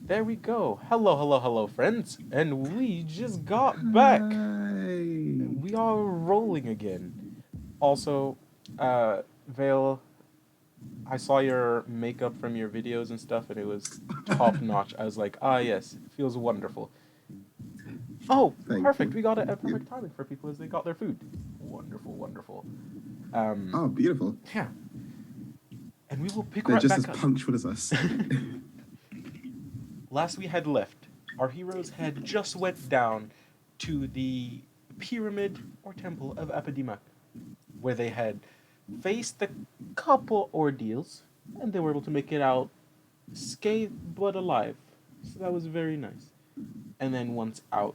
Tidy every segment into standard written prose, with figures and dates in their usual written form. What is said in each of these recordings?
There we go. Hello, hello, hello, friends. And we just got back. Hi. We are rolling again. Also, Vale, I saw your makeup from your videos and stuff, and it was top notch. I was like, ah, yes, feels wonderful. Oh, Thank perfect. you. We got it Thank at you. perfect timing for people as they got their food. Wonderful, wonderful. Oh, beautiful. Yeah, and we will pick They're right just as back up. punctual as us. Last we had left, our heroes had just went down to the pyramid or temple of Epidemic, where they had faced a couple ordeals, and they were able to make it out scathed but alive. So that was very nice. And then once out,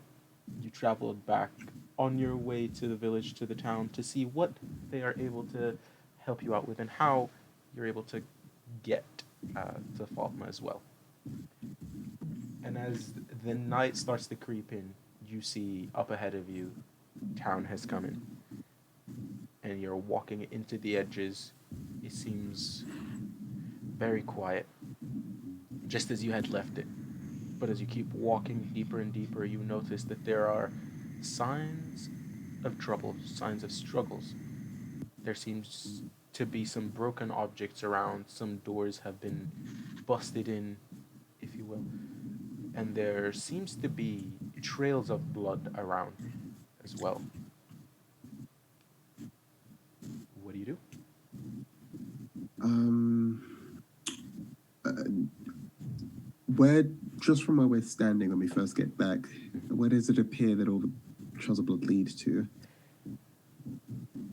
you traveled back on your way to the village, to the town, to see what they are able to help you out with and how you're able to get to Fatima as well. And as the night starts to creep in, you see up ahead of you, town has come in, and you're walking into the edges. It seems very quiet, just as you had left it. But as you keep walking deeper and deeper, you notice that there are signs of trouble, signs of struggles. There seems to be some broken objects around, some doors have been busted in, if you will, and there seems to be trails of blood around as well. What do you do? um, uh, where, just from where we're standing when we first get back, Mhm. where does it appear that all the trails of blood lead to?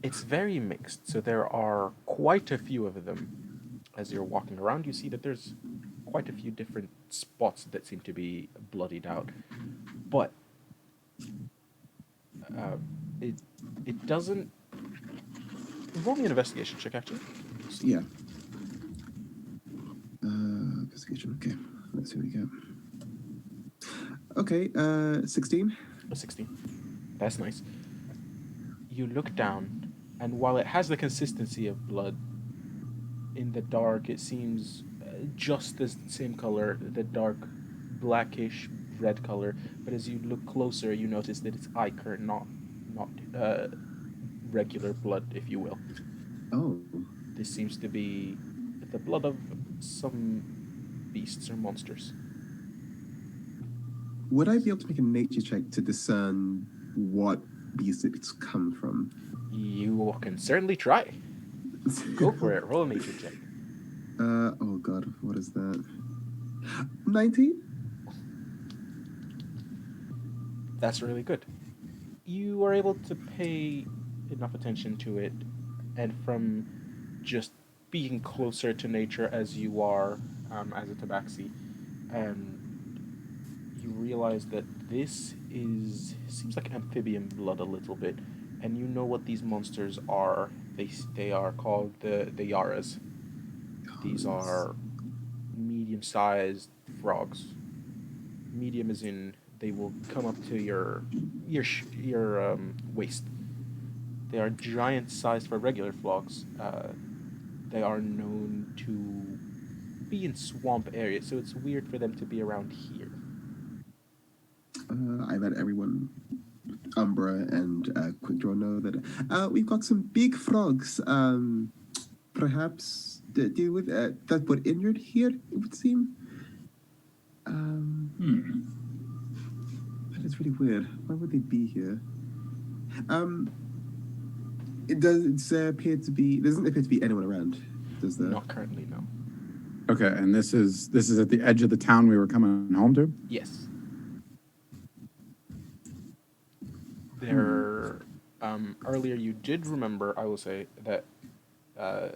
It's very mixed, so there are quite a few of them. As you're walking around, you see that there's quite a few different spots that seem to be bloodied out, but uh, it it doesn't. Roll me an investigation check, actually. We'll see. Yeah. Investigation. Okay. Let's see what we get. Okay. 16. A 16. That's nice. You look down, and while it has the consistency of blood, in the dark it seems just the same color, the dark blackish red color. But as you look closer, you notice that it's ichor, not regular blood, if you will. Oh. This seems to be the blood of some beasts or monsters. Would I be able to make a nature check to discern what beast it's come from? You can certainly try. Go for it. Roll a nature check. Oh god, what is that? 19? That's really good. You are able to pay enough attention to it, and from just being closer to nature as you are as a tabaxi, and you realize that this is seems like amphibian blood a little bit, and you know what these monsters are. They are called the Yaras. These Yes. are medium-sized frogs. Medium as in they will come up to your waist. They are giant sized for regular frogs. They are known to be in swamp areas, so it's weird for them to be around here. I let everyone, Umbra and Quickdraw, know that we've got some big frogs. Perhaps deal with that were injured here, it would seem. That is really weird. Why would they be here? Um, it doesn't appear to be anyone around, does there? Not currently, no. Okay, and this is at the edge of the town we were coming home to. Yes, Hmm. there. Earlier, you did remember. I will say that uh,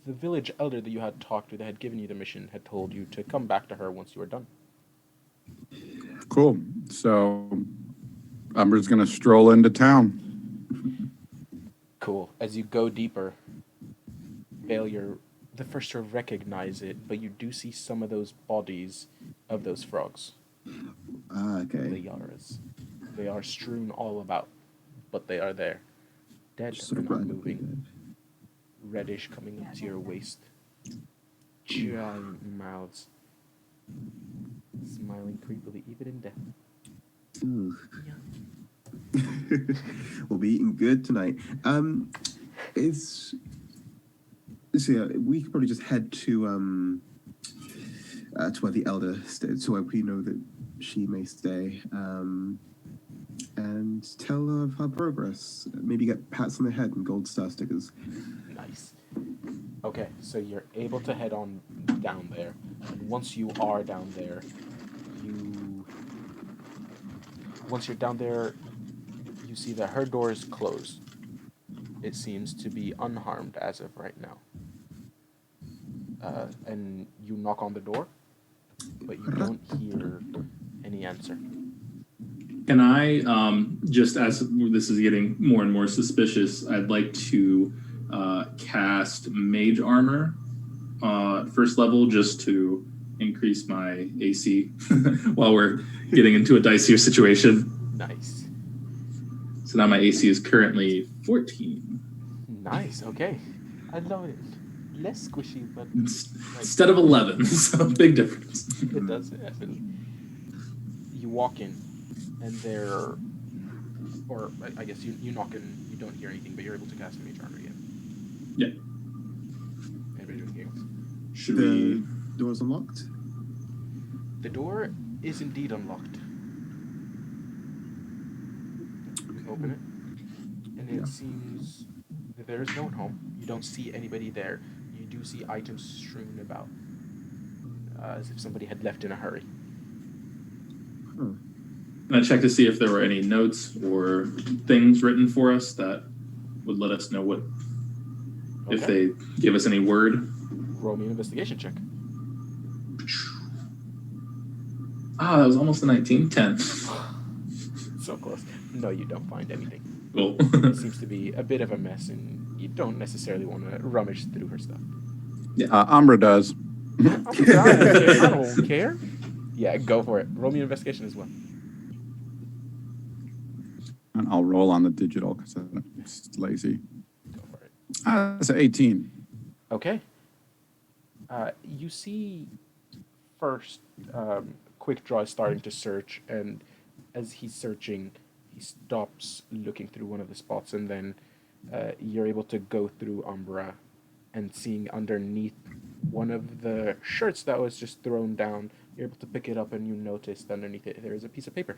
the village elder that you had talked to, that had given you the mission, had told you to come back to her once you were done. Cool. So Umber's gonna stroll into town. Cool. As you go deeper, Vale, you're the first to recognize it, but you do see some of those bodies of those frogs, Okay. the Yaras. They are strewn all about, but they are there, dead Just sort but of not randomly moving, dead. reddish coming up to your waist, giant mouths. Smiling creepily, even in death. Ugh. Yeah. We'll be eating good tonight. We could probably just head to where the elder stays, to where we know that she may stay, and tell her of our progress. Maybe get pats on the head and gold star stickers. Nice. Okay, so you're able to head on down there. And once you are down there, once you're down there, you see that her door is closed. It seems to be unharmed as of right now. And you knock on the door, but you don't hear any answer. Can I, just as this is getting more and more suspicious, I'd like to cast Mage Armor first level just to increase my AC while we're getting into a dicier situation. Nice. So now my AC is currently 14. Nice, okay. I love it. Less squishy, but... Instead of 11, so big difference. It does, definitely. You walk in, and there... Or, I guess you knock and you don't hear anything, but you're able to cast Mage Armor again. Yeah. Anybody doing anything else? Should we... Door's unlocked? The door is indeed unlocked. You open it, and it seems that there is no one home. You don't see anybody there. You do see items strewn about, as if somebody had left in a hurry. Huh. Can I check to see if there were any notes or things written for us that would let us know what... If they give us any word? Roll me an investigation check. Ah, that was almost a 19. 10. So close. No, you don't find anything. Cool. It seems to be a bit of a mess, and you don't necessarily want to rummage through her stuff. Umbra does. I don't care. Yeah, go for it. Roll me an investigation as well. And I'll roll on the digital because I'm just lazy. Go for it. That's an 18. Okay. You see first Quick Draw is starting to search, and as he's searching, he stops looking through one of the spots, and then you're able to go through Umbra and seeing underneath one of the shirts that was just thrown down, you're able to pick it up, and you notice that underneath it there is a piece of paper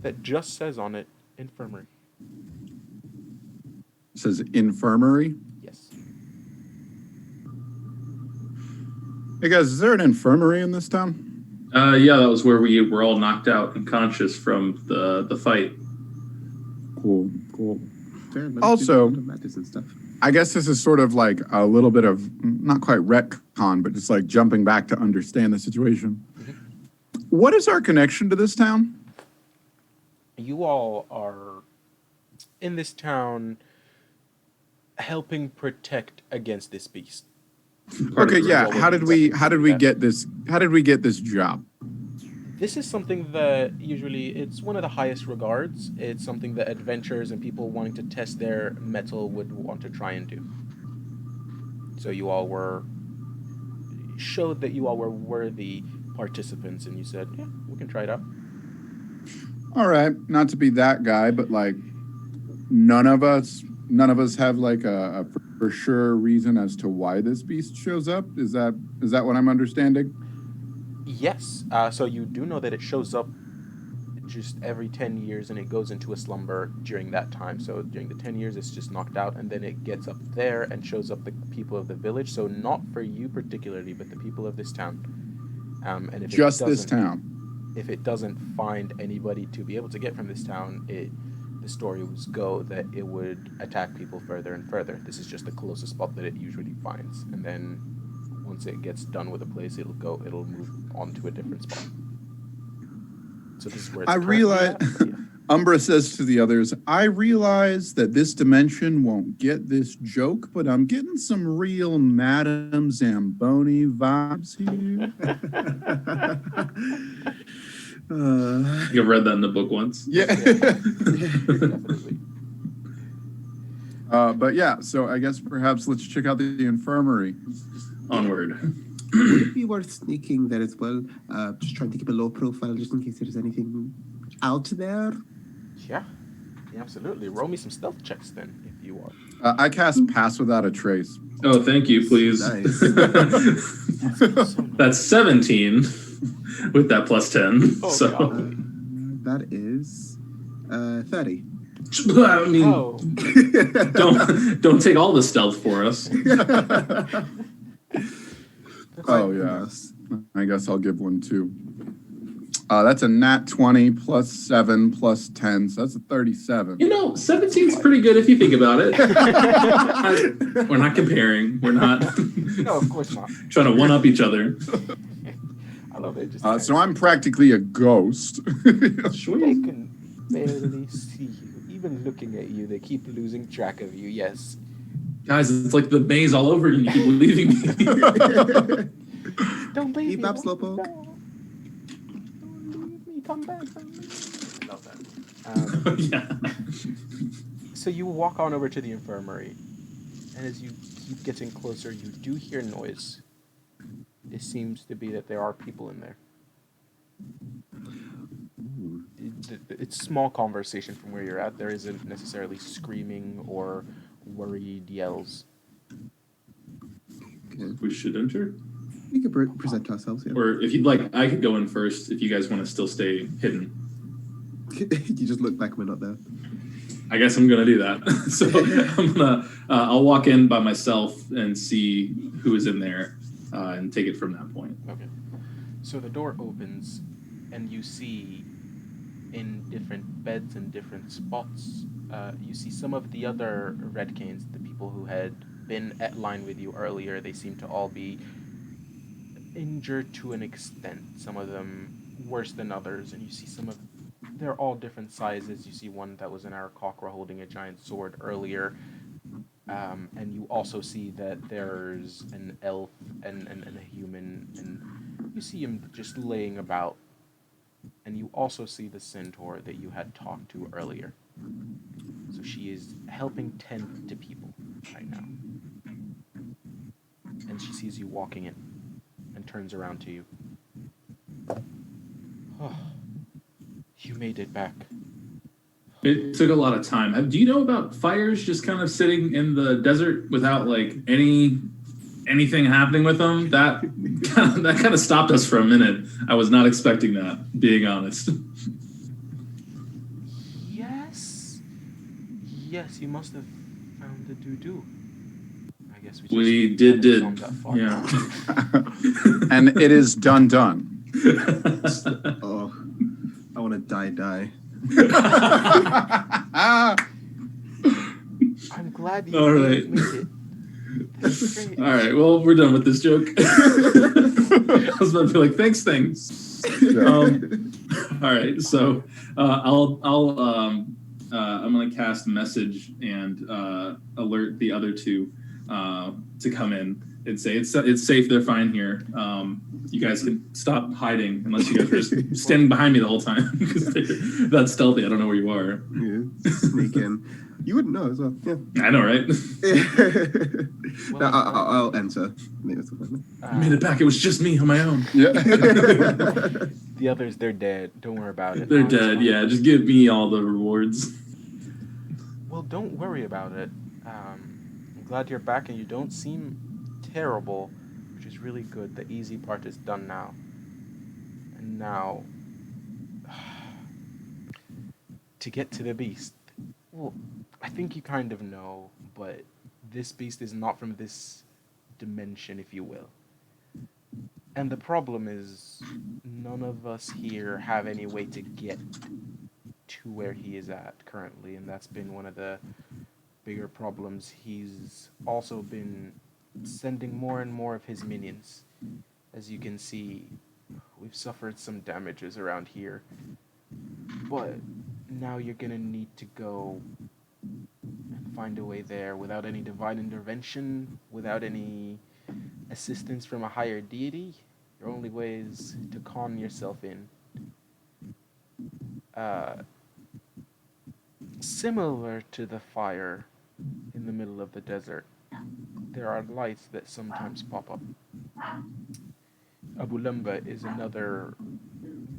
that just says on it, infirmary. It says infirmary. Yes. Hey guys, is there an infirmary in this town? Yeah, that was where we were all knocked out unconscious from the fight. Cool, cool. Fair enough. Also- Matters and stuff. I guess this is sort of like a little bit of, not quite retcon, but just like jumping back to understand the situation. Mm-hmm. What is our connection to this town? You all are in this town helping protect against this beast. Part of Okay, the yeah. result How was did we get this? How did we get this job? This is something that usually it's one of the highest regards. It's something that adventurers and people wanting to test their metal would want to try and do. So you all showed that you all were worthy participants, and you said, yeah, we can try it out. All right, not to be that guy, but like none of us have like a for sure reason as to why this beast shows up. Is that what I'm understanding? Yes. So you do know that it shows up just every 10 years, and it goes into a slumber during that time. So during the 10 years, it's just knocked out, and then it gets up there and shows up the people of the village. So not for you particularly, but the people of this town. And if Just it this doesn't- town. If it doesn't find anybody to be able to get from this town, the stories go that it would attack people further and further. This is just the closest spot that it usually finds, and then once it gets done with a place, it'll move on to a different spot. So this is where it's I currently realize at, but yeah. Umbra says to the others, I realize that this dimension won't get this joke, but I'm getting some real Madame Zamboni vibes here. I think I've read that in the book once. Yeah. Definitely. But yeah, so I guess perhaps let's check out the infirmary. Onward. Would it be worth sneaking there as well? Just trying to keep a low profile just in case there's anything out there. Yeah, absolutely. Roll me some stealth checks then, if you want. I cast Pass Without a Trace. Oh, thank you, please. Nice. That's 17 with that plus 10. Oh, so God. That is 30. I mean, Oh, don't take all the stealth for us. Oh, yeah. I guess I'll give one too. That's a nat 20 plus 7 plus 10, so that's a 37. 17's pretty good if you think about it. We're not comparing. We're not no, of course not. trying to one up each other. I love it. Just So I'm practically a ghost. Sure. they can barely see you. Even looking at you, they keep losing track of you. Yes. Guys, it's like the maze all over and you keep leaving me. Don't leave Keep me. up, Slowpoke. No. Don't leave me. Come back. Don't leave me. I love that. Yeah. So you walk on over to the infirmary, and as you keep getting closer, you do hear noise. It seems to be that there are people in there. It's small conversation from where you're at. There isn't necessarily screaming or worried yells. Okay. We should enter. We could present ourselves here. Or if you'd like, I could go in first if you guys want to still stay hidden. You just look back, we're not there. I guess I'm gonna do that. So I'll walk in by myself and see who is in there, and take it from that point. Okay. So the door opens, and you see in different beds and different spots, you see some of the other Redcanes, the people who had been at line with you earlier. They seem to all be injured to an extent. Some of them worse than others, and you see they're all different sizes. You see one that was an Aarakocra holding a giant sword earlier. And you also see that there's an elf and a human, and you see him just laying about. And you also see the centaur that you had talked to earlier. So she is helping tend to people right now. And she sees you walking in and turns around to you. Oh, you made it back. It took a lot of time. Do you know about fires just kind of sitting in the desert without like anything happening with them? That kind of stopped us for a minute. I was not expecting that, being honest. Yes, you must have found the doo-doo. I guess We did. haven't gone that far. Yeah. And it is done. Oh, I want to die. I'm glad you All right. made it. That's great. All right. Well, we're done with this joke. I was about to be like, thanks. All right. So I'm gonna cast message and alert the other two to come in and say it's safe. They're fine here. You guys can stop hiding unless you guys are just standing behind me the whole time because that's stealthy. I don't know where you are. Yeah, sneak in. You wouldn't know as well. Yeah. I know, right? No, I'll enter. Maybe it's I made it back. It was just me on my own. Yeah. The others, they're dead. Don't worry about it. They're It's dead. fine. Yeah, just give me all the rewards. Well, don't worry about it. I'm glad you're back and you don't seem terrible, which is really good. The easy part is done now. And now, to get to the beast. Well, I think you kind of know, but this beast is not from this dimension, if you will. And the problem is, none of us here have any way to get to where he is at currently, and that's been one of the bigger problems. He's also been sending more and more of his minions. As you can see, we've suffered some damages around here. But now you're gonna need to go and find a way there without any divine intervention, without any assistance from a higher deity. Your only way is to con yourself in. Similar to the fire in the middle of the desert. there are lights that sometimes pop up. Abu Lumba is another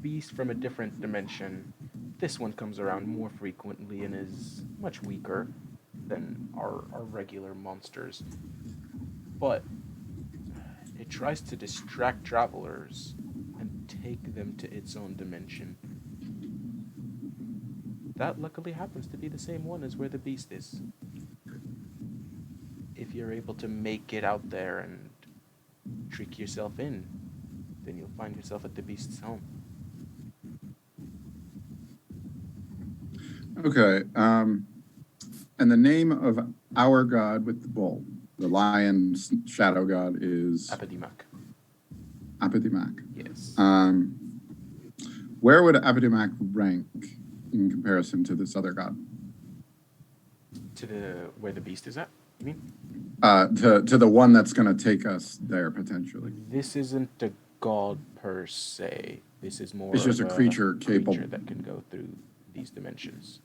beast from a different dimension. This one comes around more frequently and is much weaker than our regular monsters. But it tries to distract travelers and take them to its own dimension. That luckily happens to be the same one as where the beast is. If you're able to make it out there and trick yourself in, then you'll find yourself at the beast's home. Okay. And the name of our god with the bull, the lion's shadow god, is Apadimak. Apadimak. Yes. Where would Apadimak rank in comparison to this other god? To the where the beast is at, you mean? To the one that's going to take us there potentially. This isn't a god per se. This is more It's just of a creature capable. creature that can go through these dimensions.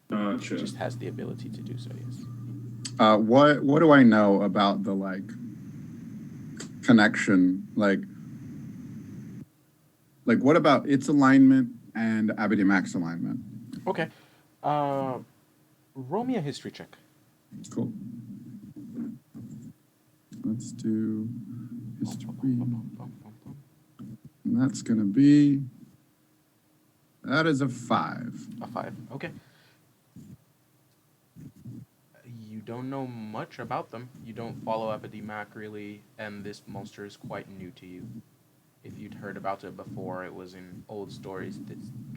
Gotcha. Just has the ability to do so, yes. What do I know about the connection? Like what about its alignment and Abadimak's alignment? Okay. Roll me a history check. Cool. Let's do history. And that's gonna be, that is a 5. A 5. Okay. You don't know much about them. You don't follow Epidemac really, and this monster is quite new to you. If you'd heard about it before, it was in old stories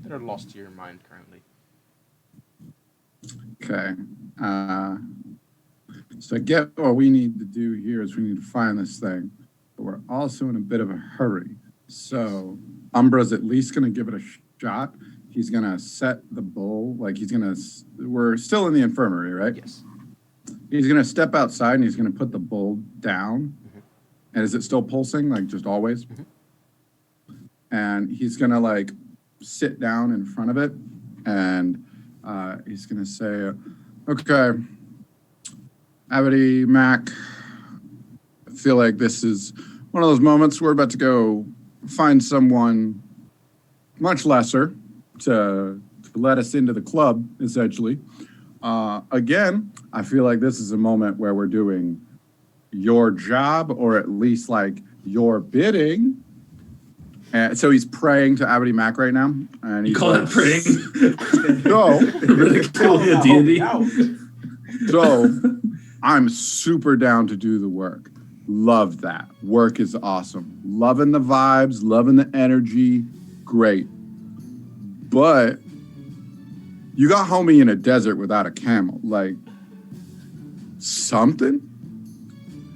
that are lost to your mind currently. Okay. So I get what we need to do here is we need to find this thing, but we're also in a bit of a hurry. So Umbra's at least going to give it a shot. He's going to set the bull, we're still in the infirmary, right? Yes. He's going to step outside and he's going to put the bull down. Mm-hmm. And is it still pulsing, like just always? Mm-hmm. And he's going to sit down in front of it and he's going to say, okay, Abadi Mac, I feel like this is one of those moments we're about to go find someone much lesser to let us into the club, essentially. Again, I feel like this is a moment where we're doing your job, or at least your bidding. And so he's praying to Abadi Mac right now. And You he's call like, that praying? So, Ridicule a deity? so I'm super down to do the work. Love that. Work is awesome. Loving the vibes, loving the energy. Great. But you got homie in a desert without a camel. Something?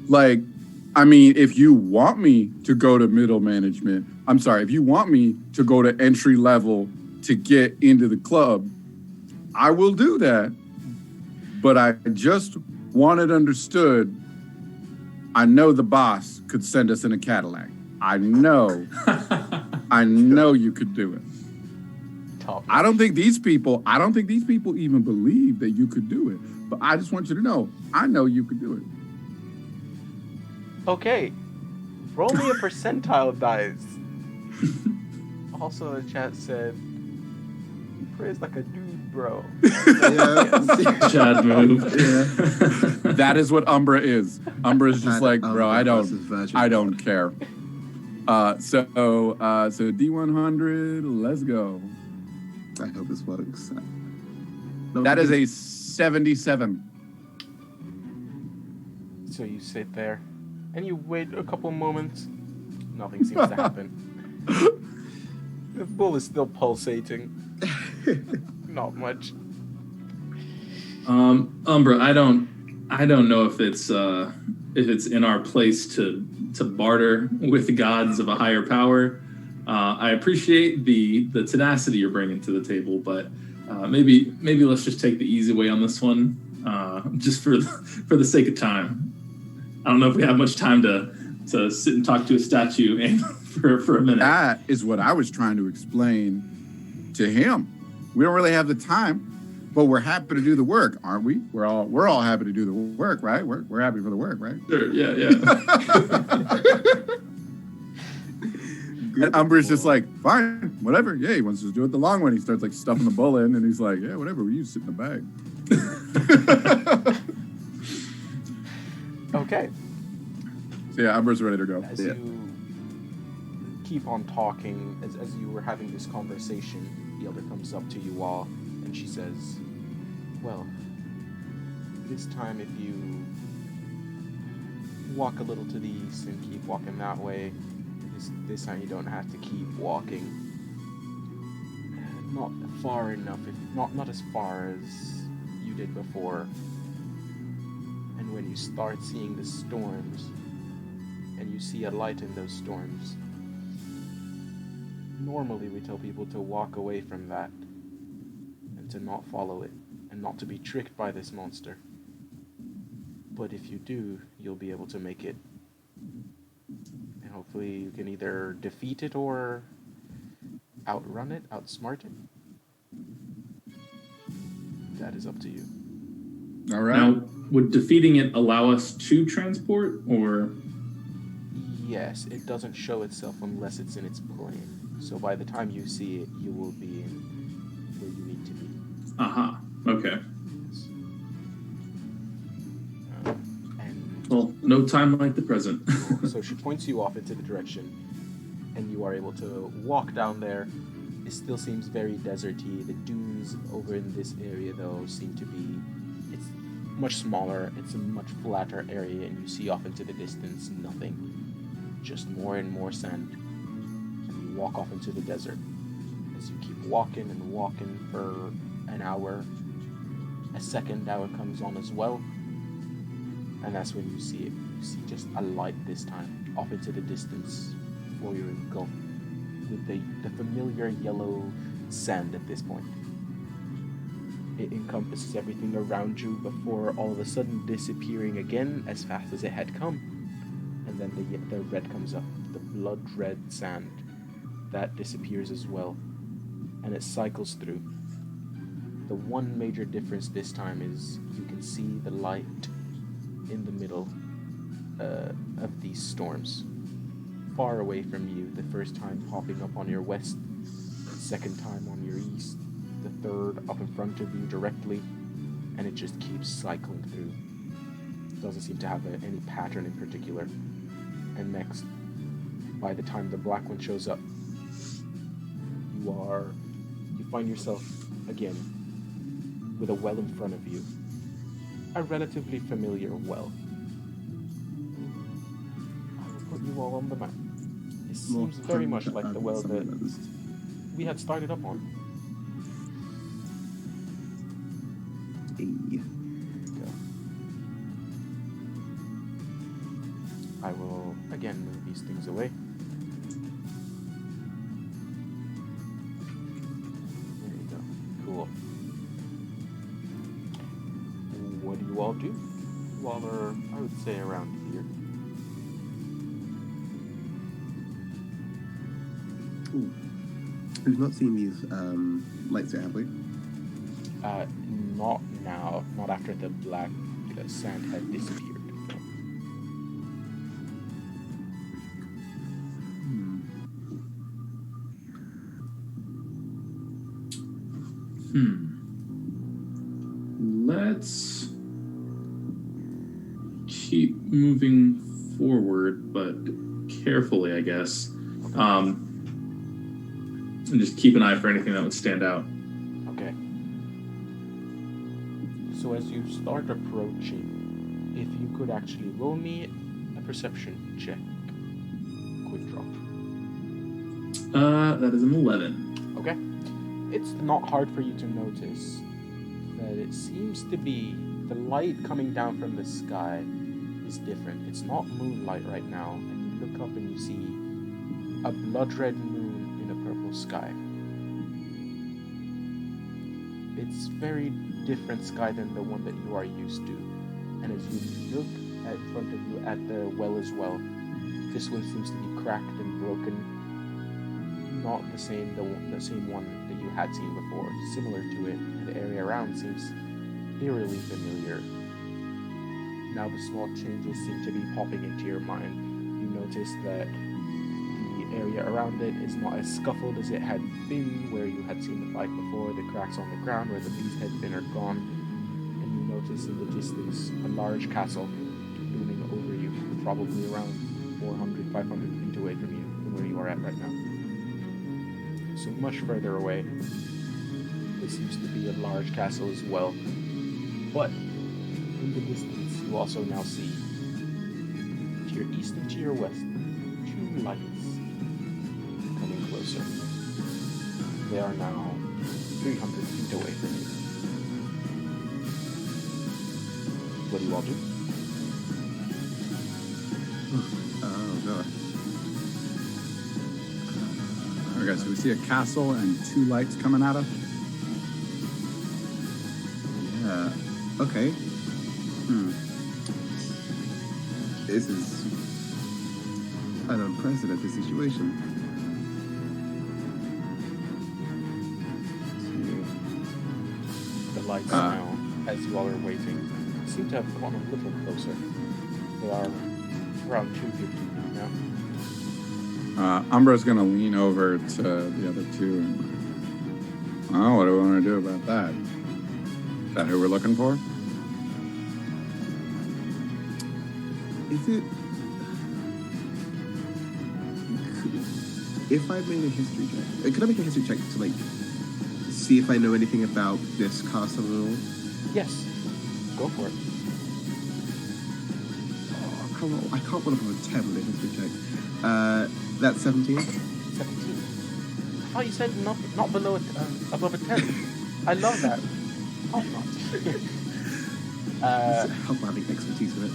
If you want me to go to middle management, if you want me to go to entry level to get into the club, I will do that. But I just want it understood. I know the boss could send us in a Cadillac. I know you could do it. I don't think these people even believe that you could do it. But I just want you to know, I know you could do it. Okay. Roll me a percentile dice. Also, the chat said, "He prays like a dude, bro." Chad move. Yeah. That is what Umbra is. Umbra is just And bro, Umbra versus Virgin. I don't care. So D100, let's go. I hope this works. That is a 77. So you sit there, and you wait a couple moments. Nothing seems to happen. The bull is still pulsating. Not much. Umbra, I don't know if it's in our place to barter with the gods of a higher power. I appreciate the tenacity you're bringing to the table, but maybe let's just take the easy way on this one, just for the sake of time. I don't know if we have much time to sit and talk to a statue and for a minute. That is what I was trying to explain to him. We don't really have the time. but we're happy to do the work, aren't we? We're all happy to do the work, right? We're happy for the work, right? Sure, yeah. And Umber's just like, fine, whatever. Yeah, he wants to do it the long one. He starts like stuffing the bullet in, and he's like, yeah, whatever. We used to sit in the bag. Okay. So yeah, Umber's ready to go. As you keep on talking, as you were having this conversation, the elder comes up to you all, and she says, well, this time if you walk a little to the east and keep walking that way, this time you don't have to keep walking. Not far enough, not as far as you did before. And when you start seeing the storms, and you see a light in those storms, normally we tell people to walk away from that, and to not follow it, and not to be tricked by this monster. But if you do, you'll be able to make it. And hopefully you can either defeat it or outrun it, outsmart it. That is up to you. All right. Now, would defeating it allow us to transport, or? Yes, it doesn't show itself unless it's in its plane. So by the time you see it, you will be in where you need to be. Aha. Okay. Yes. And Well, no time like the present. so she points you off into the direction, and you are able to walk down there. It still seems very deserty. The dunes over in this area, though, seem to be... It's much smaller. It's a much flatter area, and you see off into the distance nothing. Just more and more sand. And you walk off into the desert. As you keep walking and walking for an hour, a second hour comes on as well. And that's when you see it. You see just a light this time, off into the distance, before you're engulfed with the familiar yellow sand at this point. It encompasses everything around you before all of a sudden disappearing again as fast as it had come. And then the red comes up, the blood red sand. That disappears as well. And it cycles through. The one major difference this time is you can see the light in the middle of these storms. Far away from you, the first time popping up on your west, the second time on your east, the third up in front of you directly, and it just keeps cycling through. It doesn't seem to have any pattern in particular. And next, by the time the black one shows up, you find yourself again with a well in front of you. A relatively familiar well. I will put you all on the map. It seems very much like the well that we had started up on. Hey. There we go. I will again move these things away. There you go. Cool. What do you all do? You all are, I would say, around here. Ooh. We've not seen these lights yet, have we? Not now. Not after the black sand had disappeared. Let's keep moving forward, but carefully, I guess. Okay. And just keep an eye for anything that would stand out. Okay. So as you start approaching, if you could actually roll me a perception check. Quick draw. That is an 11. Okay. It's not hard for you to notice that it seems to be the light coming down from the sky is different. It's not moonlight right now, and you look up and you see a blood red moon in a purple sky. It's very different sky than the one that you are used to. And as you look in front of you at the well as well, this one seems to be cracked and broken. Not the same one that you had seen before, similar to it. The area around seems eerily familiar. Now the small changes seem to be popping into your mind. You notice that the area around it is not as scuffled as it had been where you had seen the fight before. The cracks on the ground where the beast had been are gone. And you notice in the distance a large castle looming over you, probably around 400, 500 feet away from you, from where you are at right now. So much further away. This seems to be a large castle as well. But in the distance, you also now see, to your east and to your west, two lights coming closer. They are now 300 feet away from you. What do you all do? Oh, God. Okay, so we see a castle and two lights coming at us. Yeah. Okay. This is an unprecedented situation. The lights now, as you all are waiting, seem to have gone a little closer. They are around 250 feet now. Umbra's going to lean over to the other two and, oh, what do we want to do about that? Is that who we're looking for? Is it... If I made a history check... Could I make a history check to, like, see if I know anything about this castle at all? Yes, go for it. Oh, come on. I can't roll above a 10 with a history check. That's 17. 17. I thought you said not below above a 10. I love that. Oh, not. Help having expertise with it.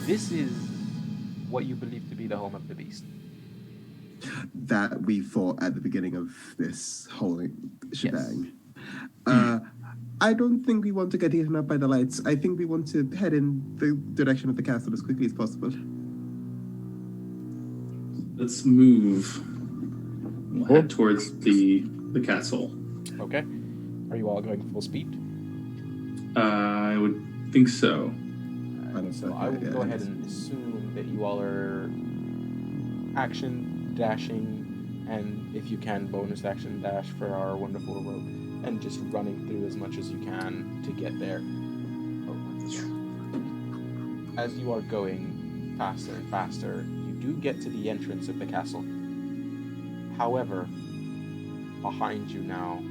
This is what you believe to be the home of the beast. That we fought at the beginning of this whole shebang. Yes. I don't think we want to get eaten up by the lights. I think we want to head in the direction of the castle as quickly as possible. Let's move. We'll head towards the castle. Okay. Are you all going full speed? I would think so. So I will go ahead and assume that you all are action dashing, and if you can, bonus action dash for our wonderful rogue, and just running through as much as you can to get there. As you are going faster and faster, you do get to the entrance of the castle. However, behind you now,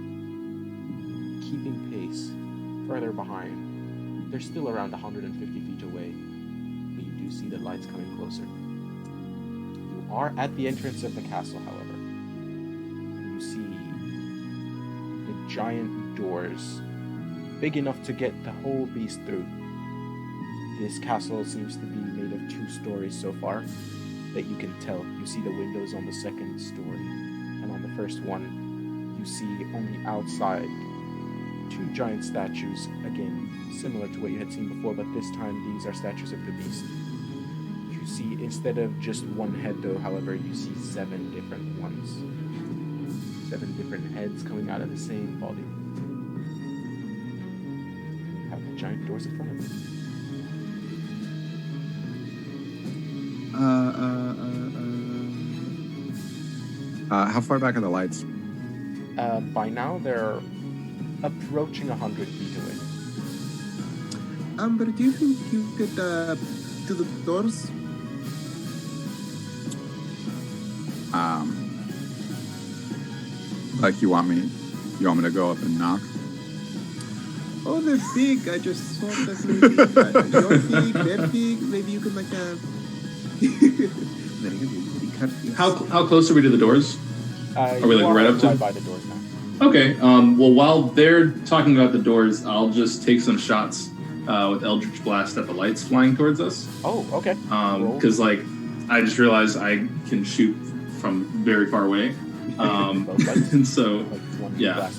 keeping pace, further behind, they're still around 150 feet away, but you do see the lights coming closer. You are at the entrance of the castle, however. You see the giant doors, big enough to get the whole beast through. This castle seems to be made of 2 stories so far, that you can tell. You see the windows on the second story, and on the first one, you see on the outside 2 giant statues, again, similar to what you had seen before, but this time these are statues of the beast. You see, instead of just one head though, however, you see 7 different ones. 7 different heads coming out of the same body. You have the giant doors in front of you. How far back are the lights? By now, they're approaching 100 feet away. But do you think you could, do the doors? Like you want me to go up and knock? Oh, they're big. I just thought that maybe you're big, they're big. Maybe you could, like, How close are we to the doors? Are we like right up to? Right by the doors now. Okay. Well, while they're talking about the doors, I'll just take some shots with Eldritch Blast at the lights flying towards us. Oh, okay. Because like I just realized I can shoot from very far away. And so yeah.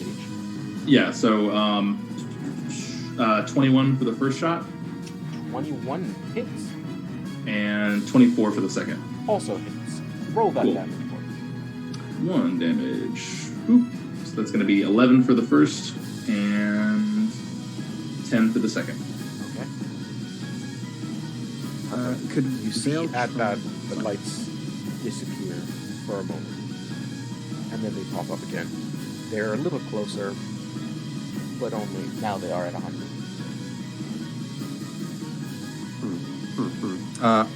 Yeah. So 21 for the first shot. 21 hits. And 24 for the second. Also hits. Roll that Cool. damage for me. 1 damage. Oop. So that's going to be 11 for the first and 10 for the second. Okay. Could You see Vale at try- that the lights disappear for a moment, and then they pop up again. They're a little closer, but only now they are at 100.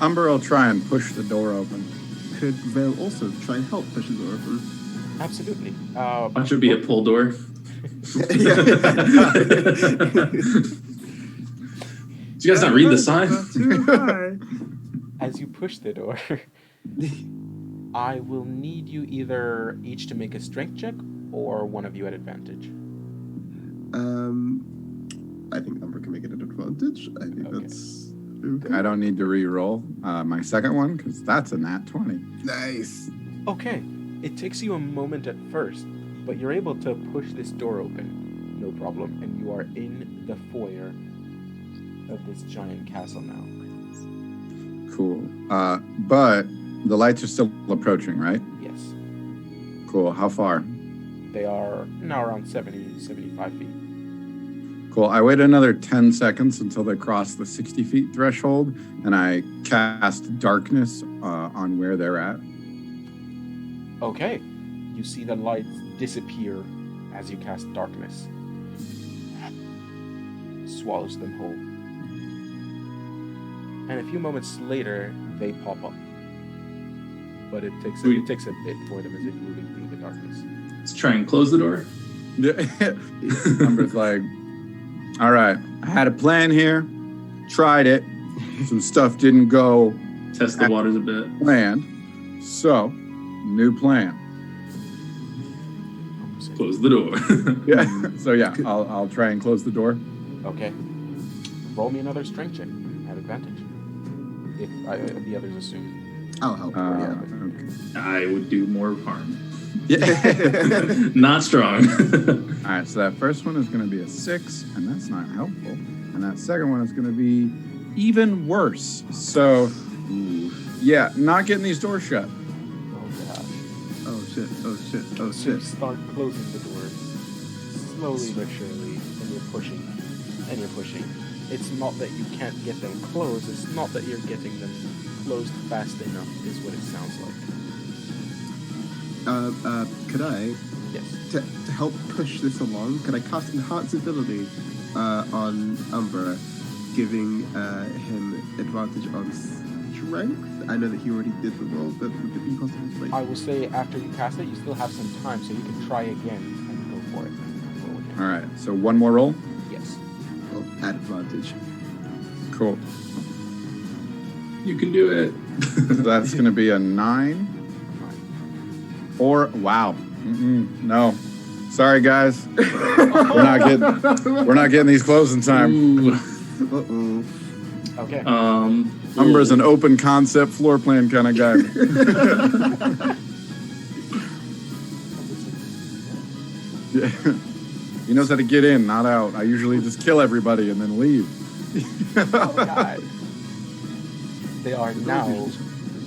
Umber will try and push the door open. Could Vale also try and help push the door open? Absolutely. Watch it be a pull door. Did you guys not read the sign? Too high. As you push the door, I will need you either each to make a strength check or one of you at advantage. I think Umber can make it an advantage. I think Okay. that's okay. I don't need to re-roll my second one because that's a nat 20. Nice. Okay, it takes you a moment at first, but you're able to push this door open, no problem, and you are in the foyer of this giant castle now. Cool. But the lights are still approaching, right? Yes, Cool. How far? they are now around 70, 75 feet. Cool. I wait another 10 seconds until they cross the 60 feet threshold, and I cast darkness on where they're at. Okay, you see the lights disappear as you cast darkness. Swallows them whole. And a few moments later, they pop up. But it takes a bit for them as if moving through the darkness. Let's try and close the door. Umber's like, all right, I had a plan here, tried it. Some stuff didn't go Test the waters a bit. planned. So, new plan. Close the door. Yeah. So yeah, I'll try and close the door. Okay. Roll me another strength check at advantage. If the others assume. I'll help. Okay. I would do more harm. Yeah. Not strong. All right, so that first one is going to be a 6, and that's not helpful. And that second one is going to be even worse. So, yeah, not getting these doors shut. Oh gosh. Oh shit. Oh shit. Oh So you shit. start closing the doors slowly but surely, and you're pushing. And you're pushing. It's not that you can't get them closed, it's not that you're getting them closed fast enough, is what it sounds like. Could I, Yes. to help push this along, could I cast Enhance Ability on Umber, giving him advantage on strength? I know that he already did the roll, but would it be possible to I will say after you cast it, you still have some time, so you can try again and go for it. Roll again. All right, so one more roll. Yes. roll at advantage? Cool. You can do it. So that's going to be a 9. Or, wow. No. Sorry, guys. We're not getting these closed in time. Ooh. Uh-oh. Okay. Umber's an open concept floor plan kind of guy. Yeah. He knows how to get in, not out. I usually just kill everybody and then leave. Oh, God. They are now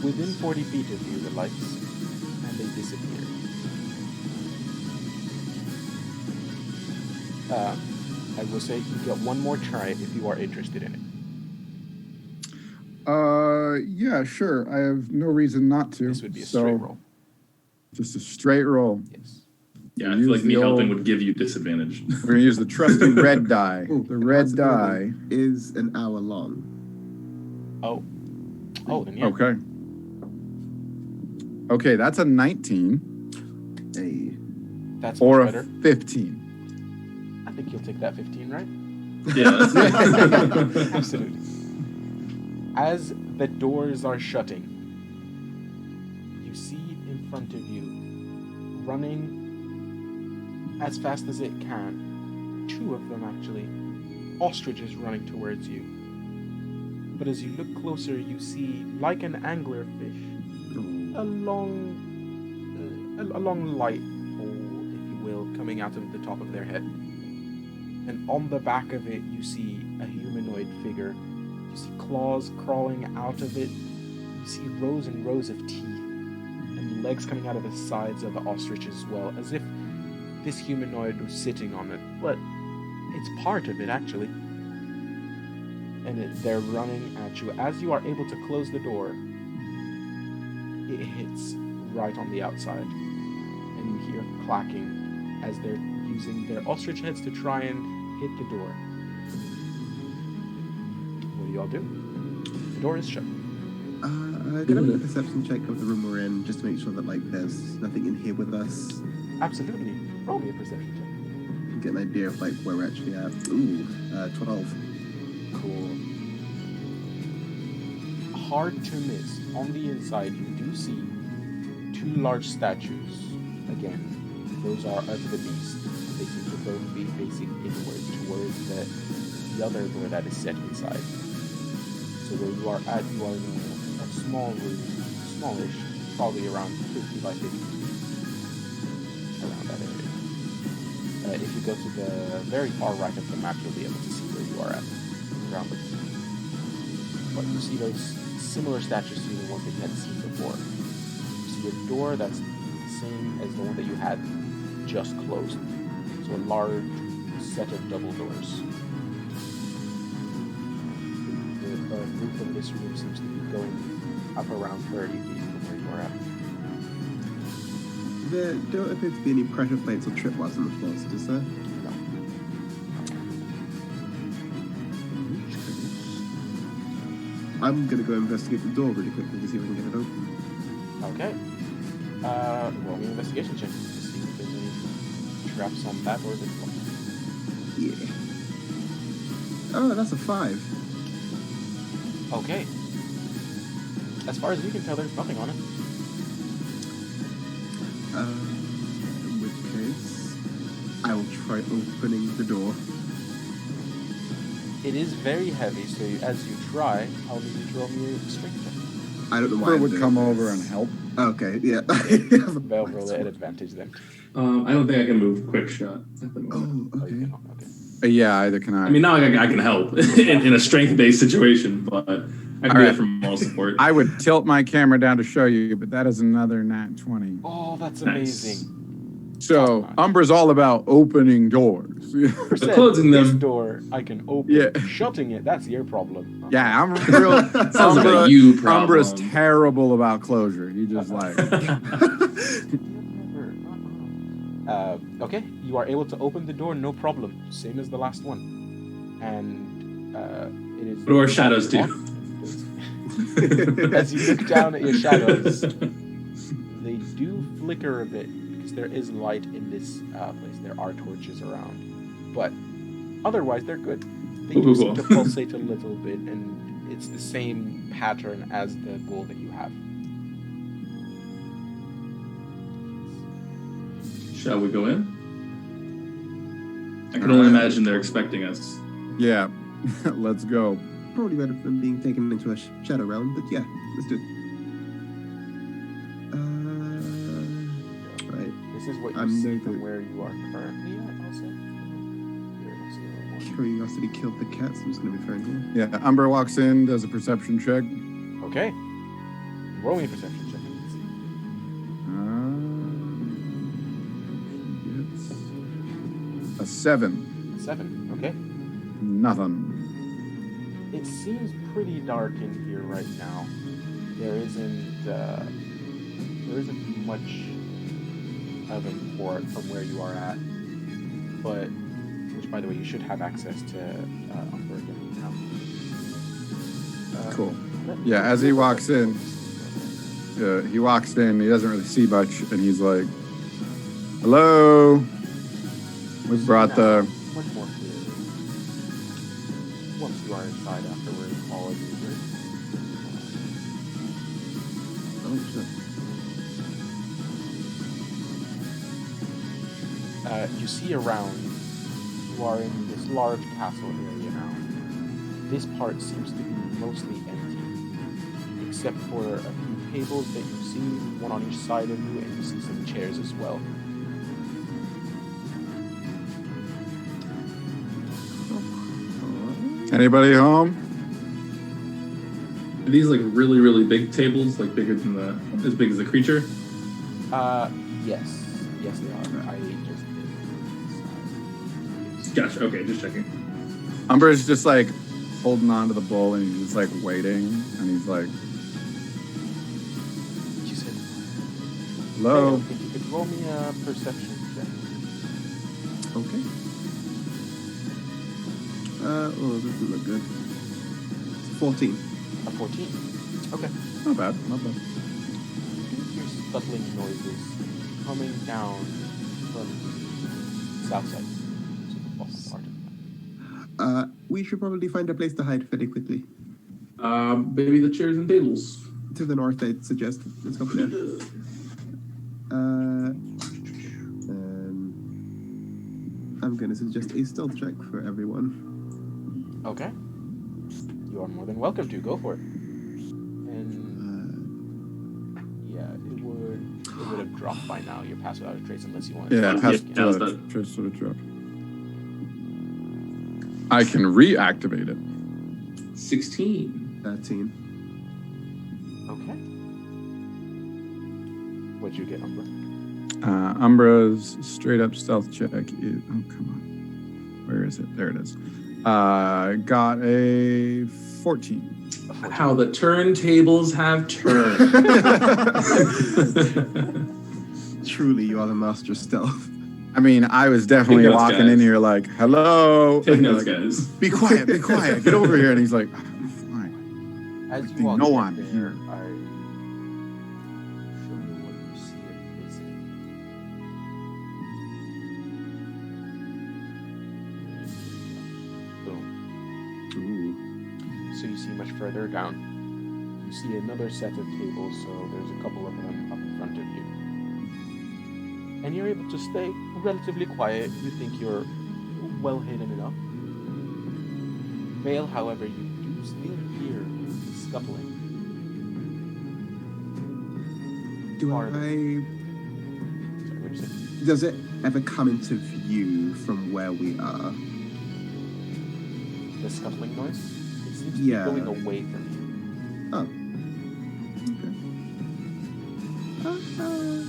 within 40 feet of you, the lights, and they disappear. I will say you get one more try if you are interested in it. Yeah, sure. I have no reason not to. This would be a So, straight roll. Just a straight roll. Yes. Yeah, I feel like Use me the helping old- would give you disadvantage. We're going to use the trusty red die. Ooh, The red Enhance die. Ability is an hour long. Oh. Oh, then yeah. Okay. Okay, that's a 19 Hey. That's or much a better. 15. I think you'll take that 15, right? Yeah, that's it. Absolutely. As the doors are shutting, you see in front of you, running as fast as it can, 2 of them actually, ostriches running towards you. But as you look closer, you see, like an anglerfish, a long light hole, if you will, coming out of the top of their head. And on the back of it, you see a humanoid figure. You see claws crawling out of it. You see rows and rows of teeth and legs coming out of the sides of the ostrich as well, as if this humanoid was sitting on it, but it's part of it actually. And they're running at you. As you are able to close the door, it hits right on the outside. And you hear clacking as they're using their ostrich heads to try and hit the door. What do you all do? The door is shut. Can I make a perception check of the room we're in, just to make sure that like there's nothing in here with us? Absolutely. Roll me a perception check. Get an idea of like where we're actually at. Ooh, 12. Cool. Hard to miss. On the inside, you do see two large statues. Again, those are of the beast. They seem to both be facing inwards towards the other door that is set inside. So where you are at, you are in a small room, smallish, probably around 50 by 50 feet, around that area. If you go to the very far right of the map, you'll be able to see where you are at, around the corner. But you see those similar statues to the ones that you had seen before. You see a door that's the same as the one that you had just closed. So a large set of double doors. The roof of this room seems to be going up around 30 feet from where you are at. There don't appear to be any pressure plates or tripwires on the floor, so does there? No. I'm gonna go investigate the door really quickly to see if I can get it open. Okay. Roll me an investigation check to see if there's any traps on that or this one. Yeah. Oh, that's a 5. Okay. As far as you can tell, there's nothing on it. In which case, I will try opening the door. It is very heavy, so as you try, I'll need you to roll me a strength check. I don't know why. Amber I'm would doing come this. over and help. Okay, yeah. They'll roll it at advantage then. I don't think I can move quick shot at the moment. Oh, Oh, you okay. cannot. Okay. Yeah, either can I. I mean, not like I can help in a strength-based situation, but I can do that for moral support. I would tilt my camera down to show you, but that is another nat 20. Oh, that's Nice. amazing. So Umbra's all about opening doors. Percent, closing this them. door I can open. Yeah. Shutting it, that's your problem. Yeah, I'm real. Sounds like a you problem. Umbra's terrible about closure. He just like. Okay, you are able to open the door, no problem. Same as the last one. And it is... What do our shadows do? As you look down at your shadows, they do flicker a bit because there is light in this place. There are torches around. But otherwise, they're good. They do seem to pulsate a little bit, and it's the same pattern as the goal that you have. Shall we go in? I can only imagine they're expecting us. Yeah, let's go. Probably better than being taken into a shadow realm, but yeah, let's do it. Right. This is what you I'm see very from good. where you are currently at, also. You're also one. Curiosity killed the cat, so I'm just gonna be fair here. Yeah, Umbra walks in, does a perception check. Okay. Roll me a perception check. It's a 7. 7. Okay. Nothing. It seems pretty dark in here right now. There isn't much of import from where you are at, but which, by the way, you should have access to Umber again now. Cool. Yeah, as he walks in, he doesn't really see much, and he's like, "Hello." We brought the. Much more clearly. Once you are inside afterwards, all of you hear. Oh shit. You see around, you are in this large castle area now. This part seems to be mostly empty, except for a few tables that you see, one on each side of you, and you see some chairs as well. Anybody home? Are these like really, really big tables, like bigger than as big as the creature? Yes. Yes, they are. I just Gotcha. Okay, just checking. Umber is just like holding on to the bull and he's just like waiting and he's like, You said, hello. If you could roll me a perception check. Okay. Oh, this doesn't look good. 14. A 14. Okay. Not bad, not bad. You hear scuttling noises coming down from the south side. So the bottom part of We should probably find a place to hide fairly quickly. Maybe the chairs and tables. To the north, I'd suggest. Let's go there. I'm going to suggest a stealth check for everyone. Okay. You are more than welcome to. Go for it. And yeah, it would have dropped by now. You're past without a trace unless you want to. Yeah, pass yeah, the trace sort of drop. I can reactivate it. 16. 13. Okay. What'd you get, Umbra? Umbra's straight up stealth check is, oh, come on. Where is it? There it is. Got a 14. How the turntables have turned. Truly, you are the master of stealth. I mean, I was definitely Take notes, walking guys. in here like, hello. Take And you're notes, like, guys. be quiet, get over here. And he's like, I'm fine. As They you walk know in I'm there, here. I show you what you see at visit. Boom. Ooh. So you see much further down. You see another set of tables, so there's a couple of them up in front of you. And you're able to stay relatively quiet. You think you're well hidden enough. Vale, however, you do still hear scuffling. Do Part of I... Sorry, what did you say? Does it ever come into view from where we are? The scuffling noise? It seems to Yeah. be going away from you. Oh. Okay.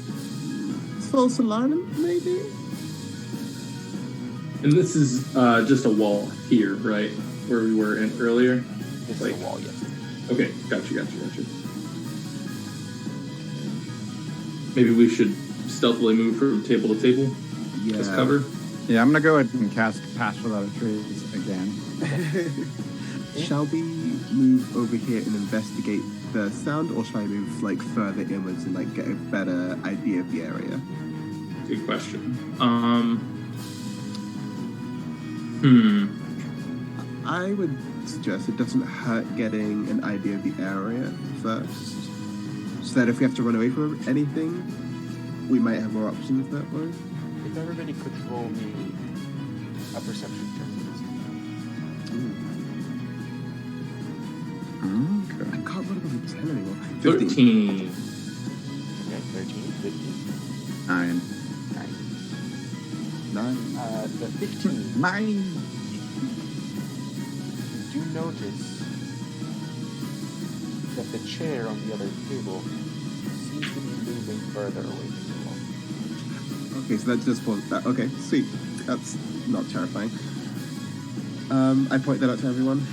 False alarm, maybe? And this is just a wall here, right? Where we were in earlier? This Like- is the wall, yes. Okay, gotcha. Maybe we should stealthily move from table to table Yeah. as cover. Yeah, I'm going to go ahead and cast Pass Without a Trace again. Shall we move over here and investigate the sound, or shall I move like further inwards and like get a better idea of the area? Good question. I would suggest it doesn't hurt getting an idea of the area first, so that if we have to run away from anything, we might have more options that way. If everybody could roll me a perception check, please. Okay. I can't remember the 10 anymore. 13. Okay, 13, 15, 9. 9. 9. The 15, 9. you do notice that the chair on the other table seems to be moving further away from the wall. Okay, so that just was that. Okay, sweet. That's not terrifying. I point that out to everyone.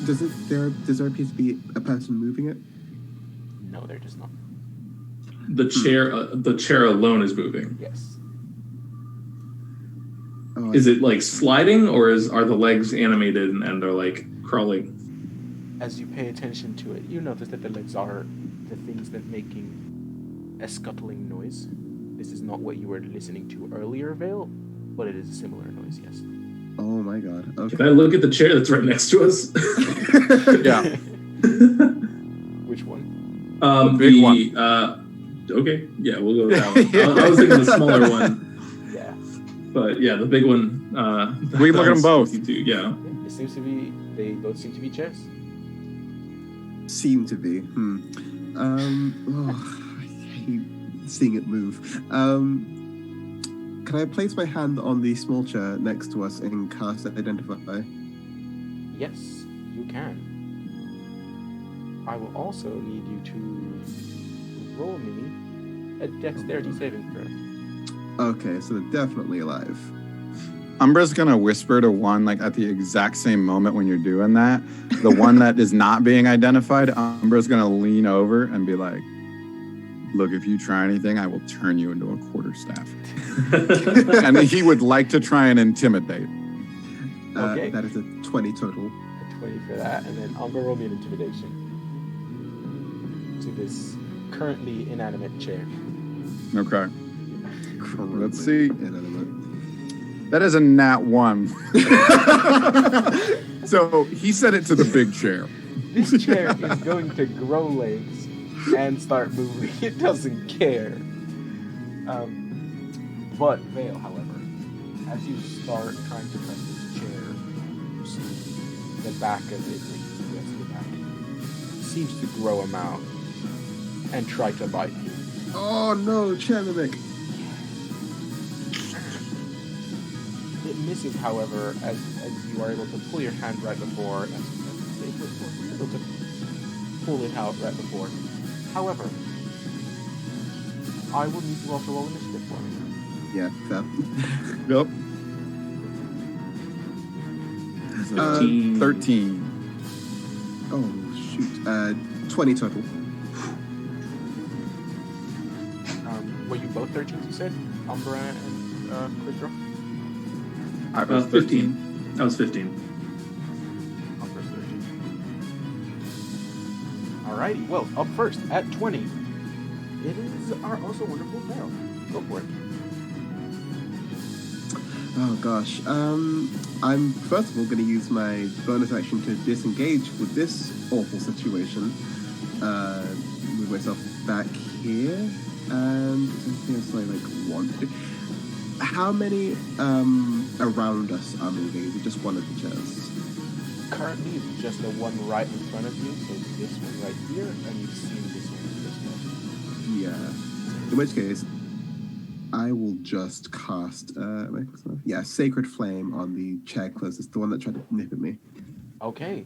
Does there appear to be a person moving it? No, there does not. The chair alone is moving. Yes. Oh, Is it like sliding, or are the legs animated and they're like crawling? As you pay attention to it, you notice that the legs are the things that making a scuttling noise. This is not what you were listening to earlier, Vale, but it is a similar noise, yes. Oh my god. Okay. Can I look at the chair that's right next to us? Yeah. Which one? The big one. Okay, yeah, we'll go with that one. I was thinking the smaller one, Yeah. but yeah, the big one. We can look at them both. Too, yeah. It seems to be, they both seem to be chairs. Seem to be. I hate seeing it move. Can I place my hand on the small chair next to us and cast Identify? Yes, you can. I will also need you to roll me a dexterity saving throw. Okay, so they're definitely alive. Umbra's gonna whisper to one like at the exact same moment when you're doing that. The one that is not being identified, Umbra's gonna lean over and be like, "Look, if you try anything, I will turn you into a quarterstaff." And he would like to try and intimidate. Okay. That is a 20 total. A 20 for that, and then Umbra roll me an intimidation to this currently inanimate chair. Okay. Currently Let's see. inanimate. That is a nat 1. So he said it to the big chair. This chair is going to grow legs and start moving. It doesn't care. But Vale, however, as you start trying to press this chair, you see the back of it, yes, the back, seems to grow a mouth and try to bite you. Oh no, chair mimic. It misses, however, as you are able to pull your hand right before, you're able to pull it out right before. However, I will need to also roll initiative for me. Yeah, fair. Yep. 15. 13. Oh shoot. 20 total. Were you both 13s, you said? Umbra and Quickdraw? I was 15. I was 15. Umbra's 13. Alrighty, well, up first at 20. It is our also wonderful Vale. Go for it. Oh gosh. I'm first of all going to use my bonus action to disengage with this awful situation. Move myself back here, and something else I want to do. How many around us are moving? Is it just one of the chairs? Currently, it's just the one right in front of you, so this one right here, and you've seen this one as well. Yeah. In which case, I will just cast, Sacred Flame on the chair closest, the one that tried to nip at me. Okay.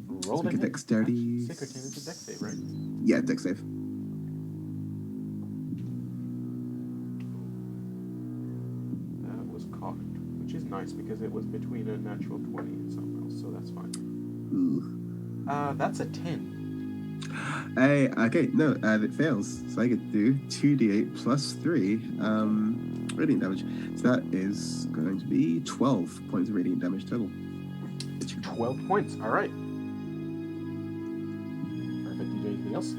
Roll So the make a hit. dexterity. Sacred Flame is a dex save, right? Yeah, dex save. That was cocked, which is nice because it was between a natural 20 and something else, so that's fine. Ooh. That's a 10. Hey, okay, no, it fails. So I get to do 2d8 plus 3 radiant damage. So that is going to be 12 points of radiant damage total. 12 points, alright. Perfect. Do you do anything else?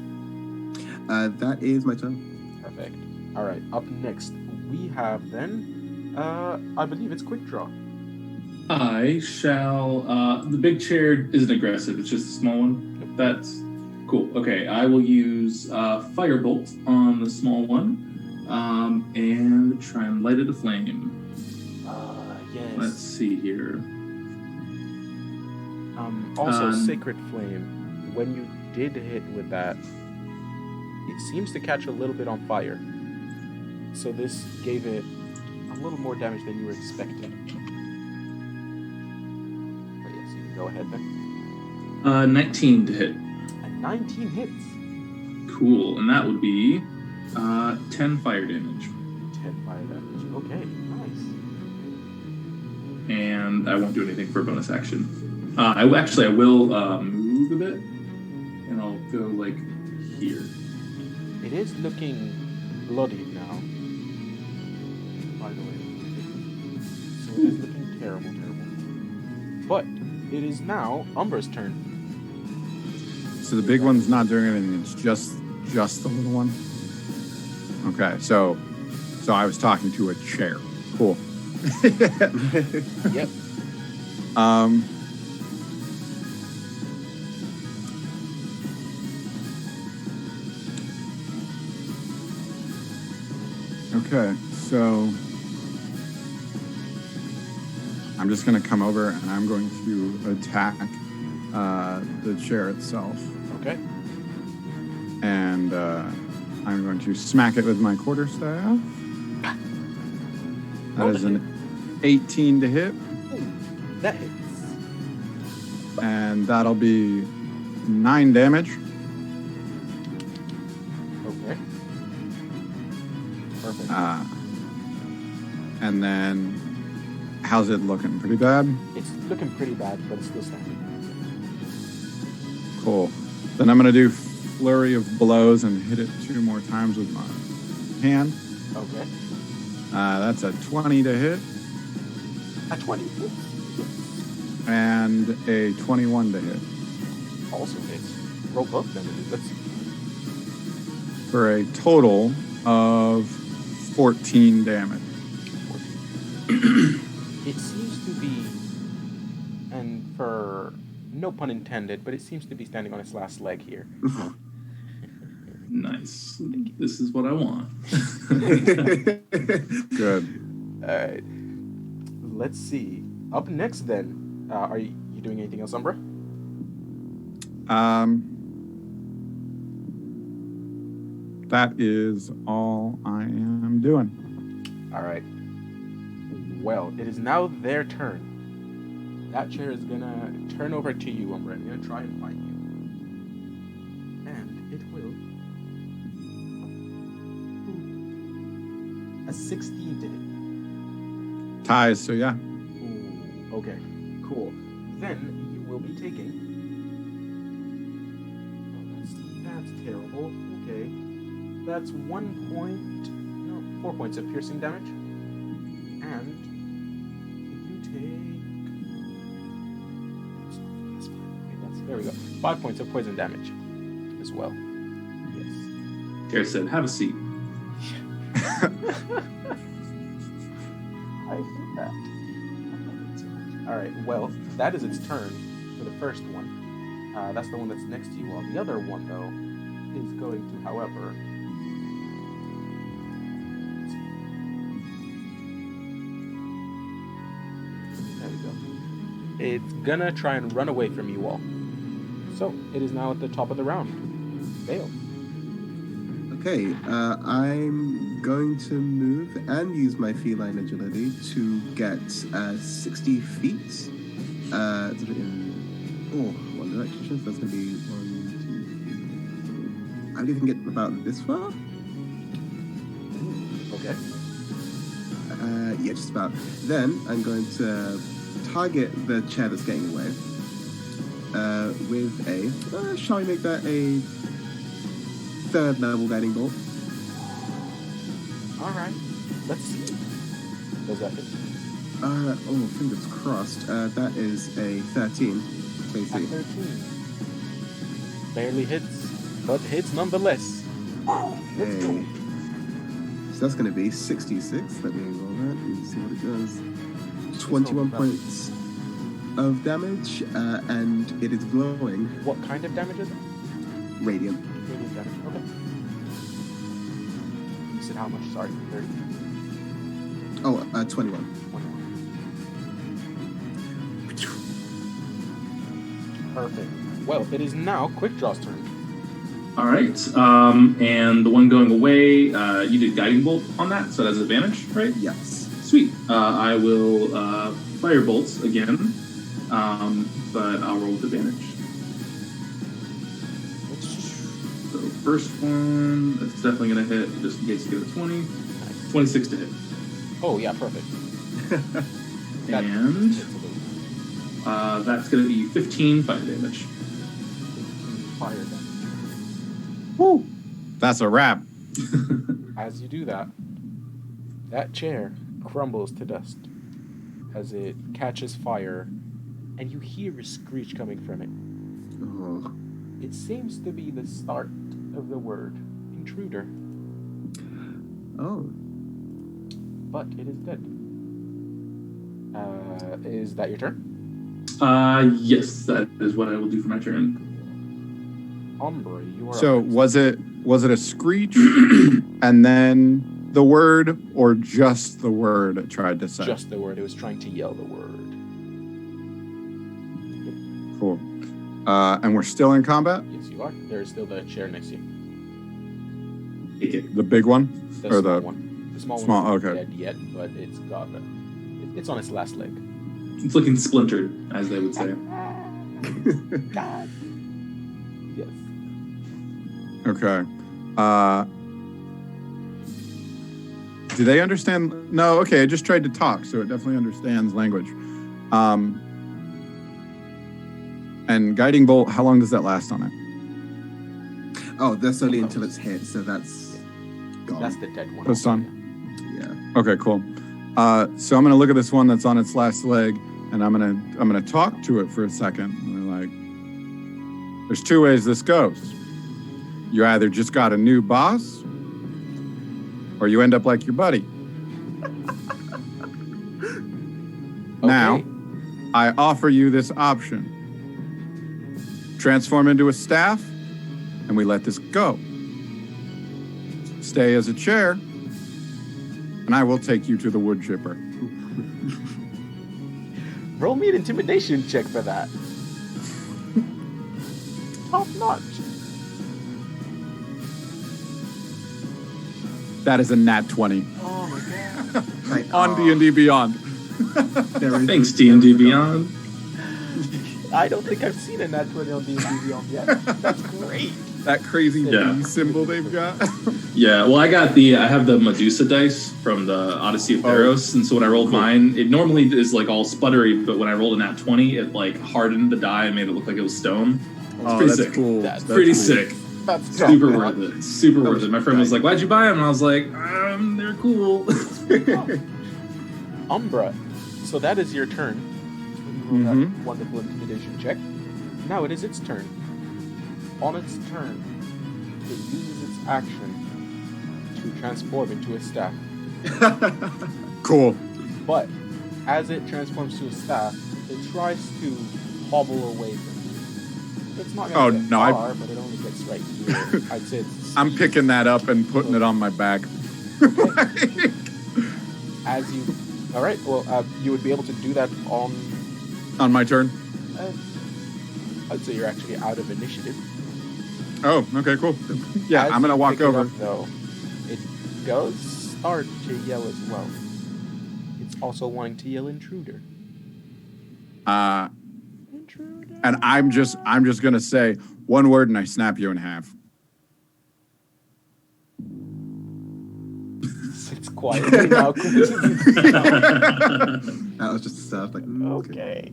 That is my turn. Perfect. Alright, up next, we have then, I believe it's Quick Draw. I shall. The big chair isn't aggressive. It's just a small one. That's cool. Okay, I will use Firebolt on the small one, and try and light it aflame. Yes. Let's see here. Also, Sacred Flame, when you did hit with that, it seems to catch a little bit on fire. So this gave it a little more damage than you were expecting. But yes, you can go ahead then. 19 to hit. And 19 hits. Cool, and that would be 10 fire damage. 10 fire damage. Okay, nice. And I won't do anything for a bonus action. I will move a bit, and I'll go like here. It is looking bloodied now. By the way. So it is looking terrible, terrible. But it is now Umbra's turn. So the big one's not doing anything. It's just the little one. Okay, so I was talking to a chair. Cool. Yep. Okay, so I'm just going to come over and I'm going to attack the chair itself. Okay. And I'm going to smack it with my quarterstaff. That is an 18 to hit, Ooh, that hits. and that'll be 9 damage. Okay. Perfect. And then How's it looking? Pretty bad? It's looking pretty bad, but it's still standing. Cool. Then I'm going to do flurry of blows and hit it 2 more times with my hand. Okay. That's a 20 to hit At 20. and a 21 to hit Also hits. Roll both damages. Let's see. for a total of 14 damage. 14. It seems to be, and for no pun intended, but it seems to be standing on its last leg here. Nice. This is what I want. Good. All right. Let's see. Up next, then, are you doing anything else, Umbra? That is all I am doing. All right. Well, it is now their turn. That chair is gonna turn over to you, Umbra. It's gonna try and fight you, and it will. A 16 to hit. Ties, so yeah. Ooh, okay, cool. Then you will be taking. Oh, that's terrible. Okay, that's 4 points of piercing damage, and you take. There we go. 5 points of poison damage, as well. Yes. Chair said, "Have a seat." I hate that. All right. Well, that is its turn for the first one. That's the one that's next to you. While the other one, though, is going to, however. There we go. It's gonna try and run away from you all. So it is now at the top of the round. Fail. Okay, I'm going to move and use my feline agility to get 60 feet. One direction, so that's going to be 1, 2, 3. I believe I can get about this far. Okay. Yeah, just about. Then I'm going to target the chair that's getting away with a. Shall we make that a 3rd level guiding bolt? All right. Let's see. Does that hit? Fingers crossed. That is a 13. Please At see. 13. Barely hits, but hits nonetheless. Let's go. Hey. So that's going to be 66. Let me roll that and see what it does. 21 points of damage, and it is glowing. What kind of damage is it? Radiant. Radiant damage. Okay. You said how much? Sorry, 30. Oh, 21. 21. Perfect. Well, it is now Quickdraw's turn. All right. And the one going away, you did guiding bolt on that, so it has advantage, right? Yes. Sweet. I will fire bolts again, but I'll roll with advantage. So first one, that's definitely going to hit, just in case you get a 20. 26 to hit. Oh, yeah, perfect. And that's going to be 15 fire damage. Fire damage. Woo! That's a wrap. As you do that, that chair crumbles to dust as it catches fire, and you hear a screech coming from it. Oh. It seems to be the start of the word intruder, Oh. but it is dead. Is that your turn? Yes, that is what I will do for my turn. Umbra, you are So up next. was it a screech and then the word, or just the word it tried to say? Just the word. It was trying to yell the word. Cool. And we're still in combat? Yes, you are. There is still the chair next to you. Take it. The big one? The Or small the one. The small small- one's not okay. dead yet, but it's got it's on its last leg. It's looking splintered, as they would say. God. Yes. Okay. Do they understand? No, okay, I just tried to talk, so it definitely understands language. And guiding bolt, how long does that last on it? Oh, that's only until it's hit, so that's gone. That's the dead one. That's on. Yeah. Okay, cool. So I'm gonna look at this one that's on its last leg, and I'm gonna talk to it for a second. And they're like, there's two ways this goes. You either just got a new boss, or you end up like your buddy. Now, Okay. I offer you this option. Transform into a staff, and we let this go. Stay as a chair, and I will take you to the wood chipper. Roll me an intimidation check for that. Top notch. That is a nat 20 Oh my god. Like, on D&D Beyond. there is Thanks, D&D Beyond. I don't think I've seen a nat 20 on D&D Beyond yet. That's great. That crazy Yeah. D symbol they've got. Yeah, well, I have the Medusa dice from the Odyssey of Theros, and so when I rolled mine, it normally is like all sputtery, but when I rolled a nat 20, it like hardened the die and made it look like it was stone. It's Oh, pretty that's sick. cool. That's That's Pretty cool. sick. That's Super tough, worth man. it. Super worth it. My friend was like, "Why'd you buy them?" And I was like, "They're cool." Umbra. So that is your turn. When you roll Mhm. that wonderful intimidation check. Now it is its turn. On its turn, it uses its action to transform into a staff. Cool. But as it transforms to a staff, it tries to hobble away from you. It's not Oh, going to get no, I- far, but it only gets right here. I'd say it's I'm picking that up and putting it on my back. as you. All right. Well, you would be able to do that on. On my turn. I'd say you're actually out of initiative. Oh, okay, cool. Yeah, As I'm gonna you walk pick it over. up, though, it does start to yell as well. It's also wanting to yell intruder. Intruder. And I'm just gonna say one word and I snap you in half. It's quiet now. That was just stuff like, Okay.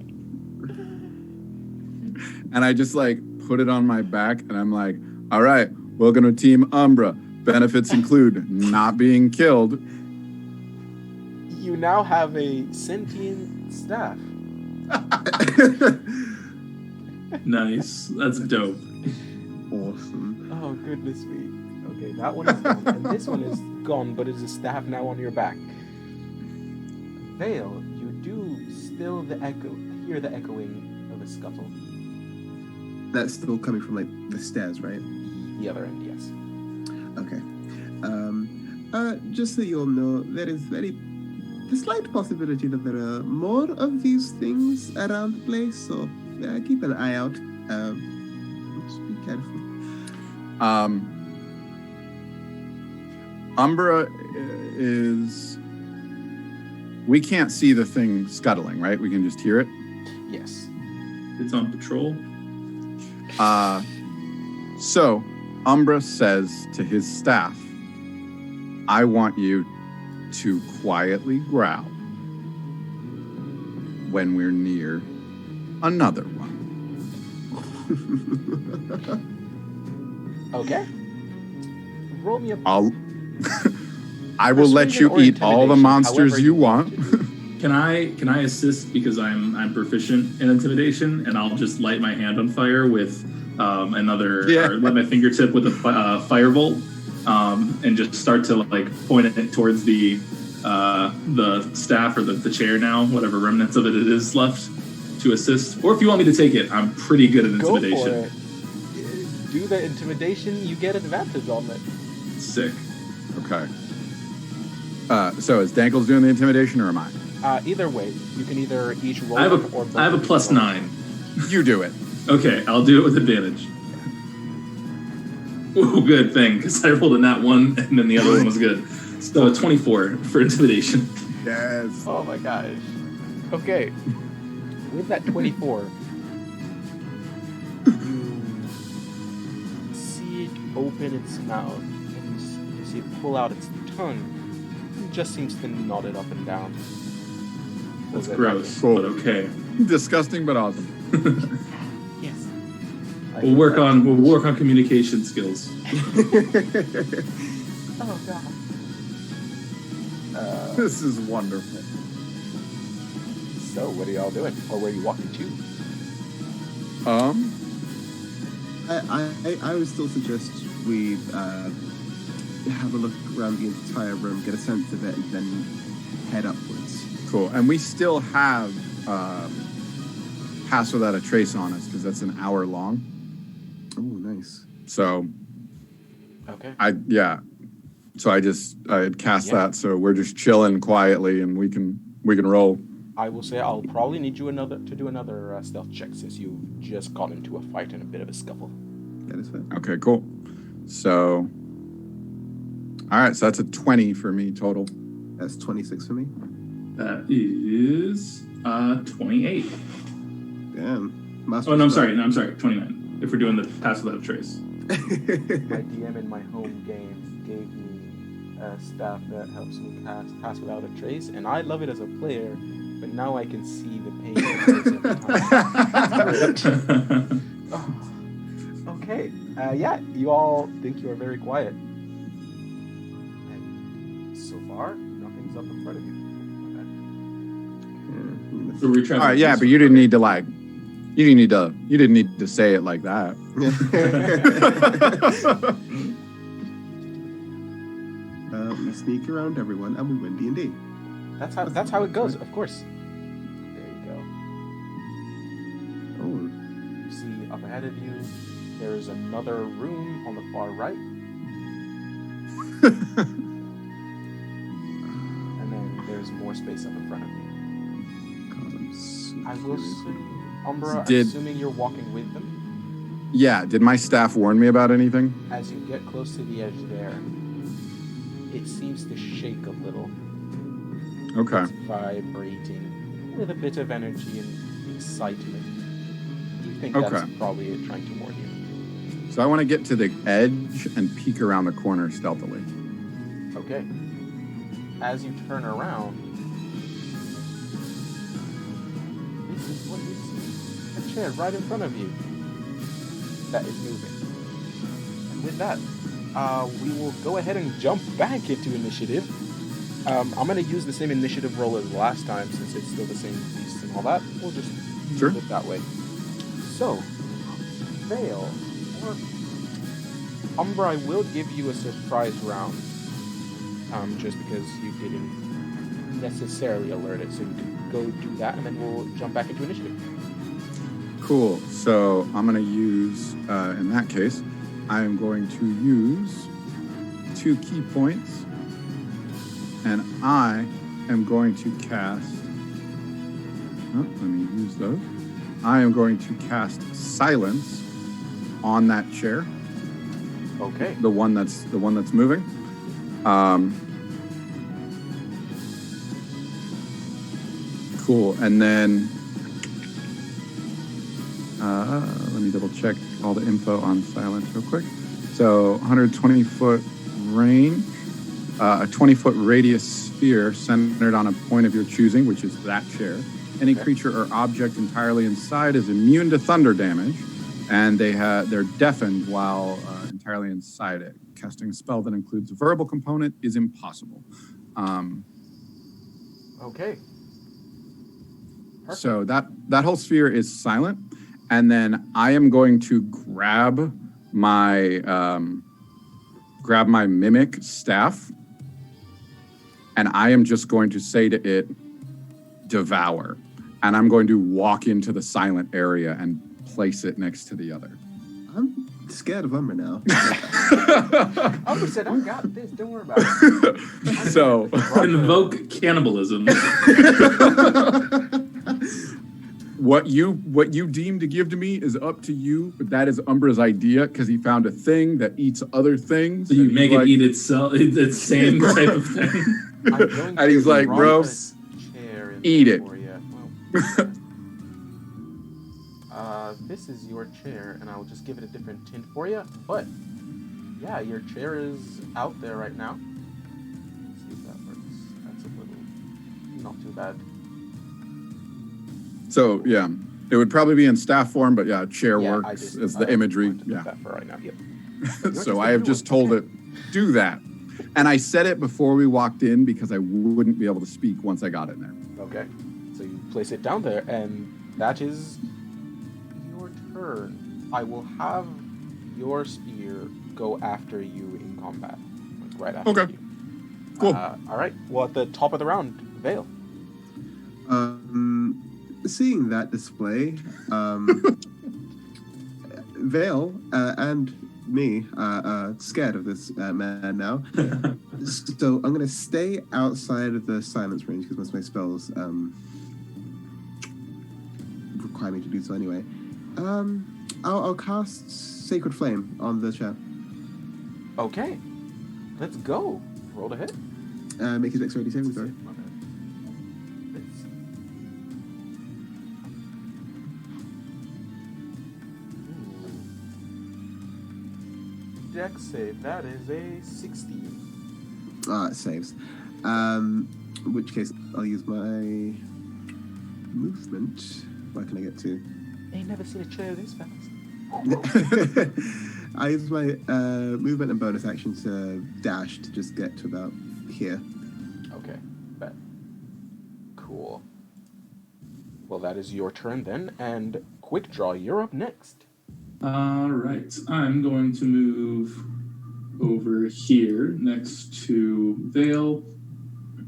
And I just like put it on my back and I'm like, all right, welcome to Team Umbra. Benefits include not being killed. You now have a sentient staff. Nice. That's dope. Awesome. Oh, goodness me. Okay, that one is gone. And this one is gone, but is a staff now on your back. Vale, you do still hear the echoing of a scuttle. That's still coming from like the stairs, right? The other end, yes. Okay. Just so you all know, there is the slight possibility that there are more of these things around the place, so keep an eye out. Just be careful. Umbra is. We can't see the thing scuttling, right? We can just hear it. Yes. It's on patrol. So Umbra says to his staff, I want you to quietly growl when we're near another one. Okay. Roll me a I will let you Persuasion or eat all the intimidation, monsters however you want want. to do. Can I assist because I'm proficient in intimidation, and I'll just light my hand on fire with another, Yeah. or light my fingertip with a firebolt, and just start to like point it towards the staff or the chair now, whatever remnants of it is left to assist. Or if you want me to take it, I'm pretty good at Go intimidation. for it. Do the intimidation, you get advantage on it. Sick. Okay. So is Dankles doing the intimidation or am I? Either way, you can either each roll I have one or both a of you plus roll. 9. You do it. Okay, I'll do it with advantage. Ooh, good thing, because I rolled a nat 1 and then the other one was good. So a 24 for intimidation. Yes. Oh my gosh. Okay. With that 24, you see it open its mouth and you see it pull out its tongue just seems to nod it up and down. That's Was it- gross, Cool. but okay. Disgusting, but awesome. Yes. We'll work on communication skills. Oh god. This is wonderful. So what are y'all doing, or where are you walking to? I would still suggest we have a look around the entire room, get a sense of it, and then head upwards. Cool. And we still have Pass Without a Trace on us because that's an hour long. Oh, nice. So Okay. So I had cast Yeah. that, so we're just chilling quietly and we can roll. I will say I'll probably need you to do another stealth check since you've just got into a fight and a bit of a scuffle. That is fair. Okay, cool. So all right, so that's a 20 for me total. That's 26 for me. That is 28. Damn. Oh no, I'm sorry. 29. If we're doing the pass without a trace. My DM in my home games gave me a staff that helps me pass without a trace, and I love it as a player, but now I can see the pain it takes every time. Oh. Okay. Yeah, you all think you are very quiet. And so far, nothing's up in front of you. So we're traveling. All right, yeah, but you didn't need to say it like that. We sneak around everyone and we win D&D. That's how it goes, of course. There you go. Oh, You see up ahead of you, there's another room on the far right, and then there's more space up in front of you. God, I'm so I will curious. say, Umbra, Did- assuming you're walking with them, Yeah, did my staff warn me about anything? as you get close to the edge there, it seems to shake a little. Okay. It's vibrating with a bit of energy and excitement. You think that's Okay. probably it trying to warn you. So I want to get to the edge and peek around the corner stealthily. Okay. As you turn around, this is what you see. A chair right in front of you that is moving. And with that, we will go ahead and jump back into initiative. I'm going to use the same initiative roll as last time since it's still the same beasts and all that. We'll just Sure. do it that way. So, Vale, or Umbra, I will give you a surprise round. Just because you didn't necessarily alert it, so you can go do that, and then we'll jump back into initiative. Cool. So I'm going to use, in that case, I am going to use 2 key points, and I am going to cast. Oh, let me use those. I am going to cast Silence on that chair, Okay. the one that's moving. Cool. And then let me double check all the info on Silence real quick. So 120 foot range, a 20-foot radius sphere centered on a point of your choosing, which is that chair. Any Okay. creature or object entirely inside is immune to thunder damage, and they're deafened while entirely inside it. Casting a spell that includes a verbal component is impossible. Okay. Perfect. So that whole sphere is silent, and then I am going to grab my mimic staff, and I am just going to say to it, "Devour," and I'm going to walk into the silent area and place it next to the other. I'm scared of Umbra now. Umbra said, "I got this. Don't worry about it." So Invoke cannibalism. what you deem to give to me is up to you, but that is Umbra's idea because he found a thing that eats other things. So you and make he's it like, eat itself. It's the same type of thing. I'm going And he's to like, drop "Bro, this chair in eat there it." for you. Well, this is your chair, and I'll just give it a different tint for you. But yeah, your chair is out there right now. Let's see if that works. not too bad. So yeah, it would probably be in staff form, but yeah, chair Yeah, works as the imagery. Yeah. That for right now. Yep. So I have just told it, do that. And I said it before we walked in because I wouldn't be able to speak once I got in there. Okay. So you place it down there, and that is your turn. I will have your spear go after you in combat. Like right after Okay. you. Cool. All right. Well, at the top of the round, Vale. Seeing that display, Vale and me scared of this man now. So I'm going to stay outside of the silence range because most of my spells require me to do so anyway. I'll cast Sacred Flame on the chair. Okay. Let's go. Roll to hit. Make his dexterity saving throw. Okay. Let's- Ooh. Dex save. That is a 16. It saves. In which case, I'll use my movement. Where can I get to? Ain't never seen a chair this fast. I use my movement and bonus action to dash to just get to about here. Okay, bet. Cool. Well, that is your turn then, and Quick Draw, you're up next. All right, I'm going to move over here next to Vale,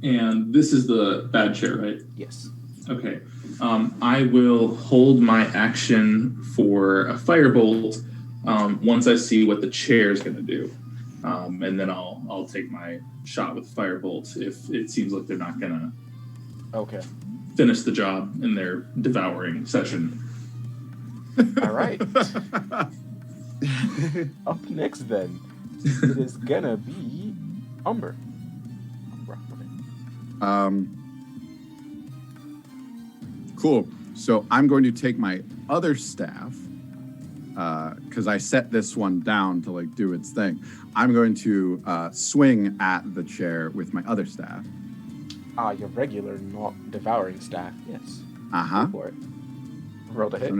and this is the bad chair, right? Yes. Okay. I will hold my action for a firebolt once I see what the chair is going to do, and then I'll take my shot with firebolt if it seems like they're not going to Okay. finish the job in their devouring session. All right. Up next then, it is gonna be Umber. Okay. Cool. So I'm going to take my other staff because I set this one down to like do its thing. I'm going to swing at the chair with my other staff. Your regular, not devouring staff. Yes. Uh-huh. Go for it. Roll to hit. I'm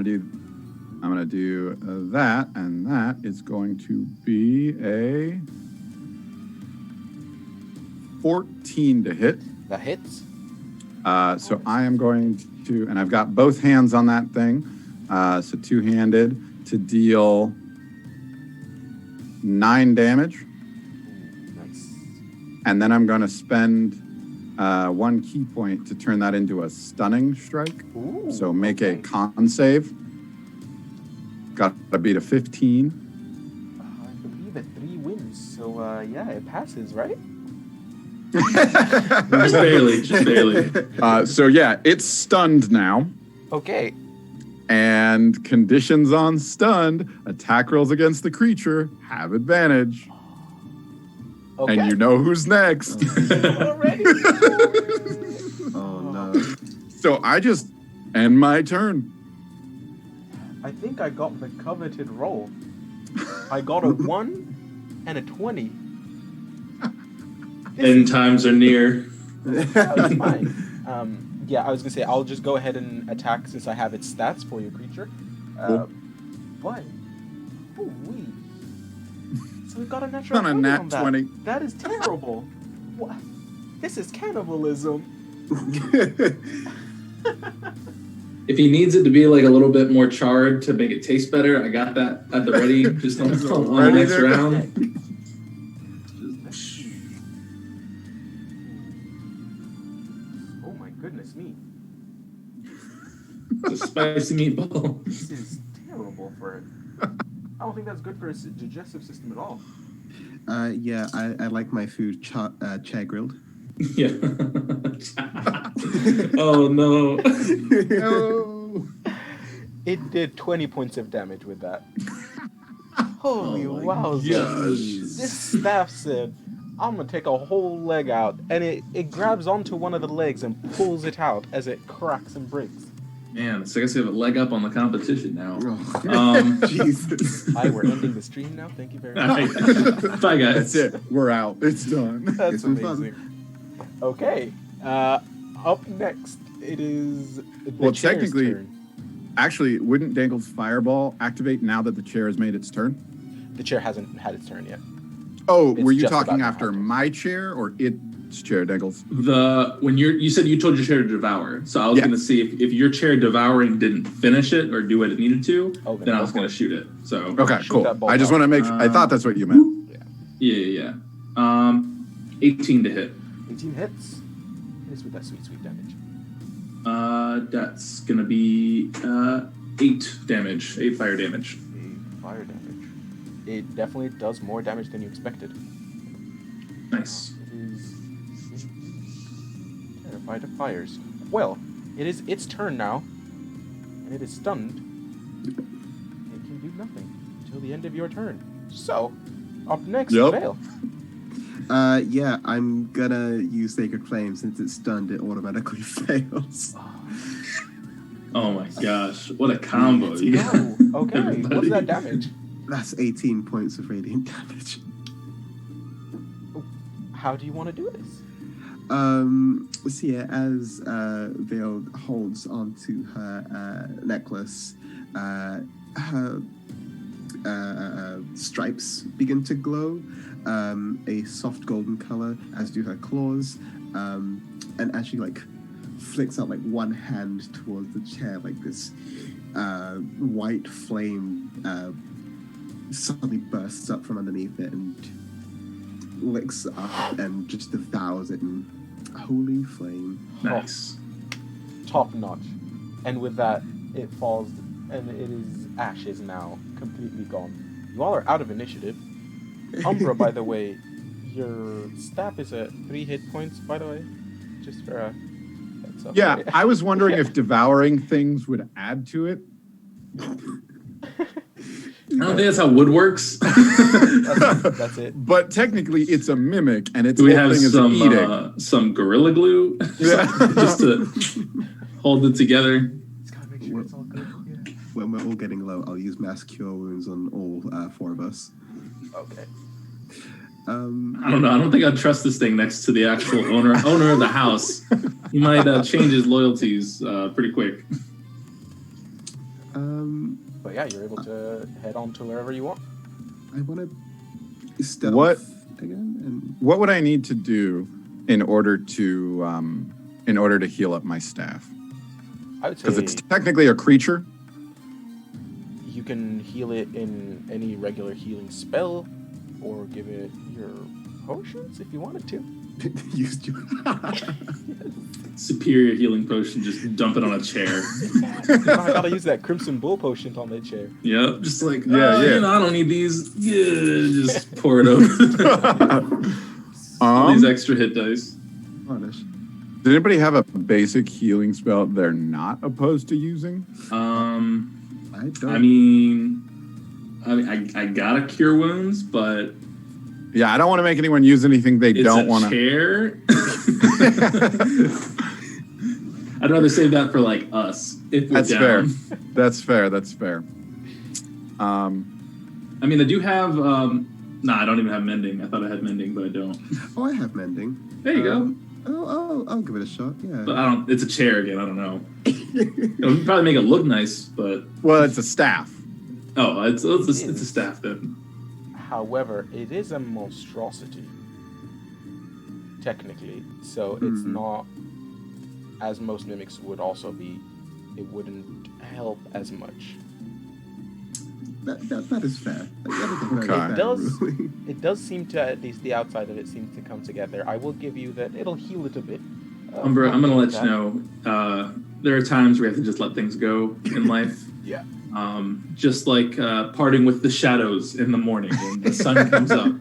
gonna do that, and that is going to be a 14 to hit. That hits. So I am going to, and I've got both hands on that thing, so two-handed to deal 9 damage, Nice. and then I'm going to spend 1 key point to turn that into a stunning strike. Ooh, So make a okay. con save. Got to beat a 15. I believe it 3 wins. So yeah, it passes, right? Just barely. So yeah, it's stunned now. Okay. And conditions on stunned, attack rolls against the creature have advantage. Okay. And you know who's next. Already. Oh no. So I just end my turn. I think I got the coveted roll. I got a 1 and a 20. End times are near. That's fine. Yeah, I was gonna say I'll just go ahead and attack since I have its stats for your creature. Cool. But, ooh-wee. So we got a natural Not a 20 nat on that. 20. That is terrible. What? This is cannibalism. If he needs it to be like a little bit more charred to make it taste better, I got that at the ready. Just on the Ready next there? round. Let's see. Oh my goodness me. It's a spicy meatball. This is terrible for it. I don't think that's good for its digestive system at all. Yeah, I like my food chair grilled. Yeah. Oh no. No. It did 20 points of damage with that. Holy Oh my wowzers. gosh. This staff said, I'm gonna take a whole leg out, and it grabs onto one of the legs and pulls it out as it cracks and breaks. Man, so I guess we have a leg up on the competition now. Oh, Jesus. Hi, we're ending the stream now. Thank you very All much. right. Bye, guys. That's it. We're out. It's done. That's It's been fun. amazing. Okay. Up next, it is the Well, chair's technically- turn. Actually, wouldn't Dangle's fireball activate now that the chair has made its turn? The chair hasn't had its turn yet. Oh, It's were you just talking about to after happen. my chair or its chair, Dangles? When you said you told your chair to devour, so I was Yeah. going to see if your chair devouring didn't finish it or do what it needed to, Oh, then I was go going for to shoot it. So Okay, Shoot cool. that ball I just out. want to make. I thought that's what you meant. yeah. 18 to hit. 18 hits. Hits with that sweet damage. That's going to be 8 damage, 8 fire damage. 8 fire damage. It definitely does more damage than you expected. Nice. It is terrified of fires. Well, it is its turn now, and it is stunned. It can do nothing until the end of your turn. So, up next, Yep. Vale. Yeah, I'm gonna use Sacred Flame since it's stunned. It automatically fails. Oh my gosh, what a combo. You got. Oh, okay. Everybody. What's that damage? That's 18 points of radiant damage. How do you want to do this? So yeah, as Vale holds onto her necklace, her stripes begin to glow, a soft golden color, as do her claws, and as she like flicks out like one hand towards the chair, like this white flame suddenly bursts up from underneath it and licks up and just devours it in holy flame. Nice. Top notch. And with that, it falls, and it is ashes now, completely gone. You all are out of initiative. Umbra, by the way, your staff is at 3 hit points, by the way. Just for a heads up. Yeah, I was wondering if devouring things would add to it. I don't think that's how wood works. That's it. But technically, it's a mimic, and its Do we whole have thing is eating. some gorilla glue Yeah. just to hold it together? Just gotta make sure it's all good. Yeah. When we're all getting low, I'll use Mass Cure Wounds on all 4 of us. Okay. I don't know. I don't think I'd trust this thing next to the actual owner of the house. He might change his loyalties pretty quick. But yeah, you're able to head on to wherever you want. I want to stealth What- again, and What would I need to do in order to heal up my staff? I would Because say it's technically a creature. you can heal it in any regular healing spell, or give it your potions if you wanted to. used your. Superior healing potion. Just dump it on a chair. I gotta use that Crimson Bull potion on that chair. Yep. Just like Yeah, yeah. You know, I don't need these. Yeah, just pour it over. All these extra hit dice. Varnish. Does anybody have a basic healing spell they're not opposed to using? I don't. I mean, I gotta cure wounds, but Yeah, I don't want to make anyone use anything they it's don't a want to. chair. I'd rather save that for like us. If we're That's down. fair. That's fair. That's fair. I mean, I do have. I don't even have mending. I thought I had mending, but I don't. Oh, I have mending. There you go. I'll give it a shot. Yeah. But I don't. It's a chair again. I don't know. It'll probably make it look nice, but Well, it's a staff. it's a staff then. However, it is a monstrosity, technically. So it's not, as most mimics would also be, it wouldn't help as much. That is fair. Like, that is a very Okay. fair It does. ruling. It does seem to, at least the outside of it seems to come together. I will give you that it'll heal it a bit. Umbra, I'm gonna let that. you know. There are times where you have to just let things go in life. Yeah. Just like parting with the shadows in the morning when the sun comes up.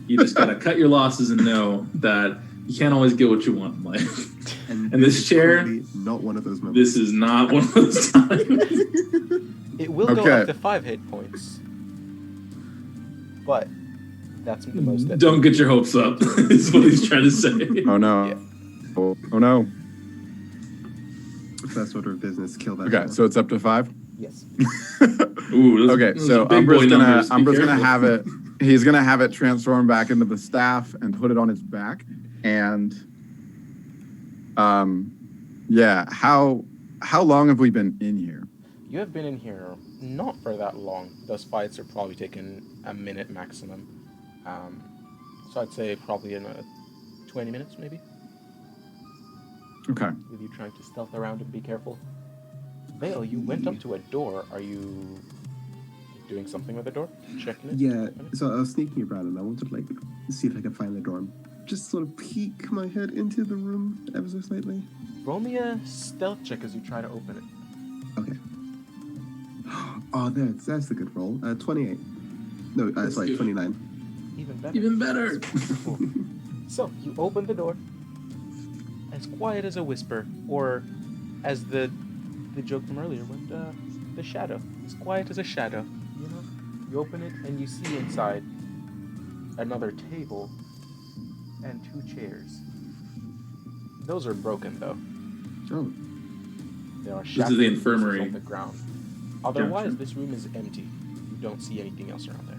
You just gotta cut your losses and know that you can't always get what you want in life. And this is chair- totally not one of those moments. This is not one of those times. It will go Okay. up to 5 hit points. But that's the most. That Don't get your hopes up, is what he's trying to say. Oh no. Yeah. Oh no. First order of business. Kill that. Okay, fella. so it's up to 5. Yes. Ooh, Okay, those so are big Umbra's boy gonna numbers. Be Umbra's gonna careful. have it. He's gonna have it transform back into the staff and put it on his back, and Yeah. How long have we been in here? You have been in here not for that long. Those fights are probably taking a minute maximum. Um, so I'd say probably in 20 minutes, maybe, Okay. with you trying to stealth around and be careful. Vale, you went up to a door. Are you doing something with the door? Checking it? Yeah, so I was sneaking around and I wanted to like see if I could find the door. Just sort of peek my head into the room ever so slightly. Roll me a stealth check as you try to open it. Okay. Oh, that's a good roll. 28. No, sorry, good. 29. Even better. Even better. Cool. So you open the door, as quiet as a whisper, or as the joke from earlier went, the shadow, as quiet as a shadow. You know, you open it and you see inside another table and 2 chairs. Those are broken though. Oh, There are This is shattered the pieces infirmary. on the ground. Otherwise, Gotcha. this room is empty. You don't see anything else around there.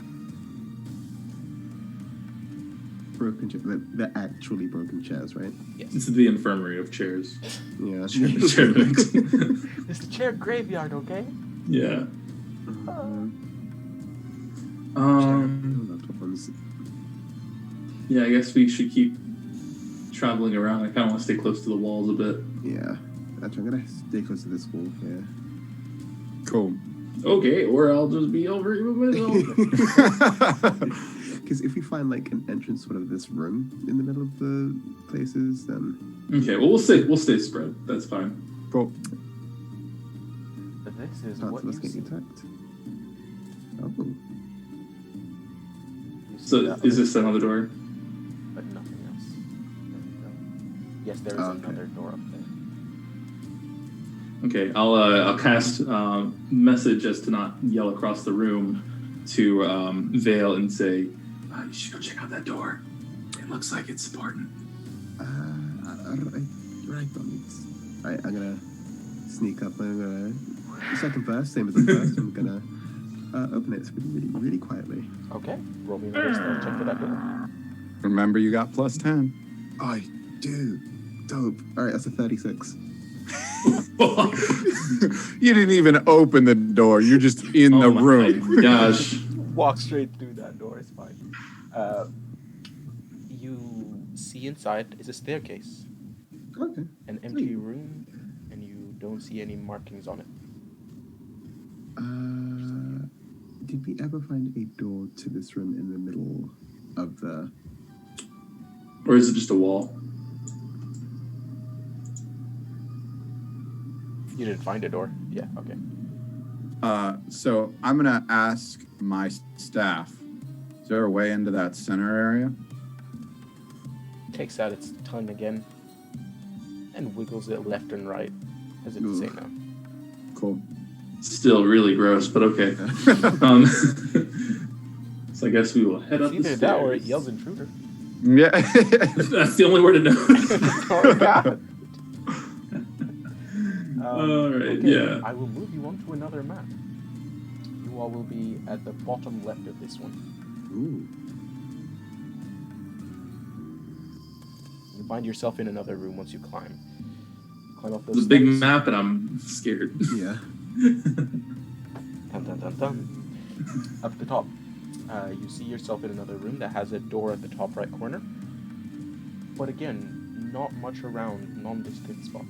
broken chairs. They're actually broken chairs, right? Yes. This is the infirmary of chairs. Yeah. Chair mix. It's the chair graveyard, okay? Yeah. Loved ones. Yeah, I guess we should keep traveling around. I kind of want to stay close to the walls a bit. Yeah. Actually, I'm gonna stay close to this wall. Yeah. Cool. Okay, or I'll just be over here with myself. Because if we find like an entrance sort of this room in the middle of the places, then Okay, well we'll stay spread. That's fine. Cool. This is parts what of us you getting see. attacked. Oh. You see So that is other this another door? but nothing else. There we go. Yes, there is Okay. another door up there. Okay, I'll cast message as to not yell across the room to Vale and say, you should go check out that door. It looks like it's important. Right, Dominics. Right, I'm gonna sneak up. I'm gonna second verse, same as the first. I'm gonna open it really, really quietly. Okay, roll me another stealth check for that door. Remember, you got +10. I do. Dope. All right, that's a 36. You didn't even open the door. You're just in the Oh my room. gosh. Walk straight through that door, it's fine. You see inside is a staircase, Okay. an empty room, and you don't see any markings on it. Did we ever find a door to this room in the middle of the? Or is it just a wall? You didn't find a door? Yeah, okay. So I'm gonna ask my staff. Is there a way into that center area? Takes out its tongue again and wiggles it left and right as if to say no. Cool. Still really gross, but okay. So I guess we will head up It's the either stairs. that or it yells intruder. Yeah. That's the only word to know. Oh, God. All right, okay, yeah. I will move you on to another map. You all will be at the bottom left of this one. Ooh. You find yourself in another room once you climb. Climb up those It's a big steps. map, and I'm scared. Yeah. Dun, dun, dun, dun. Up the top, you see yourself in another room that has a door at the top right corner. But again, not much around, nondescript spot.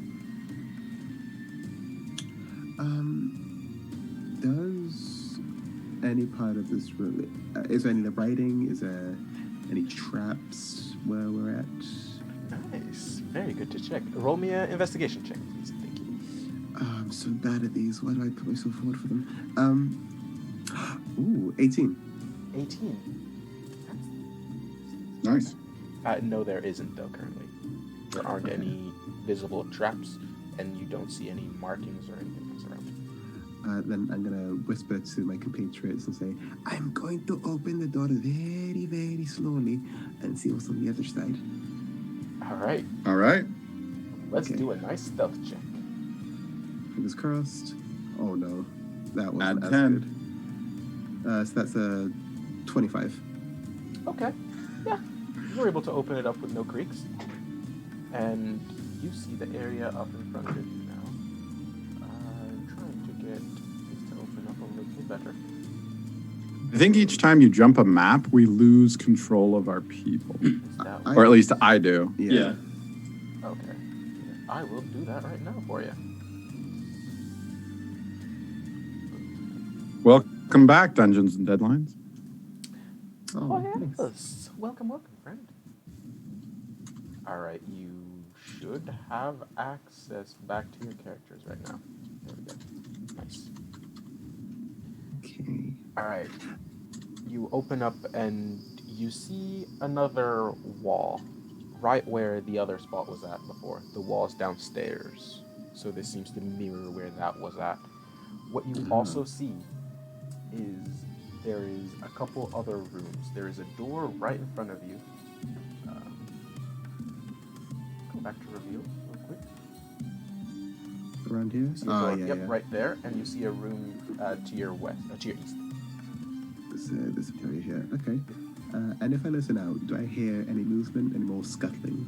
Does any part of this room? Is there any writing? Is there any traps where we're at? Nice. Very good to check. Roll me an investigation check, please. Thank you. I'm so bad at these. Why do I put myself forward for them? 18. 18. Nice. No, there isn't, though, currently. There aren't any visible traps, and you don't see any markings or anything else around. Then I'm gonna whisper to my compatriots and say, I'm going to open the door very, very slowly and see what's on the other side. All right. All right. Let's Okay. do a nice stealth check. Fingers crossed. Oh no, that wasn't Add as 10. good. So that's a 25. Okay. Yeah. You were able to open it up with no creaks. And you see the area up in front of you now. I'm trying to get this to open up a little better. I think each time you jump a map, we lose control of our people. Is that I- Or at least I do. Yeah. okay? I will do that right now for you. Welcome back, Dungeons and Deadlines. Oh, thanks. yes. Welcome, friend. All right, you should have access back to your characters right now. There we go. Nice. Okay. All right. You open up and you see another wall right where the other spot was at before. The wall's downstairs. So this seems to mirror where that was at. What you also see is there is a couple other rooms. There is a door right in front of you. Go back to reveal real quick. Around here? You see a Oh, door, yeah, yep, yeah. right there, and you see a room to your west, to your east. This area here. Okay. And if I listen out, do I hear any movement, any more scuttling?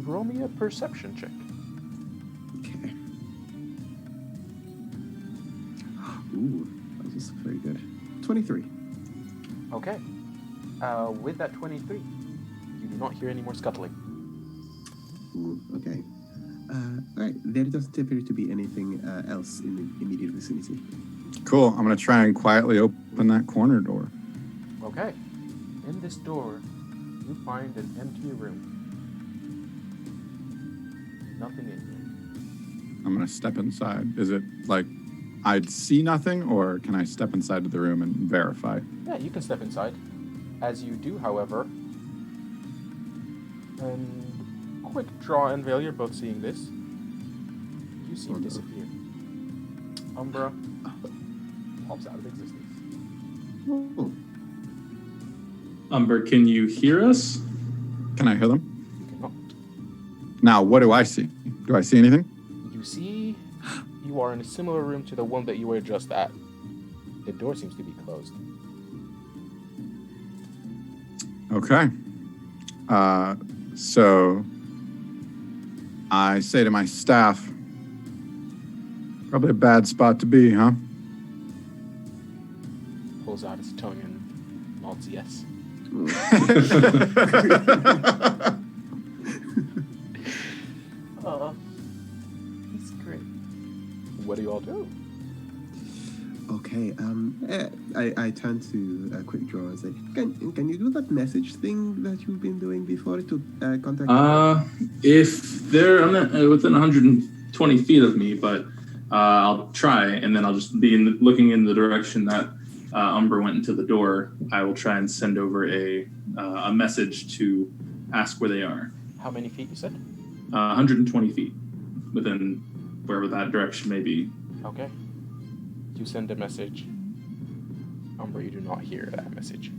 Roll me a perception check. Okay. Ooh, that was very good. 23. Okay. With that 23, you do not hear any more scuttling. Ooh, okay. Alright, there doesn't appear to be anything else in the immediate vicinity. Cool. I'm going to try and quietly open that corner door. Okay. In this door, you find an empty room. Nothing in here. I'm going to step inside. Is it like I'd see nothing, or can I step inside to the room and verify? Yeah, you can step inside. As you do, however, and quick draw and veil, you're both seeing this. You see it disappear. Umbra pops out of existence. Oh, Umber, can you hear us? Can I hear them? You cannot. Now, what do I see? Do I see anything? You see, you are in a similar room to the one that you were just at. The door seems to be closed. Okay. So I say to my staff, probably a bad spot to be, huh? Pulls out his tongue and nods yes. He's great. What do you all do? okay. I turn to a quick draw and say, can you do that message thing that you've been doing before to contact? If they're within 120 feet of me, but I'll try, and then I'll just be looking in the direction that Umber went into the door. I will try and send over a message to ask where they are. How many feet you said? 120 feet within wherever that direction may be. Okay. You send a message. Umber, you do not hear that message.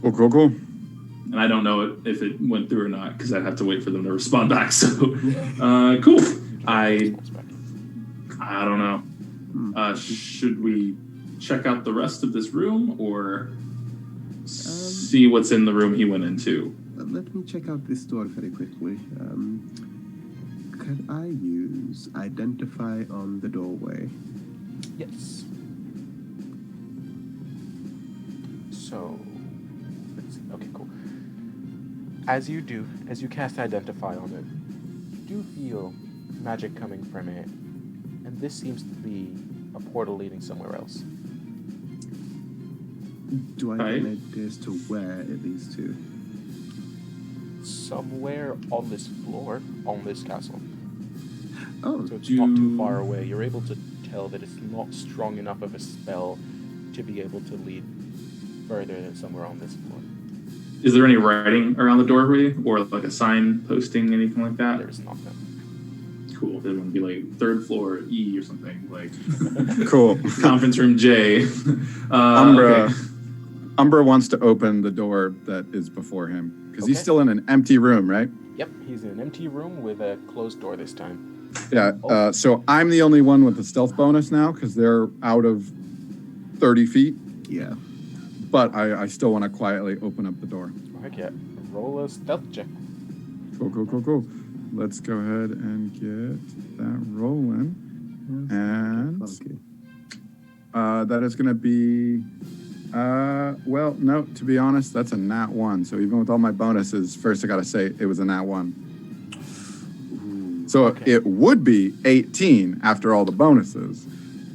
Cool. And I don't know if it went through or not because I'd have to wait for them to respond back. So, cool. I don't know. Should we check out the rest of this room or see what's in the room he went into? Let me check out this door very quickly. Could I use identify on the doorway? Yes. So, let's see. Okay, cool. As you cast identify on it, you do feel magic coming from it, and this seems to be a portal leading somewhere else. Do I Right. have an idea as to where it leads to? Somewhere on this floor, on this castle. Oh, So it's not too far away. You're able to tell that it's not strong enough of a spell to be able to lead further than somewhere on this floor. Is there any writing around the doorway or like a sign posting, anything like that? There is not them. Cool. It would be like third floor E or something, like Cool. conference room J. Umbra, Okay. Umbra wants to open the door that is before him because he's Okay. still in an empty room, right? Yep, he's in an empty room with a closed door this time. Yeah. So I'm the only one with the stealth bonus now because they're out of 30 feet. yeah. But I still want to quietly open up the door. Heck yeah. Roll a stealth check. Cool. Let's go ahead and get that rolling. And that is going to be, well, no, to be honest, that's a nat 1. So even with all my bonuses, first I got to say it was a nat 1. So it would be 18 after all the bonuses,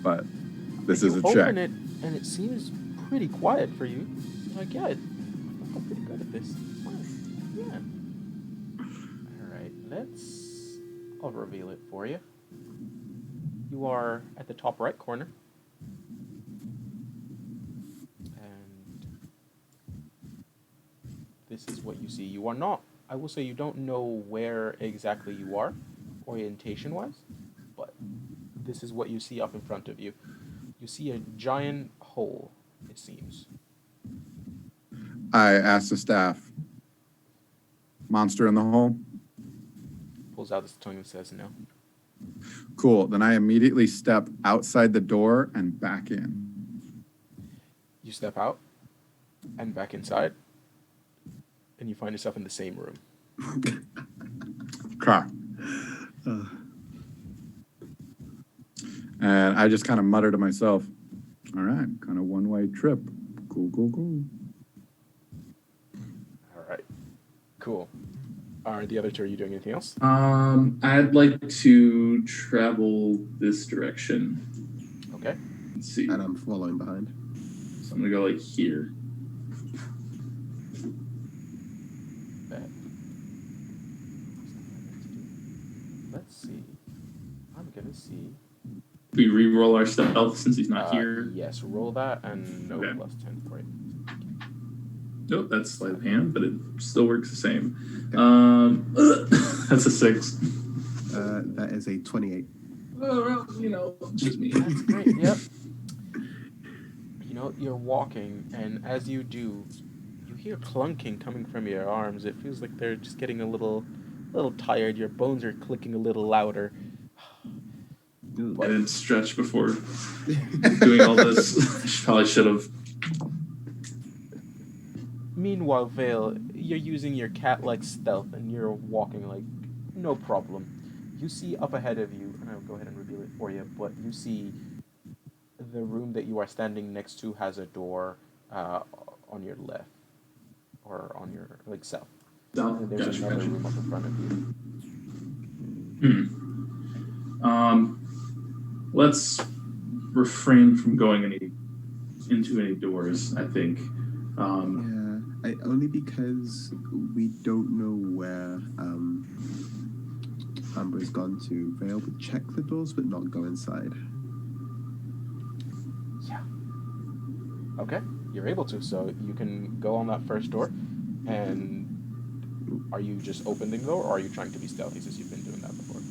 but this is a check. Open it, and it seems pretty quiet for you. Like, yeah, I'm pretty good at this. Fine. Yeah. All right, I'll reveal it for you. You are at the top right corner. And this is what you see. You are not, I will say you don't know where exactly you are, orientation-wise, but this is what you see up in front of you. You see a giant hole, it seems. I asked the staff, monster in the hole? Pulls out his tongue and says no. Cool. Then I immediately step outside the door and back in. You step out and back inside, and you find yourself in the same room. Okay. And I just kind of mutter to myself, all right, kind of one-way trip. Cool. All right. Cool. Are the other two, are you doing anything else? I'd like to travel this direction. Okay. Let's see. And I'm following behind. So I'm gonna go like here. Bet. Let's see. I'm gonna see. We re-roll our stealth since he's not here. Yes, roll that and no Okay. plus 10 for it. Nope, that's sleight of hand, but it still works the same. That's a 6. That is a 28. Just me. That's great. Yep. You know, you're walking, and as you do, you hear clunking coming from your arms. It feels like they're just getting a little tired. Your bones are clicking a little louder. I didn't stretch before doing all this. Probably should have. Meanwhile, Vale, you're using your cat-like stealth, and you're walking like no problem. You see up ahead of you, and I'll go ahead and reveal it for you, but you see the room that you are standing next to has a door on your left, or on your, like, south. And there's another room up in front of you. Let's refrain from going into any doors, I think. Only because we don't know where Amber's gone to. Vale would check the doors but not go inside. Yeah. Okay, you're able to, so you can go on that first door, and are you just opening the door, or are you trying to be stealthy since you've been doing that before?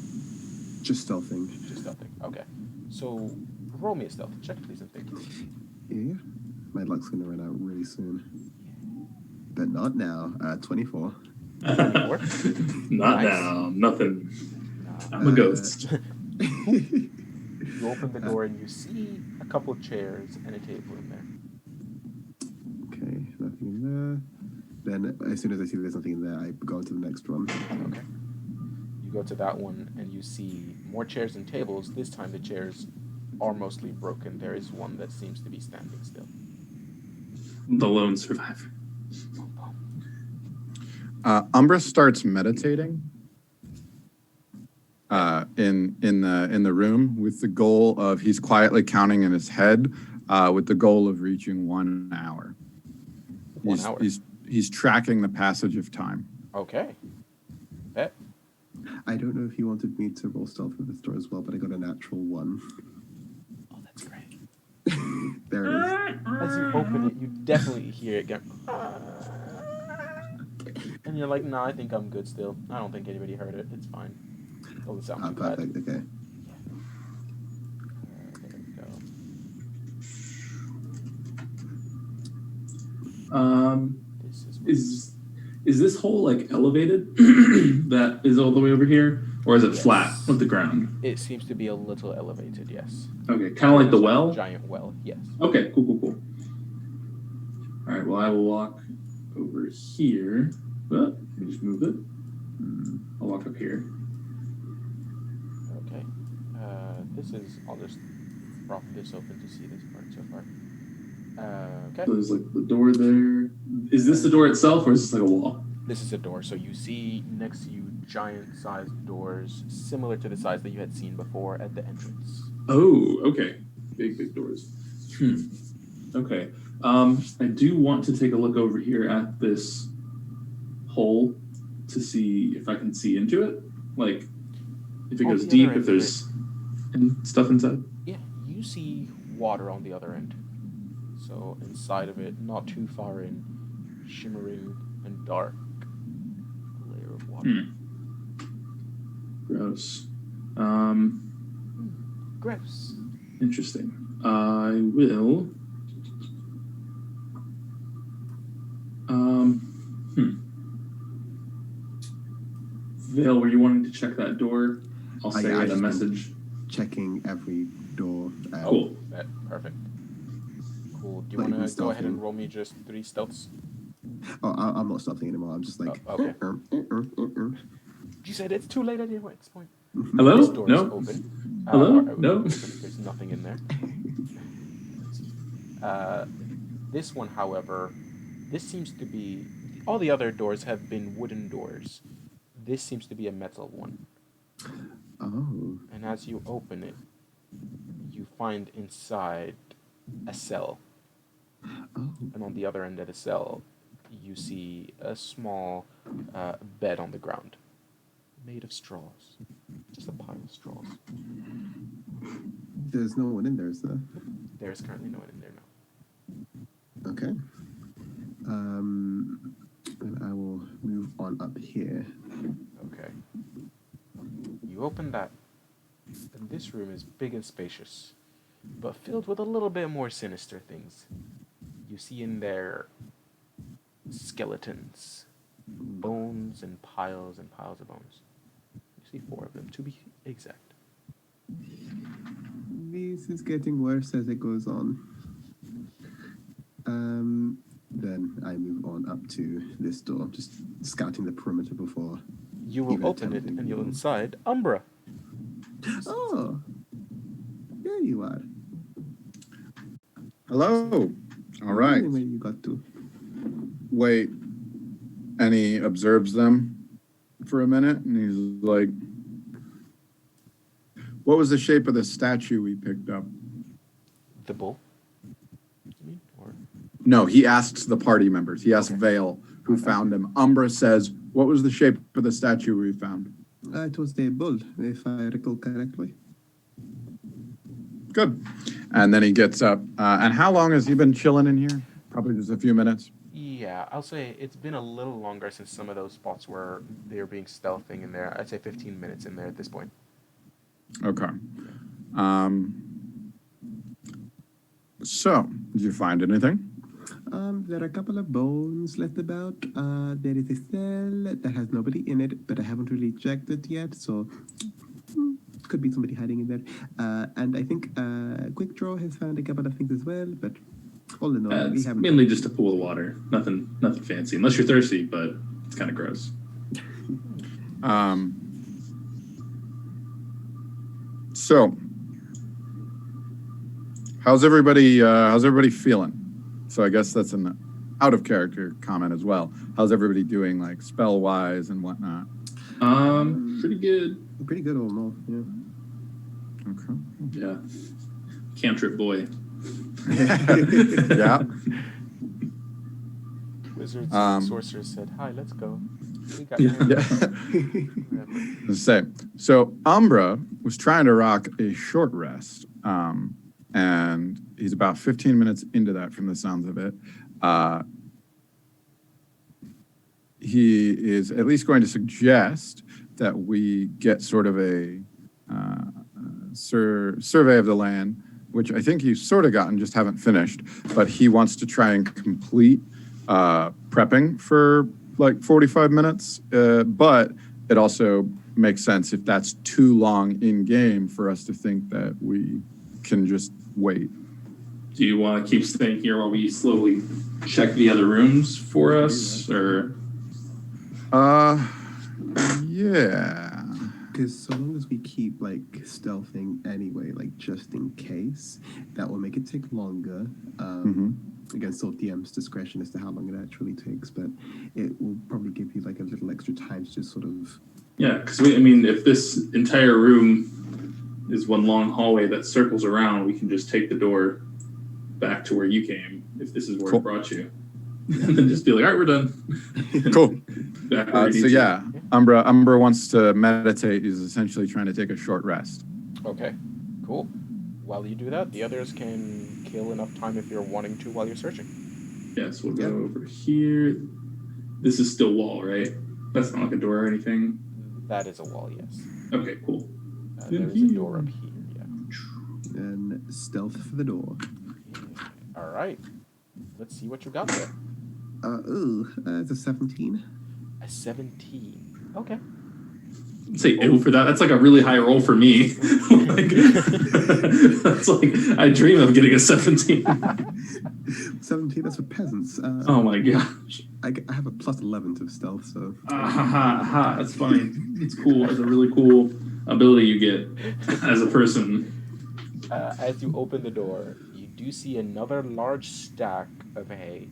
Just stealthing. Just stealthing, okay. So, roll me a stealth check, please, and thank you. Yeah. My luck's gonna run out really soon. But not now. 24. 24? Not Nice. now. Nothing. No. I'm a ghost. You open the door and you see a couple of chairs and a table in there. Okay, nothing in there. Then as soon as I see that there's nothing in there, I go on to the next one. Okay. You go to that one and you see more chairs and tables. This time the chairs are mostly broken. There is one that seems to be standing still. The lone survivor. Umbra starts meditating in the room with the goal of, he's quietly counting in his head with the goal of reaching 1 hour. 1 hour? He's tracking the passage of time. Okay. Bet. I don't know if you wanted me to roll stealth with this door as well, but I got a natural 1. Oh, that's great. There it is. As you open it, you definitely hear it go. And you're like, nah, I think I'm good still. I don't think anybody heard it. It's fine. Doesn't sound too bad. Perfect, okay. There we go. This Is this hole like elevated that is all the way over here, or is it Yes. flat with the ground? It seems to be a little elevated, yes. Okay, kind of like the well. Giant well, yes. Okay, cool. All right, well, I will walk over here. Let me just move it. I'll walk up here. Okay. I'll just prop this open to see this part so far. Okay. So there's like the door there. Is this the door itself, or is this like a wall? This is a door. So you see next to you giant-sized doors, similar to the size that you had seen before at the entrance. Oh, okay. Big doors. Okay. I do want to take a look over here at this hole to see if I can see into it. Like, if it On goes the deep, other if end of there's any stuff inside. Yeah, you see water on the other end. So inside of it, not too far in, shimmering and dark, a layer of water. Gross. Gross. Interesting. I will. Vale, were you wanting to check that door? I'll say yeah, it a message. Checking every door. Cool. Perfect. Cool. Do you Not want even to go ahead and stealthing. roll me just 3 stealths? Oh, I'm not stealthing anymore. I'm just like. Okay. You said it's too late anyway. It's point. Hello? This door is No. open. Hello? Or- No. There's nothing in there. This one, however, this seems to be. All the other doors have been wooden doors. This seems to be a metal one. Oh. And as you open it, you find inside a cell. Oh. And on the other end of the cell, you see a small bed on the ground, made of straws. Just a pile of straws. There's no one in there, is there? There is currently no one in there now. Okay. And I will move on up here. Okay. You open that, and this room is big and spacious, but filled with a little bit more sinister things. You see in there skeletons, bones, and piles of bones. You see 4 of them, to be exact. This is getting worse as it goes on. Then I move on up to this door, just scouting the perimeter before. You will Even open it, attempting and you'll to- inside Umbra. Oh, there you are. Hello. All right. Where you got to? Wait. And he observes them for a minute, and he's like, "What was the shape of the statue we picked up?" The bull? You mean? Or No, he asks the party members. He asks Okay. Vale, who found him. Umbra says, "What was the shape of the statue we found?" It was the bull, if I recall correctly. Good. And then he gets up. And how long has he been chilling in here? Probably just a few minutes. yeah, I'll say it's been a little longer since some of those spots were they were being stealthing in there. I'd say 15 minutes in there at this point. Okay. So, did you find anything? There are a couple of bones left about. There is a cell that has nobody in it, but I haven't really checked it yet, so could be somebody hiding in there. And I think Quick Draw has found a couple of things as well, but all in all, we It's haven't. mainly just a pool of water. Nothing fancy. Unless you're thirsty, but it's kind of gross. So, how's everybody feeling? So I guess that's an out of character comment as well. How's everybody doing, like spell wise and whatnot? Pretty good. Pretty good all in all, yeah. Okay. Yeah. Cantrip boy. Yeah. Wizards and sorcerers said, "Hi, let's go." We got Yeah. Whatever. Same. So Umbra was trying to rock a short rest, and he's about 15 minutes into that from the sounds of it. He is at least going to suggest that we get sort of a survey of the land, which I think he's sort of gotten, just haven't finished. But he wants to try and complete prepping for like 45 minutes. But it also makes sense if that's too long in game for us to think that we can just wait. Do you want to keep staying here while we slowly check the other rooms for us, or? Yeah. Because so long as we keep like stealthing anyway, like just in case, that will make it take longer. Again, still DM's discretion as to how long it actually takes, but it will probably give you like a little extra time to just sort of. Yeah, because I mean, if this entire room is one long hallway that circles around, we can just take the door back to where you came, if this is where it brought you. And then just be like, all right, we're done. Cool. Back where So yeah, Umbra wants to meditate. He's essentially trying to take a short rest. Okay, cool. While you do that, the others can kill enough time if you're wanting to while you're searching. Yes, we'll go over here. This is still wall, right? That's not like a door or anything. That is a wall, yes. Okay, cool. There is a door up here, yeah. And stealth for the door. All right. Let's see what you got there. It's a 17. A 17. Okay. Say ew for that. That's like a really high roll for me. Like, that's like I dream of getting a 17. 17, that's for peasants. Oh my gosh. I have a plus 11 to stealth, so. That's funny. It's cool. It's a really cool ability you get as a person. As you open the door, you do see another large stack of hay.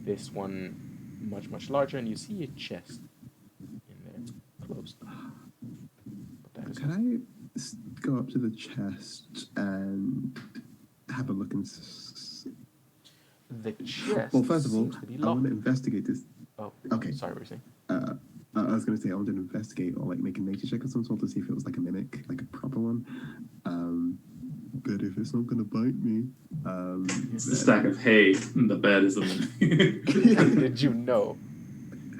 This one much, much larger, and you see a chest in there, closed. Can I go up to the chest and have a look and... The chest. Well, first of all, seems to be I want to locked. investigate this. Oh, Okay. Sorry, what were you saying? I was going to say I wanted to investigate or like make a nature check of some sort to see if it was like a mimic, like a proper one. But if it's not going to bite me, It's the stack of hay in the bed is the How did you know?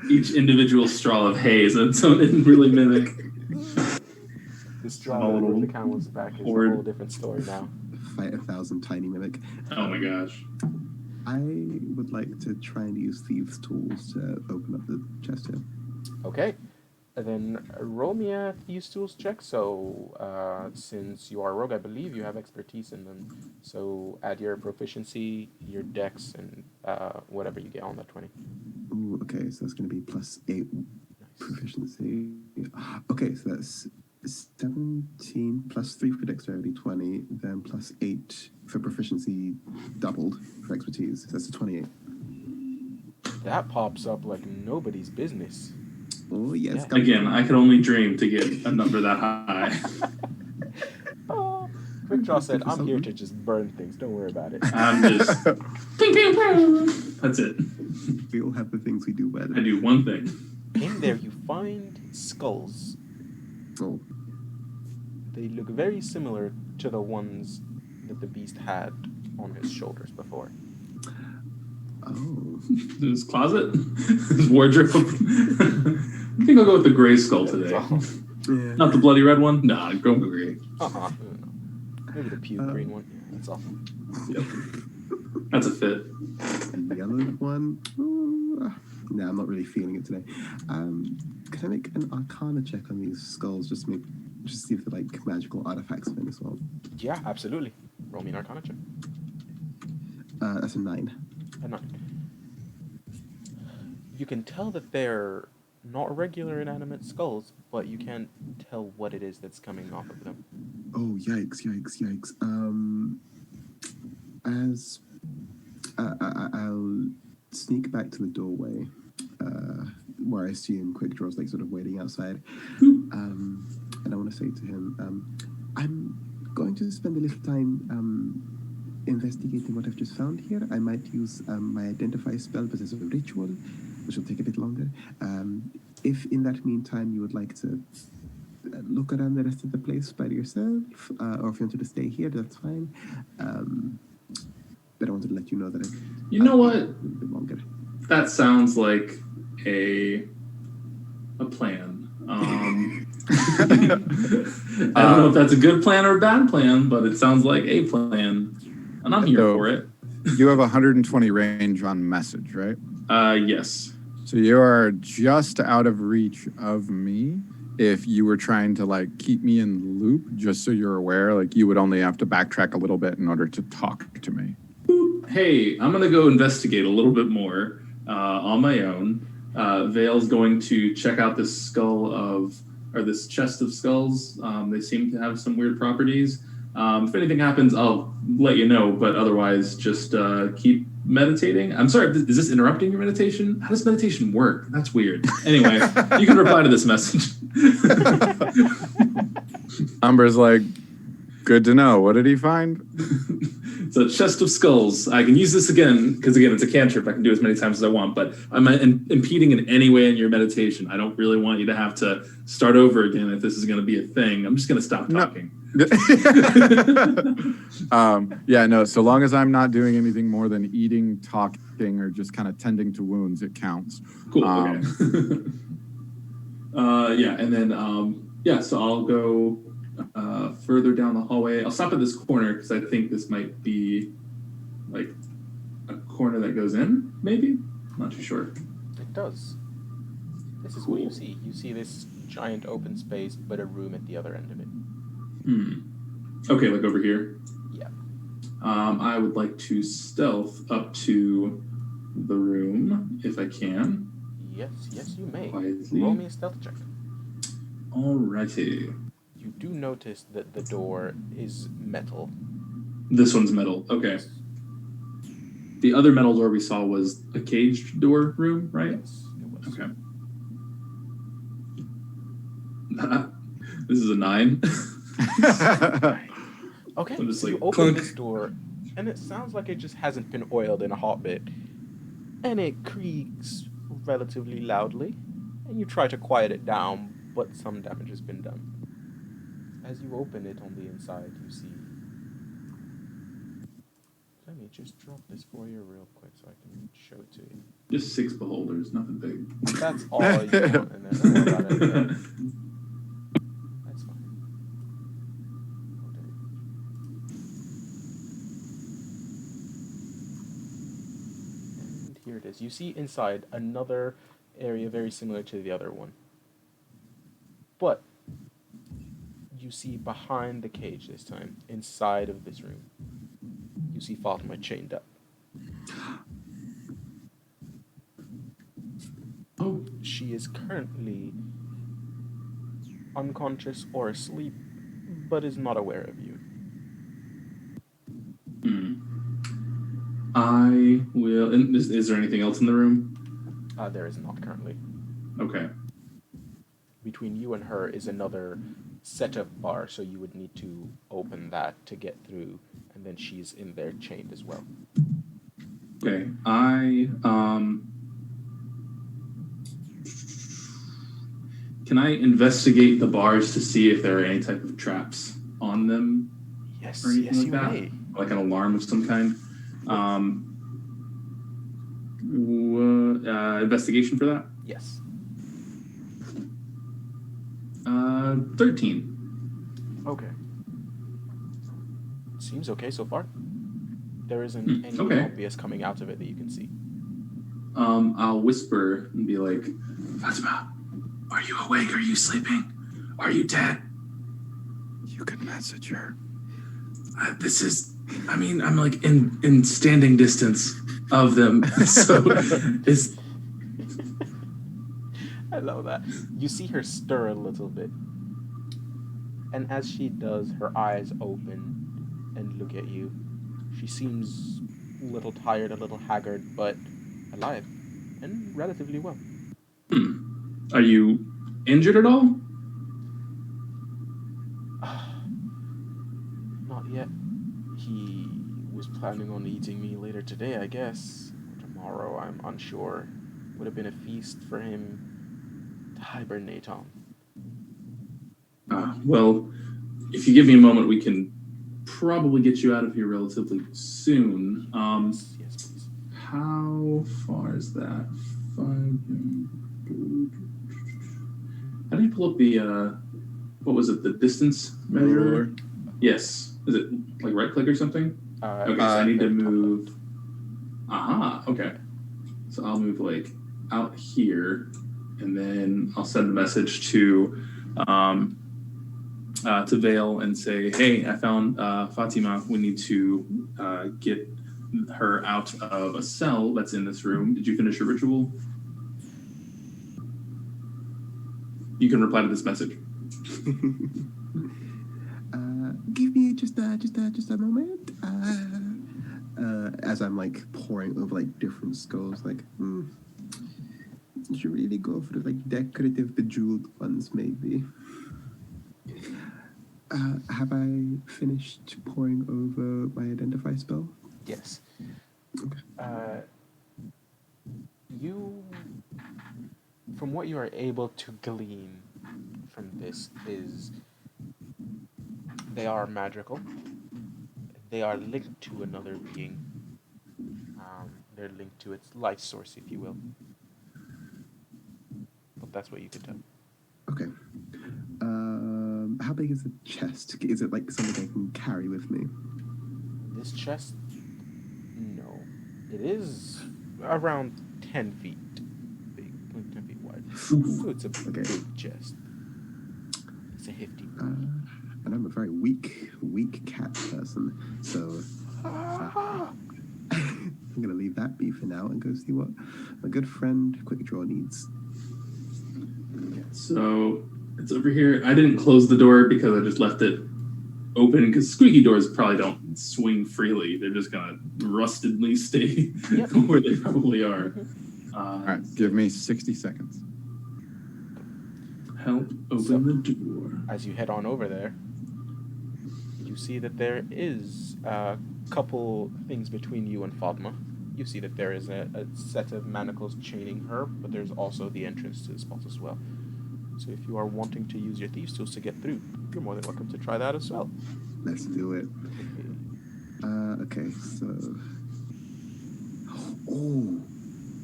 Each individual straw of hay is its own really mimic. The straw that with the camel's back is a whole different story now. fight 1,000 tiny mimic. Oh my gosh. I would like to try and use thieves' tools to open up the chest here. Okay. And then roll me a thieves tools check. So since you are a rogue, I believe you have expertise in them. So add your proficiency, your dex, and whatever you get on that 20. Ooh, okay, so that's going to be plus 8 proficiency. Okay, so that's 17 plus 3 for dexterity, 20, then plus 8 for proficiency doubled for expertise. So that's a 28. That pops up like nobody's business. Oh, yes. Yeah. Again, I could only dream to get a number that high. Quick Draw said, I'm here to just burn things. Don't worry about it. I'm just ping, ping, ping. That's it. We all have the things we do better. I do one thing. In there you find skulls. Oh, They look very similar to the ones that the beast had on his shoulders before. oh. His closet? His wardrobe? I think I'll go with the gray skull today. Yeah. Not the bloody red one? Nah, go with gray. Uh-huh. Maybe the puke green one. Yeah, that's all. Yep. That's a fit. The yellow one? Ooh, no, I'm not really feeling it today. Can I make an Arcana check on these skulls? Just see if they're like magical artifacts in as well. Yeah, absolutely. Roll me an Arcana check. That's a 9. A 9. You can tell that they're not regular inanimate skulls, but you can't tell what it is that's coming off of them. Oh, yikes. I'll sneak back to the doorway, where I assume Quick Draw's like sort of waiting outside. And I want to say to him, I'm going to spend a little time investigating what I've just found here. I might use my Identify spell, but it's a ritual, which will take a bit longer. If in that meantime you would like to look around the rest of the place by yourself, or if you wanted to stay here, that's fine. But I wanted to let you know that You know what? a little bit longer. That sounds like a plan. I don't know if that's a good plan or a bad plan, but it sounds like a plan. And I'm here for it. You have 120 range on message, right? Yes. So you are just out of reach of me. If you were trying to like keep me in the loop, just so you're aware, like you would only have to backtrack a little bit in order to talk to me. Hey, I'm gonna go investigate a little bit more on my own. Vale's going to check out this this chest of skulls. They seem to have some weird properties. If anything happens, I'll let you know, but otherwise just keep meditating. I'm sorry, is this interrupting your meditation? How does meditation work? That's weird. Anyway, you can reply to this message. Umber's like, good to know. What did he find? It's a chest of skulls. I can use this again, because again, it's a cantrip. I can do as many times as I want, but I'm impeding in any way in your meditation. I don't really want you to have to start over again if this is going to be a thing. I'm just going to stop talking. Yeah, no, so long as I'm not doing anything more than eating, talking, or just kind of tending to wounds, it counts. Cool, okay. Yeah, and then, so I'll go further down the hallway. I'll stop at this corner because I think this might be like a corner that goes in, maybe? I'm not too sure. It does. This is what you see. You see this giant open space, but a room at the other end of it. Okay, like over here? Yeah. I would like to stealth up to the room, if I can. Yes, you may. Quietly. Roll me a stealth check. Alrighty. You do notice that the door is metal. This one's metal. Okay. The other metal door we saw was a caged door room, right? Yes, it was. Okay. This is a 9. Okay, I'm just so like, you open clunk. this door, and it sounds like it just hasn't been oiled in a hot bit. And it creaks relatively loudly, and you try to quiet it down, but some damage has been done. As you open it on the inside, you see... Let me just drop this for you real quick so I can show it to you. Just 6 beholders, nothing big. That's all you want in there. Don't worry about it. That's fine. And here it is. You see inside another area very similar to the other one. But you see behind the cage this time, inside of this room, you see Fatima chained up. Oh, She is currently unconscious or asleep, but is not aware of you. I will... And is there anything else in the room? There is not currently. Okay. Between you and her is another setup bar, so you would need to open that to get through, and then she's in there chained as well. Okay. Can I investigate the bars to see if there are any type of traps on them? Yes, Or anything yes, like you that? may. Like an alarm of some kind? Investigation for that? Yes. 13. Okay. Seems okay so far. There isn't any okay. obvious coming out of it that you can see. I'll whisper and be like, Fatima, are you awake? Are you sleeping? Are you dead? You can message her. I'm like in standing distance of them. So is... I love that. You see her stir a little bit. And as she does, her eyes open and look at you. She seems a little tired, a little haggard, but alive. And relatively well. Are you injured at all? Not yet. He was planning on eating me later today, I guess. Or tomorrow, I'm unsure. Would have been a feast for him to hibernate on. Well, if you give me a moment, we can probably get you out of here relatively soon. Yes, please. How far is that? 5. How do you pull up the what was it? The distance measure? Ruler. Yes. Is it like right click or something? Okay, so I need to move. Aha. Okay. So I'll move like out here, and then I'll send a message to Vale and say, hey, I found Fatima. We need to get her out of a cell that's in this room. Did you finish your ritual? You can reply to this message. Give me just a moment. As I'm like pouring over like different skulls, like, you should really go for the like decorative bejeweled ones, maybe. Have I finished pouring over my identify spell? Yes. Okay. You, from what you are able to glean from this, is they are magical. They are linked to another being. They're linked to its life source, if you will. But that's what you could tell. Okay. How big is the chest? Is it like something I can carry with me? This chest, no. It is around 10 feet big, like 10 feet wide. So it's a Okay. big chest. It's a hefty. And I'm a very weak cat person, so I'm gonna leave that be for now and go see what my good friend Quick Draw needs. So it's over here. I didn't close the door because I just left it open because squeaky doors probably don't swing freely. They're just gonna rustedly stay where they probably are. All right, give me 60 seconds. Help open the door. As you head on over there, you see that there is a couple things between you and Fatima. You see that there is a set of manacles chaining her, but there's also the entrance to the spot as well. So if you are wanting to use your thieves tools to get through, you're more than welcome to try that as well. Let's do it. Okay, so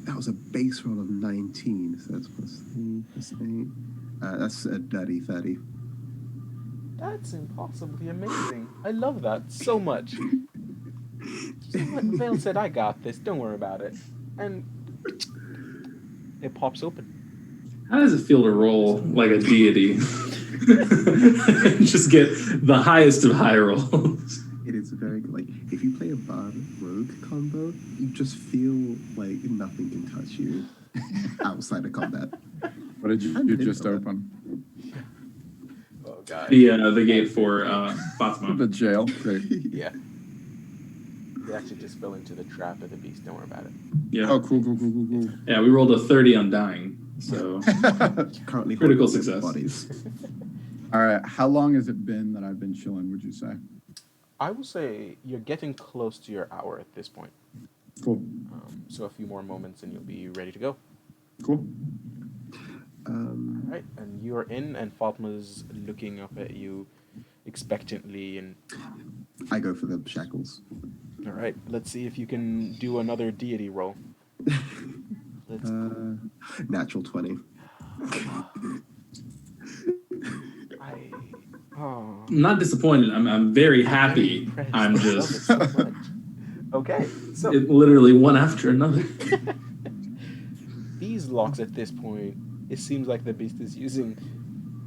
that was a base roll of 19, so that's +3 +8. That's a dirty 30. That's impossibly amazing. I love that so much. Vale said, I got this, don't worry about it. And it pops open. How does it feel to roll like a deity? Just get the highest of high rolls. It is very good. Like, if you play a bard rogue combo, you just feel like nothing can touch you outside of combat. What did you just open? Oh, God. The gate for Fatima. The jail. Great. Yeah. They actually just fell into the trap of the beast, don't worry about it. Yeah. Oh, cool. Yeah, we rolled a 30 on dying, so Currently critical holding success. bodies. All right, how long has it been that I've been chilling, would you say? I will say you're getting close to your hour at this point. Cool. So a few more moments and you'll be ready to go. Cool. All right, and you're in, and Fatma's looking up at you expectantly. And I go for the shackles. all right, let's see if you can do another deity roll. Let's Natural 20. Oh, I'm not disappointed. I'm very happy. impressed. I'm I love it just so much. Okay, so it literally one after another. these locks at this point, it seems like the beast is using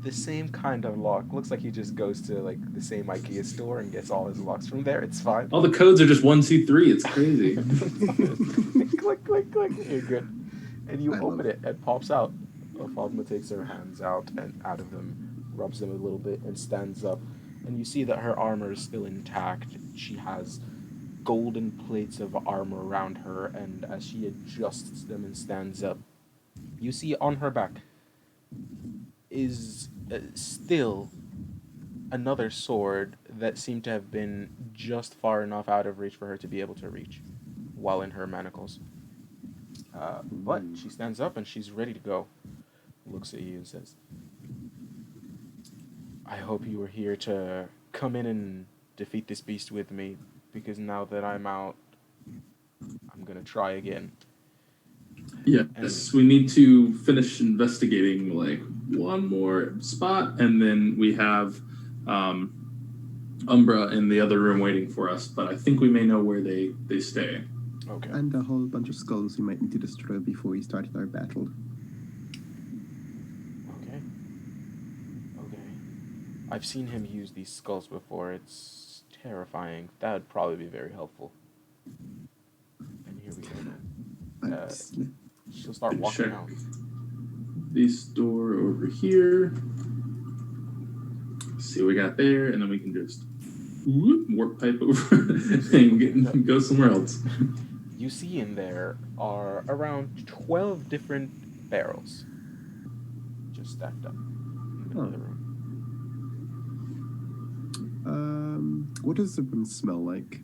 the same kind of lock. Looks like he just goes to like the same IKEA store and gets all his locks from there. It's fine. All the codes are just 1, 2, 3. It's crazy. Click, click, click. You're good. And you I open love it, and pops out. Fatima takes her hands out and out of them, rubs them a little bit, and stands up. And you see that her armor is still intact. She has golden plates of armor around her, and as she adjusts them and stands up, you see on her back is still another sword that seemed to have been just far enough out of reach for her to be able to reach while in her manacles. But she stands up and she's ready to go. Looks at you and says, I hope you were here to come in and defeat this beast with me, because now that I'm out, I'm going to try again. Yes, we need to finish investigating like one more spot, and then we have Umbra in the other room waiting for us, but I think we may know where they stay. Okay. And a whole bunch of skulls we might need to destroy before we start our battle. Okay. I've seen him use these skulls before. It's terrifying. That would probably be very helpful. And here we go. She'll start walking Check out. this door over here. See what we got there, and then we can just warp pipe over and go somewhere else. You see in there are around 12 different barrels just stacked up in the middle of the room. What does the room smell like?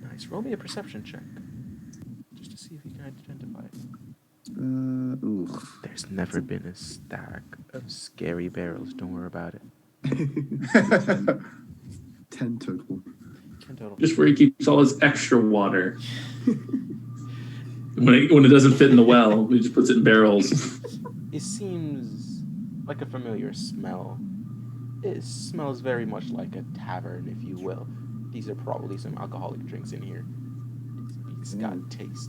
Nice. Roll me a perception check just to see if you can identify it. There's never been a stack of scary barrels. Don't worry about it. 10 total. 10 total. Just where he keeps all his extra water. When it doesn't fit in the well, he just puts it in barrels. It seems like a familiar smell. It smells very much like a tavern, if you will. These are probably some alcoholic drinks in here. It's got taste.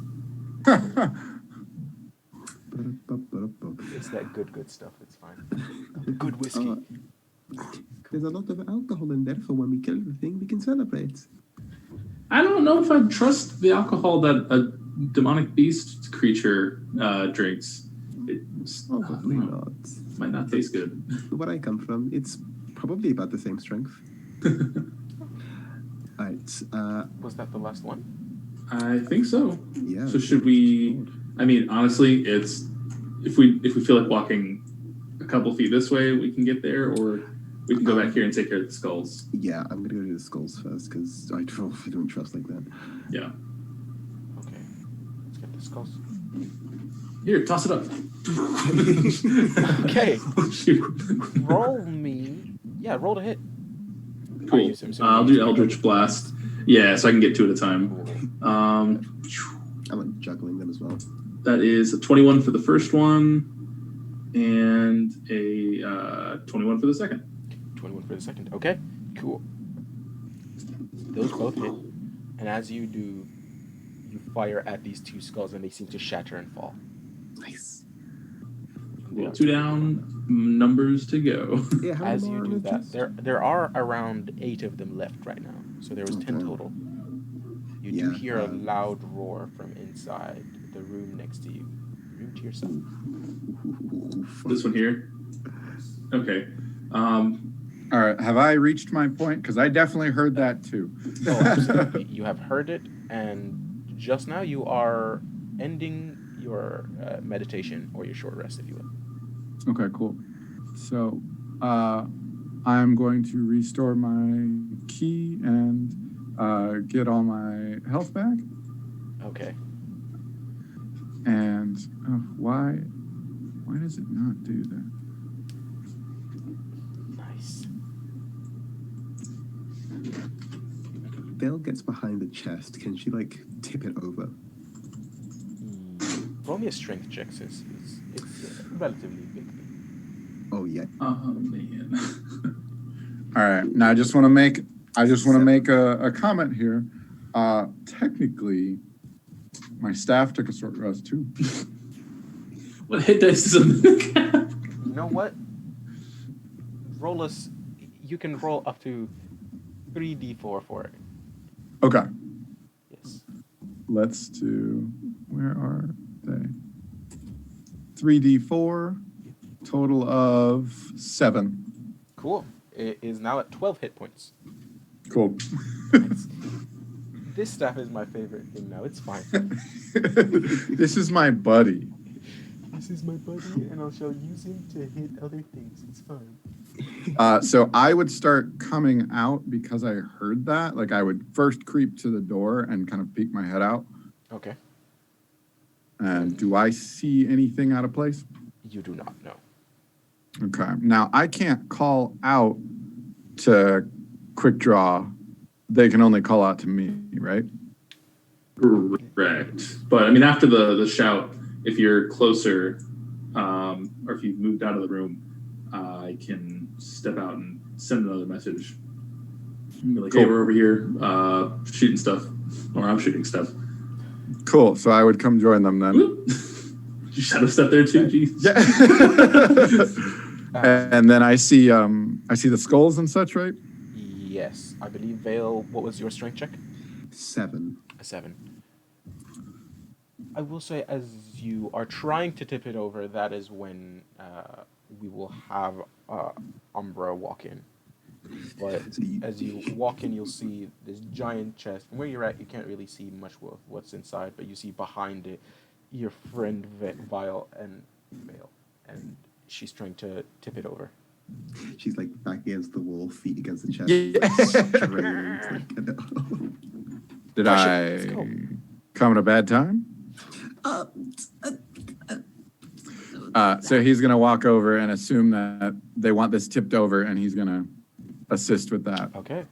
It's that good stuff. It's fine. Good whiskey. There's a lot of alcohol in there, so when we kill the thing, we can celebrate. I don't know if I'd trust the alcohol that a demonic beast creature drinks. It's Probably not. Might not taste good. Where I come from, it's probably about the same strength. Alright. Was that the last one? I think so. Yeah. So should we? I mean, honestly, it's if we feel like walking a couple feet this way, we can get there, or we can go back here and take care of the skulls. Yeah, I'm gonna go to the skulls first because I don't trust like that. Yeah. Okay. Let's get the skulls. Here, toss it up. Okay. Oh, shoot. Roll me. Yeah, roll to hit. Cool. I'll do Eldritch Blast. Yeah, so I can get two at a time. Cool. I'm like juggling them as well. That is a 21 for the first one, and a 21 for the second. 21 for the second. Okay, cool. Those both hit. And as you do, you fire at these two skulls and they seem to shatter and fall. Nice. Cool. 2 down, numbers to go. Yeah, how many As more you are do there? that, there are around 8 of them left right now. So there was 10 Okay. total. You do Yeah, hear a loud roar from inside the room next to you. Room to yourself. This one here. Okay. All right. Have I reached my point? Because I definitely heard that too. Oh, absolutely. You have heard it, and just now you are ending your meditation or your short rest, if you will. Okay, cool. So I'm going to restore my key and get all my health back. Okay. And why does it not do that? Nice. Belle gets behind the chest. Can she like tip it over? Roll me a strength check, sis. It's a relatively big thing. Oh yeah. Oh man. All right. Now I just want to make a comment here. Technically, my staff took a short rest too. What hit dice is a mimic have? You know what? You can roll up to 3d4 for it. Okay. Yes. Let's do. Where are they? 3d4, total of 7. Cool. It is now at 12 hit points. Cool. Nice. This staff is my favorite thing now. It's fine. This is my buddy. This is my buddy, and I shall use him to hit other things. It's fine. So I would start coming out because I heard that. Like I would first creep to the door and kind of peek my head out. Okay. And do I see anything out of place? You do not know. Okay. Now I can't call out to Quick Draw. They can only call out to me, right? Correct. But I mean, after the shout, if you're closer, or if you've moved out of the room, I can step out and send another message. Be like, hey, we're over here shooting stuff, or I'm shooting stuff. Cool. So I would come join them then. Whoop. You shadow step there too, geez. Yeah. And then I see the skulls and such, right? Yes. I believe Vale, what was your strength check? 7. A 7. I will say, as you are trying to tip it over, that is when we will have Umbra walk in. But So you, as you walk in, you'll see this giant chest. And where you're at, you can't really see much of what's inside, but you see behind it your friend Vile and Vale, and she's trying to tip it over. she's like back against the wall, feet against the chest, Yeah. like, strained. Like, Did Push it. I Let's go. come at a bad time? uh, So he's gonna walk over and assume that they want this tipped over, and he's gonna assist with that. Okay.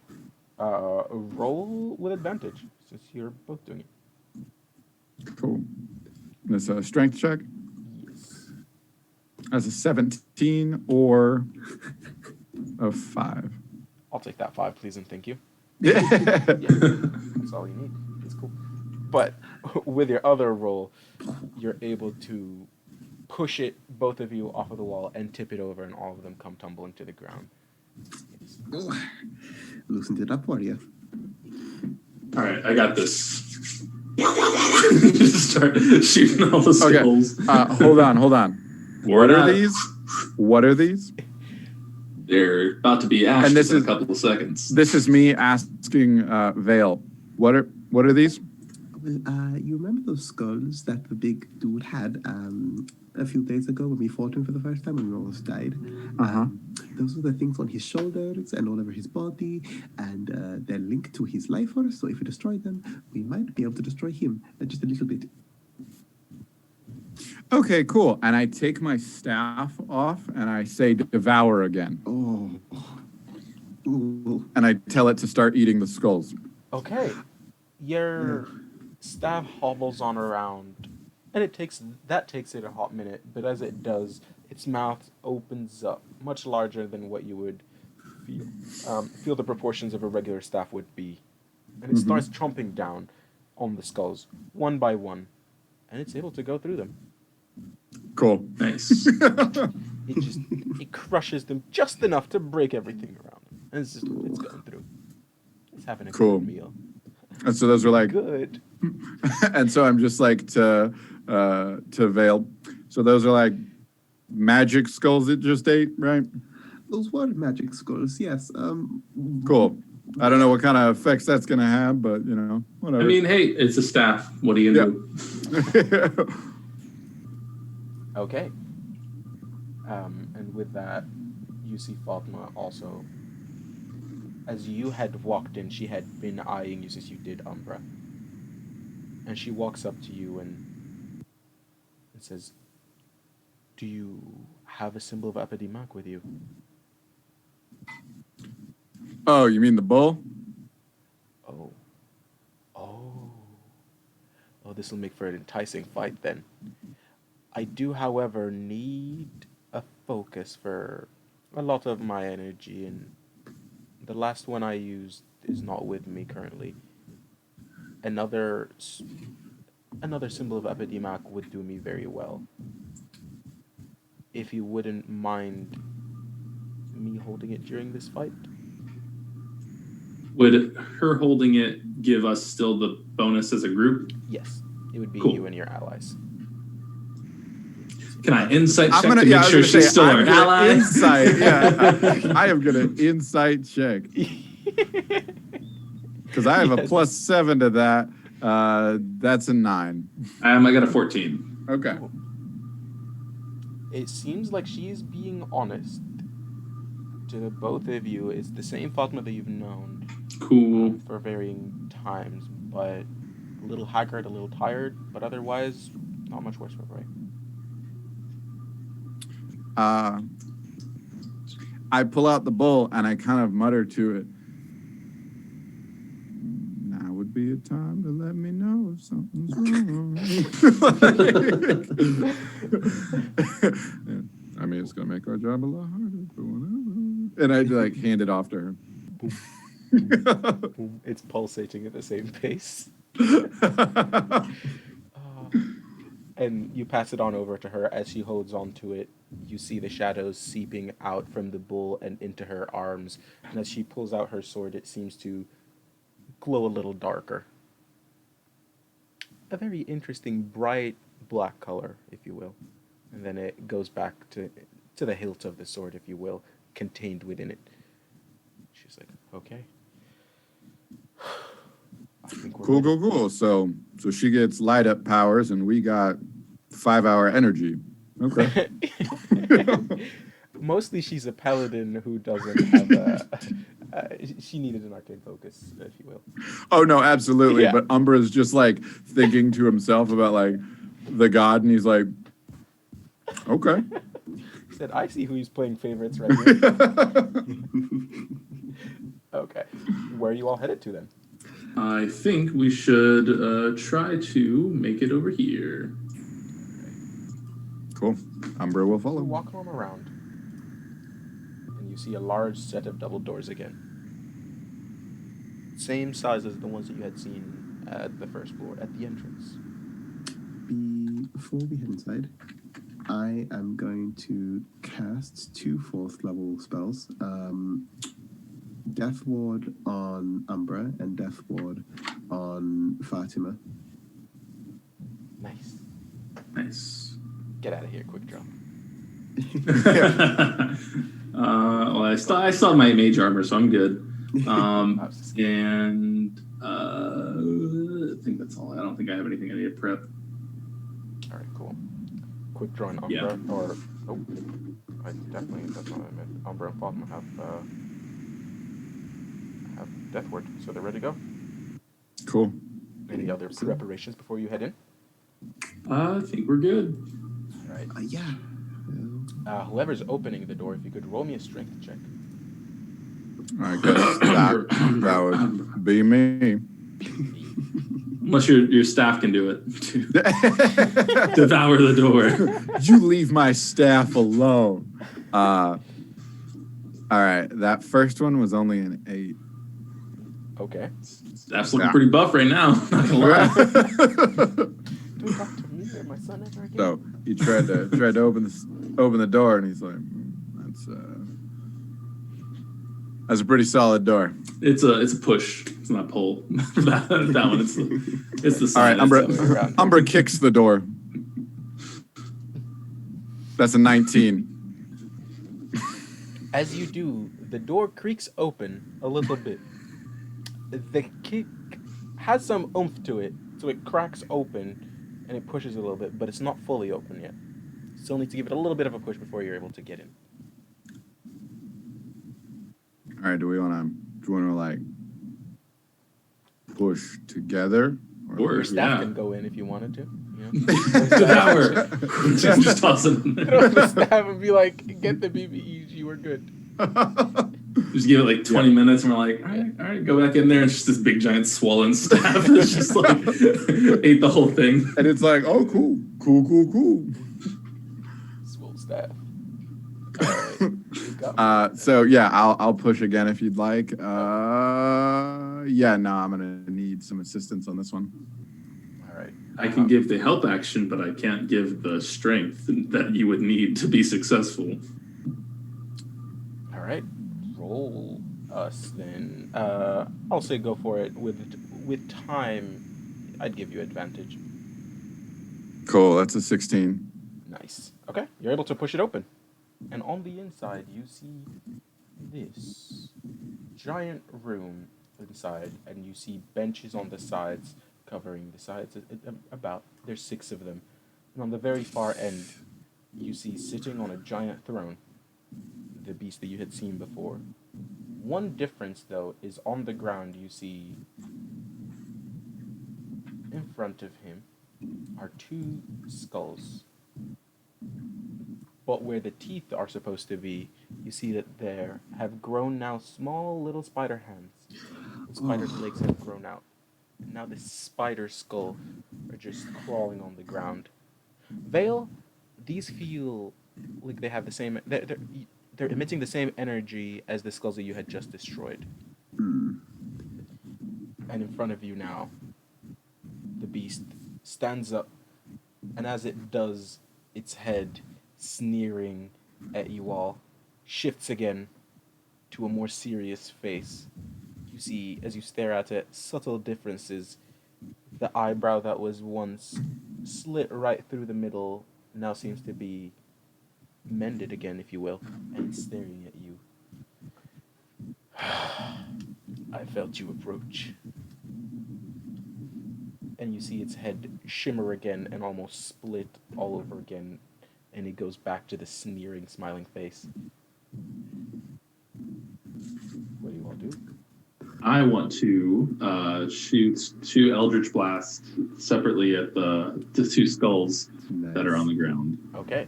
Roll with advantage since you're both doing it. Cool. That's a strength check. Yes. That's a 17 or a 5. I'll take that 5, please, and thank you. Yeah. That's all you need. It's cool. But with your other roll, you're able to push it, both of you, off of the wall and tip it over, and all of them come tumbling to the ground. Yes. loosened it up for you. All right, I got this. Just start shooting all the skulls. Hold on. What are not? these? What are these? They're about to be ashes And this in is- a couple of seconds. This is me asking Vale. What are these? Well, you remember those skulls that the big dude had a few days ago when we fought him for the first time when we almost died? Uh-huh. Those are the things on his shoulders and all over his body, and they're linked to his life force. So if we destroy them, we might be able to destroy him just a little bit. Okay, cool. And I take my staff off and I say devour again. Oh. Ooh. And I tell it to start eating the skulls. Okay. Your staff hobbles on around, and it takes it a hot minute, but as it does, its mouth opens up, much larger than what you would feel the proportions of a regular staff would be. And it starts chomping down on the skulls, one by one, and it's able to go through them. Cool. Nice. It crushes them just enough to break everything around them. And it's going through. It's having a Cool. good meal. And so those are like, Good. and so I'm just like to Vale. So those are like magic skulls it just ate, right? Those were magic skulls, yes. Cool. I don't know what kind of effects that's gonna have, but you know, whatever. I mean, hey, it's a staff. What are you gonna do? Okay. And with that, you see Fatima also. As you had walked in, she had been eyeing you since you did Umbra. And she walks up to you and says, "Do you have a symbol of Epidemic with you?" Oh, you mean the bull? Oh. Oh. Oh, this will make for an enticing fight then. I do, however, need a focus for a lot of my energy, and the last one I used is not with me currently. Another symbol of Epidemic would do me very well. If you wouldn't mind me holding it during this fight. Would her holding it give us still the bonus as a group? Yes, it would be Cool. you and your allies. Can I insight I'm check gonna, to yeah, make I was sure gonna she's say, still I'm our gonna ally? Insight, yeah. I am gonna insight check because I have a Yes. +7 to that. That's a 9. I got a 14. Okay. It seems like she is being honest to both of you. It's the same Fatima that you've known Cool. for varying times, but a little haggard, a little tired, but otherwise not much worse for Bray. I pull out the bull and I kind of mutter to it. Now would be a time to let me know if something's wrong. I mean, it's gonna make our job a lot harder, but whatever. And I'd like hand it off to her. It's pulsating at the same pace. And you pass it on over to her. As she holds on to it, you see the shadows seeping out from the bull and into her arms. And as she pulls out her sword, it seems to glow a little darker. a very interesting bright black color, if you will, and then it goes back to the hilt of the sword, if you will, contained within it. She's like, okay, I think we're Cool, ready. cool, cool. So she gets light up powers, and we got 5-hour energy. Okay. Mostly, she's a paladin who doesn't have a. She needed an arcane focus, if you will. Oh no, absolutely. Yeah. But Umbra's just like thinking to himself about like the god, and he's like, okay. He said, "I see who he's playing favorites right here." Okay, where are you all headed to then? I think we should try to make it over here. Cool. Umbra will You follow. walk on around, and you see a large set of double doors again. Same size as the ones that you had seen at the first floor, at the entrance. Before we head inside, I am going to cast 2 4th level spells. Death Ward on Umbra and Death Ward on Fatima. Nice. Nice. Get out of here, quick draw. Well, I still have my mage armor, so I'm good. I was just kidding. And I think that's all. I don't think I have anything I need to prep. All right, cool. Quick draw and Umbra, Yeah. or I definitely that's not what I meant. Umbra and Fatima have Death Ward, so they're ready to go. Cool. Any other preparations before you head in? I think we're good. All right. Yeah. Whoever's opening the door, if you could roll me a strength check. I guess that would be me. Unless your staff can do it to devour the door. You leave my staff alone. All right, that first one was only an 8. Okay. Staff's looking pretty buff right now. Not gonna lie. Do talk to me or my son ever again? So he tried to open the door, and he's like, that's a pretty solid door. It's a push. It's not pull. that one. It's the All side. right, Umbra, the other way around. Umbra kicks the door. That's a 19. As you do, the door creaks open a little bit. The kick has some oomph to it, so it cracks open and it pushes a little bit, but it's not fully open yet. Still need to give it a little bit of a push before you're able to get in. All right, do we want to like push together? Or- Your staff Yeah. can go in if you wanted to. You know? Devour. just toss it in there. Throw the staff and be like, get the BBEG, we're good. Just give it like 20 minutes, and we're like, all right, go back in there. And it's just this big giant swollen staff. It's just like ate the whole thing. And it's like, oh, cool. Swole staff. All right. You got me. So yeah, I'll push again if you'd like. Yeah, no, I'm gonna need some assistance on this one. All right. I can give the help action, but I can't give the strength that you would need to be successful. All right. Roll us then. I'll say go for it. With time, I'd give you advantage. Cool, that's a 16. Nice. Okay. You're able to push it open. And on the inside, you see this giant room inside, and you see benches on the sides, covering the sides. There's 6 of them. And on the very far end, you see sitting on a giant throne the beast that you had seen before. One difference, though, is on the ground you see in front of him are 2 skulls. But where the teeth are supposed to be, you see that there have grown now small little spider hands. The spider's legs have grown out. And now this spider skull are just crawling on the ground. Vale, these feel like they have the same... They're emitting the same energy as the skulls that you had just destroyed. And in front of you now, the beast stands up, and as it does, its head, sneering at you all, shifts again to a more serious face. You see, as you stare at it, subtle differences The eyebrow that was once slit right through the middle now seems to be mended again, if you will, and staring at you. I felt you approach. And you see its head shimmer again and almost split all over again, and it goes back to the sneering, smiling face. What do you all do? I want to shoot two Eldritch Blasts separately at the two skulls that are on the ground. Okay.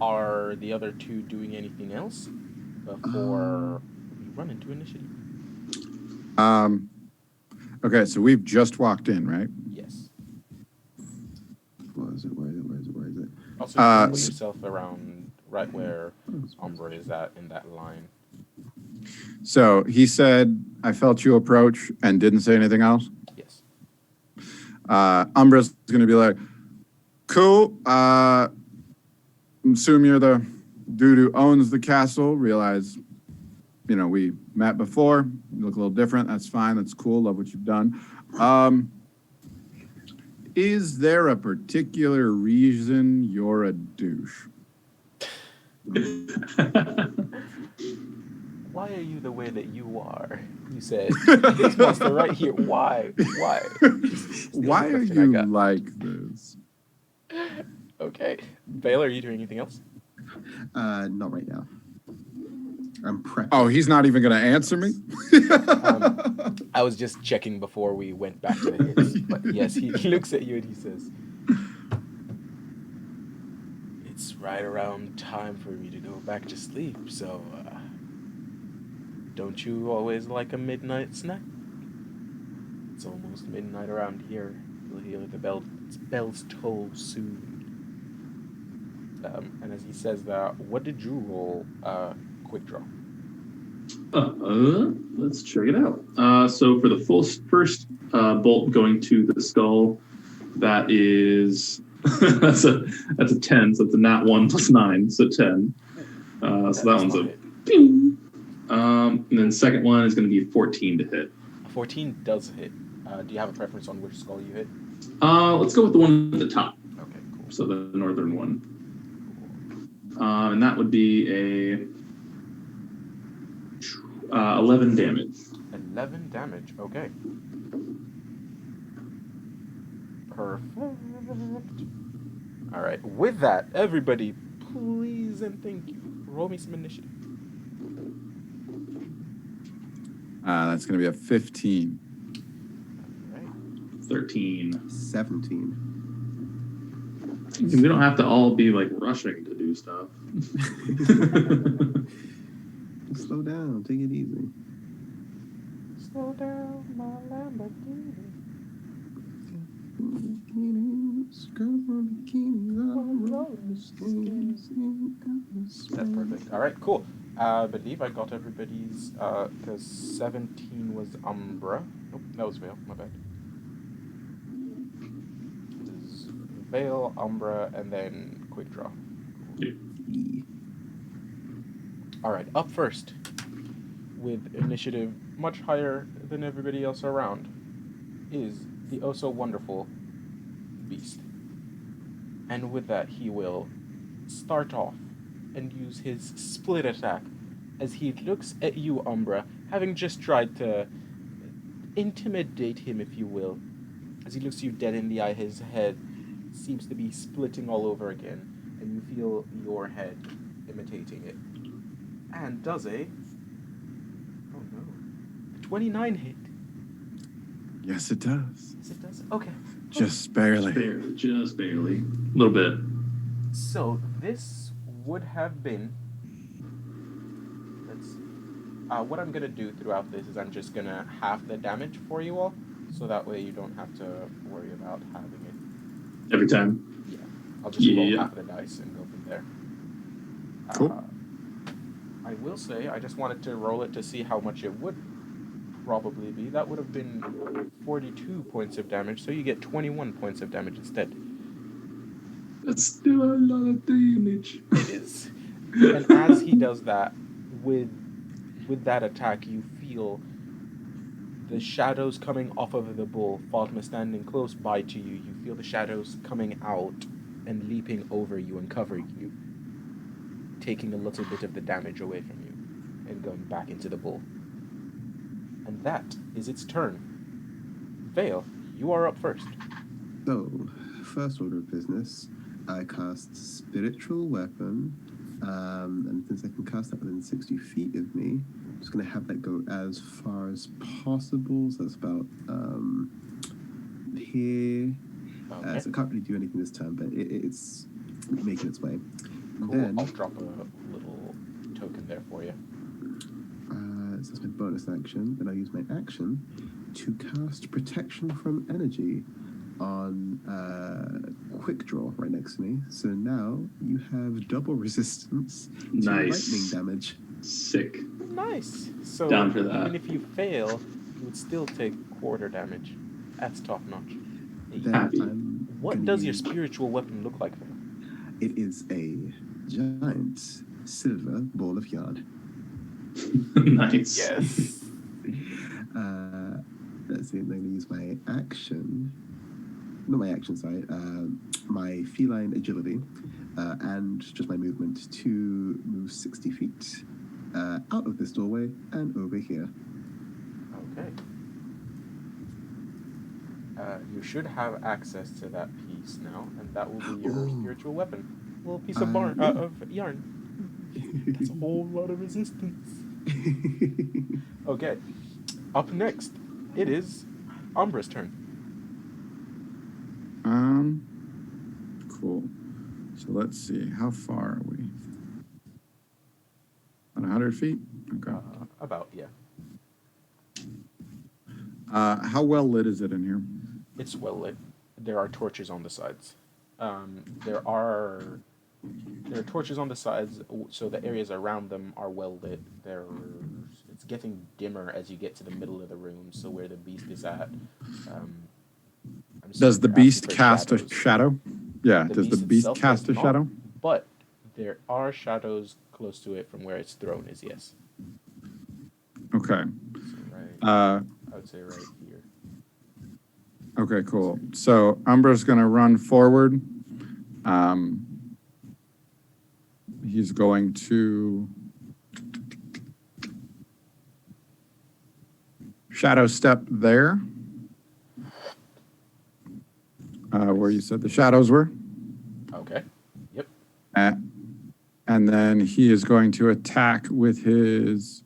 Are the other two doing anything else before we run into initiative? Okay, so we've just walked in, right? Yes. Where is it? Also, you put yourself around right where Umbra is at in that line. So he said, I felt you approach and didn't say anything else. Yes. Umbra's going to be like, cool. Assume you're the dude who owns the castle. Realize, we met before. You look a little different. That's fine. That's cool. Love what you've done. Is there a particular reason you're a douche? Why are you the way that you are? You said, this monster right here. Why? Why are you like this? Okay. Vale, are you doing anything else? Not right now. I'm prepping. Oh, he's not even going to answer me? I was just checking before we went back to the hits. But yes, he looks at you and he says, it's right around time for me to go back to sleep, so don't you always like a midnight snack? It's almost midnight around here. You'll hear the bells toll soon. And as he says that, what did you roll? Quick draw. Let's check it out. So for the first bolt going to the skull, that is that's a 10. So it's a nat 1 plus 9, so 10. So that one's a ping. And then the second one is going to be 14 to hit. 14 does hit. Do you have a preference on which skull you hit? Let's go with the one at the top. Okay, cool. So the northern one. And that would be a 11 damage. 11 damage, okay. Perfect. Alright, with that, everybody, please and thank you. Roll me some initiative. That's going to be a 15. Alright. 13. 17. We don't have to all be like rushing to do stuff. Slow down. Take it easy. Slow down, my Lamborghini. That's perfect. Alright, cool. I believe I got everybody's, because 17 was Umbra. Nope, that was Vale, my bad. This is Vale, Umbra, and then Quick Draw. Alright, up first, with initiative much higher than everybody else around, is the oh so wonderful Beast. And with that, he will start off and use his split attack as he looks at you, Umbra, having just tried to intimidate him, if you will. As he looks you dead in the eye, his head seems to be splitting all over again, and you feel your head imitating it. And does a 29 hit. Yes, it does. Yes, it does. Okay. Just barely. Just barely. A little bit. So this would have been. Let's see. What I'm gonna do throughout this is I'm just gonna half the damage for you all, so that way you don't have to worry about having it. Every time. Yeah. I'll just roll half the dice and go from there. Cool. I will say I just wanted to roll it to see how much it would probably be. That would have been 42 points of damage, so you get 21 points of damage instead. That's still a lot of damage. It is. And as he does that, with that attack, you feel the shadows coming off of the bull, Fatima standing close by to you, you feel the shadows coming out and leaping over you and covering you, taking a little bit of the damage away from you and going back into the bull. And that is its turn. Vale, you are up first. So, first order of business, I cast Spiritual Weapon, and since I can cast that within 60 feet of me, I'm just going to have that go as far as possible. So that's about here. Okay. So I can't really do anything this turn, but it's making its way. Cool. Then, I'll drop a little token there for you. so that's my bonus action. Then I'll use my action to cast Protection from Energy on Quick Draw right next to me. So now you have double resistance to Nice. lightning damage. Sick. Nice. So Down for that. even if you fail, you would still take quarter damage. That's top notch. Then Happy. What gonna does your use- spiritual weapon look like? It is a giant silver ball of yarn. Nice. Yes. Let's see, I'm going to use my action. Not my action, sorry. My feline agility and just my movement to move 60 feet out of this doorway and over here. Okay. You should have access to that piece now, and that will be your Ooh. spiritual weapon. A little piece of Yeah. of yarn. That's a whole lot of resistance. Okay. Up next, it is Umbra's turn. Cool. So let's see. How far are we? About 100 feet? Okay. About, yeah. How well lit is it in here? It's well lit. There are torches on the sides. There are torches on the sides, so the areas around them are well lit. It's getting dimmer as you get to the middle of the room, so where the beast is at. Does the beast cast a shadow? Yeah, The does the beast beast itself cast a does not, shadow? But there are shadows close to it from where its throne is, yes. Okay. So right, Uh, I would say right here. okay, cool. So Umbra's going to run forward. He's going to shadow step there, where you said the shadows were. Okay. Yep. And then he is going to attack with his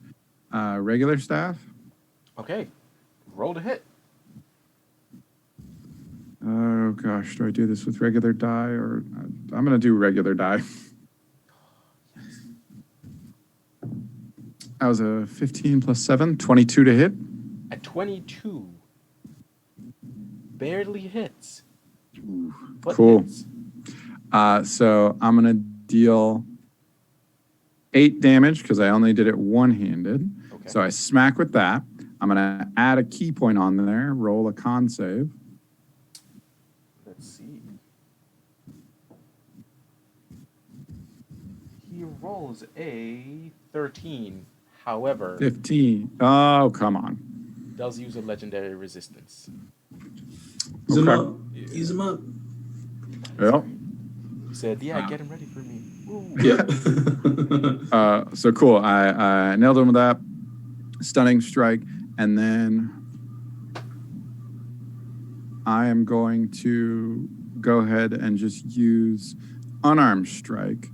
regular staff. Okay. Roll to hit. Oh gosh, do I do this with regular die or I'm going to do regular die. That was a 15 plus 7, 22 to hit. At 22. Barely hits. Ooh. But Cool. hits. So I'm going to deal 8 damage because I only did it one-handed. Okay. So I smack with that. I'm going to add a key point on there, roll a con save. Let's see. He rolls a 13. However, 15. Oh, come on. does use a legendary resistance. Use him Okay. up. Use him up. Yep. He said, yeah, get him ready for me. Woo. Yeah. So cool. I nailed him with that stunning strike, and then I am going to go ahead and just use unarmed strike.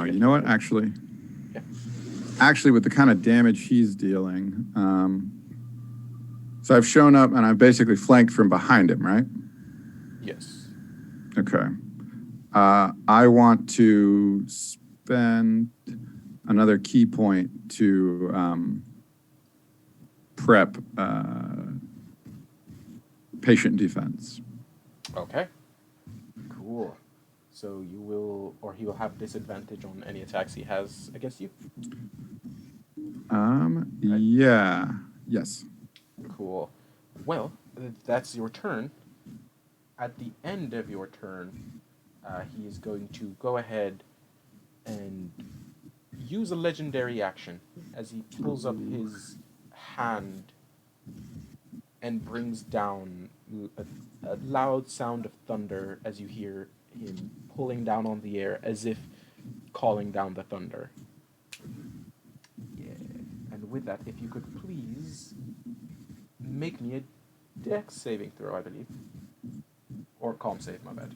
You know what? Actually, with the kind of damage he's dealing, so I've shown up and I've basically flanked from behind him, right? Yes. Okay. I want to spend another key point to prep patient defense. Okay. Cool. So you will, or he will have disadvantage on any attacks he has against you. Yeah. Yes. Cool. Well, that's your turn. At the end of your turn, he is going to go ahead and use a legendary action as he pulls up his hand and brings down a loud sound of thunder as you hear him pulling down on the air as if calling down the thunder. Yeah. And with that, if you could please make me a dex saving throw, I believe. Or calm save, my bad.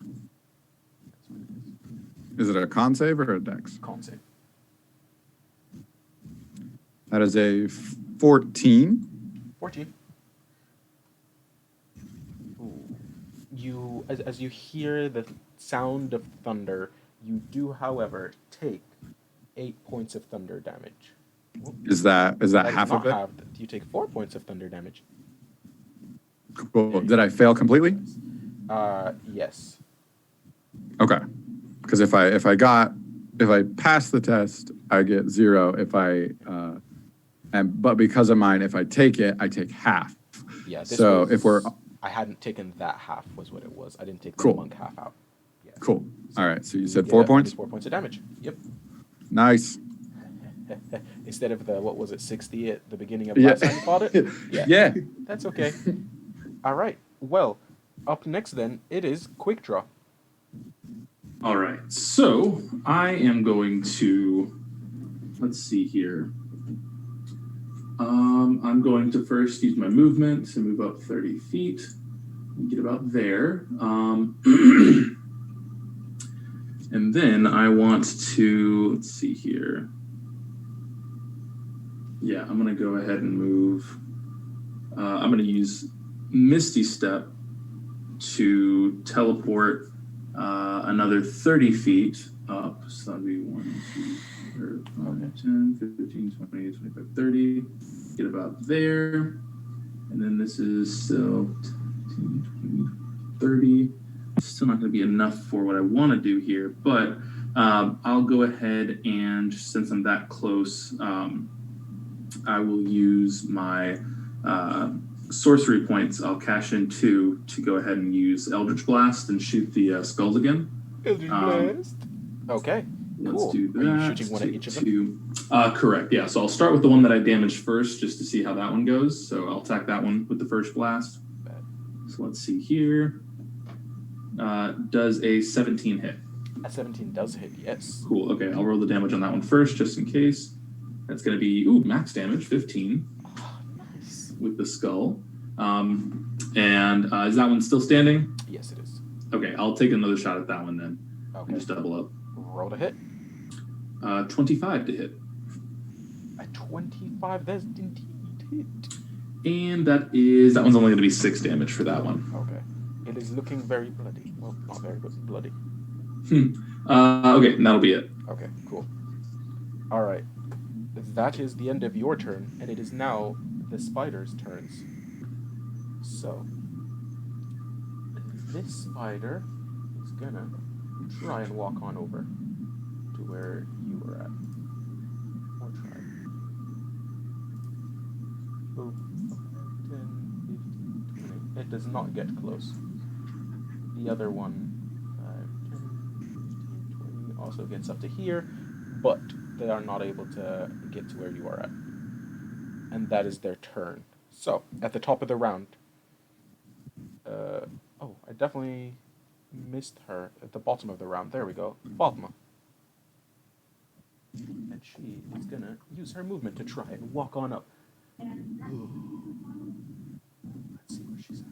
That's what it is. Is it a con save or a dex? Calm save. That is a 14. 14. Ooh. As you hear the sound of thunder, you do, however, take 8 points of thunder damage. Is that That is half of not it? half. You take 4 points of thunder damage. Cool. Did I fail completely? Yes. Okay. Because if I pass the test, I get 0. But because of mine, if I take it, I take half. Yeah. So if we're I hadn't taken that half, was what it was. I didn't take the Cool. monk half out. Yeah. cool. All right. So you You said get 4 points. 4 points of damage. Yep. Nice. Instead of the, what was it, 60 at the beginning of Yeah. last time you fought it? Yeah. Yeah. That's okay. All right. Well, up next then, it is Quick Draw. All right. So I am going to, let's see here. I'm going to first use my movement to move up 30 feet and get about there. And then I want to, let's see here. Yeah, I'm going to go ahead and move. I'm going to use Misty Step to teleport another 30 feet up. So that'd be 1, 2, 3, 4, 5, 10, 15, 20, 25, 30. Get about there. And then this is still 10, 20, 30. Still not going to be enough for what I want to do here, but I'll go ahead and since I'm that close, I will use my sorcery points. I'll cash in 2 to go ahead and use Eldritch Blast and shoot the skulls again. Eldritch Blast. Okay. Let's Cool. do that. Are you shooting one at each of them? Correct, yeah. So I'll start with the one that I damaged first just to see how that one goes. So I'll attack that one with the first blast. Bad. So let's see here. Does a 17 hit? A 17 does hit, yes. Cool, okay. I'll roll the damage on that one first just in case. That's going to be, max damage, 15 Oh, nice. with the skull. And is that one still standing? Yes, it is. Okay, I'll take another shot at that one then. Okay. And just double up. Roll to hit. 25 to hit. A 25 does indeed hit. And that one's only going to be 6 damage for that one. Okay. It is looking very bloody. Well, not very, but bloody. Okay, and that'll be it. Okay, cool. All right. That is the end of your turn, and it is now the spider's turns. So, this spider is gonna try and walk on over to where you were at. Or try. Boop. 10, 15, 20. It does not get close. The other one, 5, 10, 15, 20, also gets up to here, but they are not able to get to where you are at. And that is their turn. So, at the top of the round, I definitely missed her at the bottom of the round. There we go. Fatima. And she is gonna use her movement to try and walk on up. Let's see where she's at.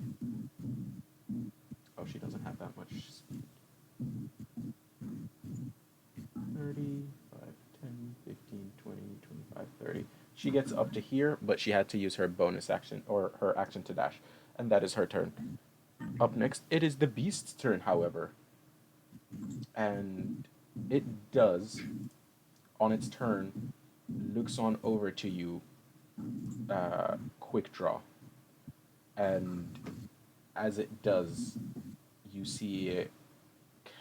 Oh, she doesn't have that much speed. 30, 5, 10, 15, 20, 25, 30. She gets up to here, but she had to use her bonus action, or her action to dash. And that is her turn. Up next, it is the beast's turn, however. And it does, on its turn, looks on over to you, quick draw. And as it does, you see it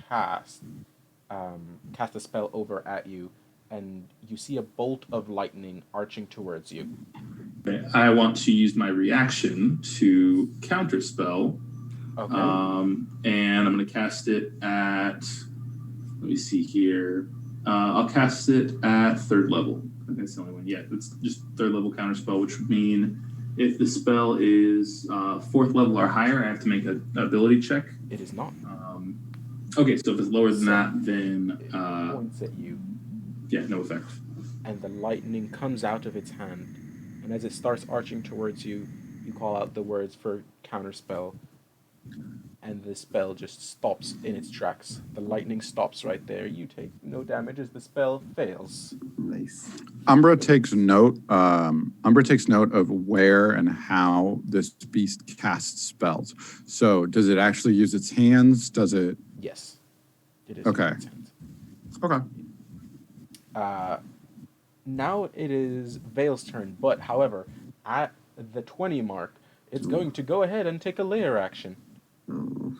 cast a spell over at you, and you see a bolt of lightning arching towards you. I want to use my reaction to counterspell Okay. And I'm going to cast it at, let me see here. I'll cast it at 3rd level. That's the only one. Yeah, it's just 3rd level counter spell, which would mean if the spell is 4th level or higher, I have to make an ability check. It is not. Okay, so if it's lower than that, then It points at you, yeah, no effect. and the lightning comes out of its hand. And as it starts arching towards you, you call out the words for counterspell, and the spell just stops in its tracks. The lightning stops right there. You take no damage as the spell fails. Nice. Umbra takes note. Umbra takes note of where and how this beast casts spells. So, does it actually use its hands? Does it? Yes. It is. Okay. in its hands. Okay. Now it is Vale's turn, but however, at the 20 mark, it's going to go ahead and take a layer action. Oh,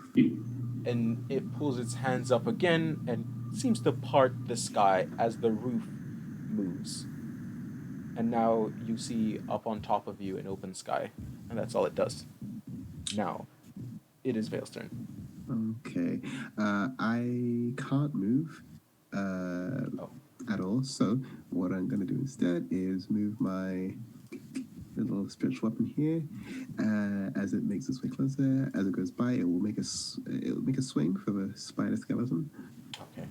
And it pulls its hands up again and seems to part the sky as the roof moves. And now you see up on top of you an open sky, and that's all it does. Now, it is Vale's turn. okay. I can't move at all. So what I'm going to do instead is move my little spiritual weapon here. As it makes its way closer, as it goes by, it will make a swing for the spider skeleton. Okay.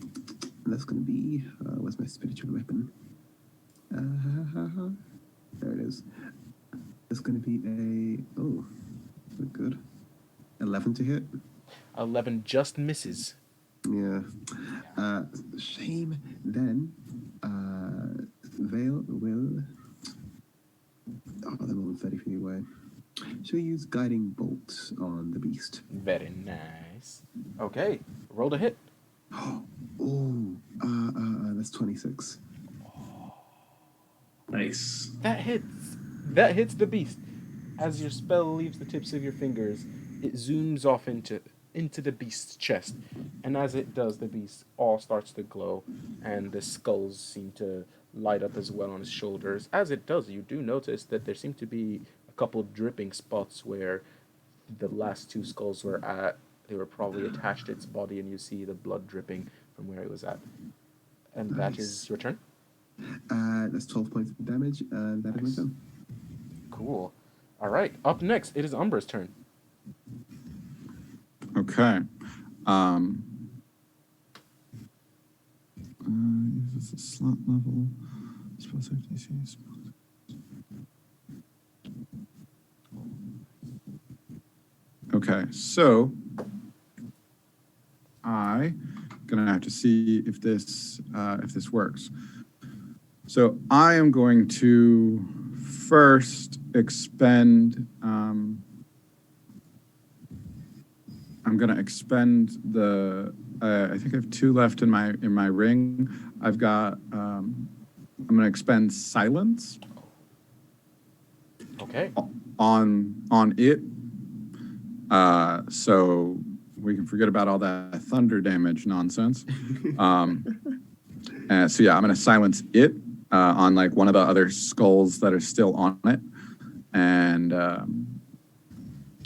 And that's going to be where's my spiritual weapon? There it is. It's going to be good. 11 to hit. 11 just misses. Yeah. Shame. Then, Vale will. Oh, they're more than 30 feet away. She'll use Guiding Bolt on the beast. Very nice. Okay, roll to hit. That's 26. Nice. That hits. That hits the beast. As your spell leaves the tips of your fingers, it zooms off into the beast's chest. And as it does, the beast all starts to glow, and the skulls seem to light up as well on his shoulders. As it does, you do notice that there seem to be a couple of dripping spots where the last 2 skulls were at. They were probably attached to its body, and you see the blood dripping from where it was at. And that is your turn? That's 12 points of damage, and that is my turn. Cool. All right, up next, it is Umbra's turn. Okay. Uses a slot level. Spell save DC. Okay, so I gonna have to see if this works. So I am going to first expend. I'm going to expend the. I think I have 2 left in my ring. I've got. I'm going to expend silence. Okay. On it. So we can forget about all that thunder damage nonsense. So yeah, I'm going to silence it on like one of the other skulls that are still on it, and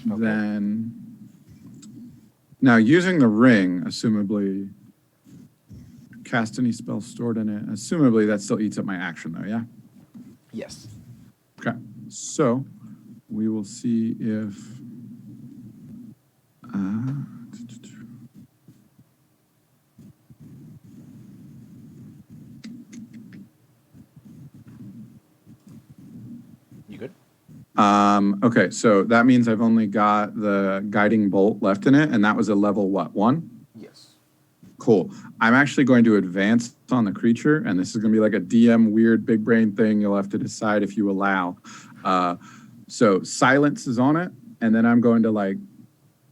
then. Now, using the ring, assumably, cast any spell stored in it. Assumably, that still eats up my action, though, yeah? Yes. Okay. So, we will see if... You good? Okay, so that means I've only got the guiding bolt left in it, and that was a level, what, 1? Yes. Cool. I'm actually going to advance on the creature, and this is going to be like a DM weird big brain thing. You'll have to decide if you allow. So silence is on it, and then I'm going to like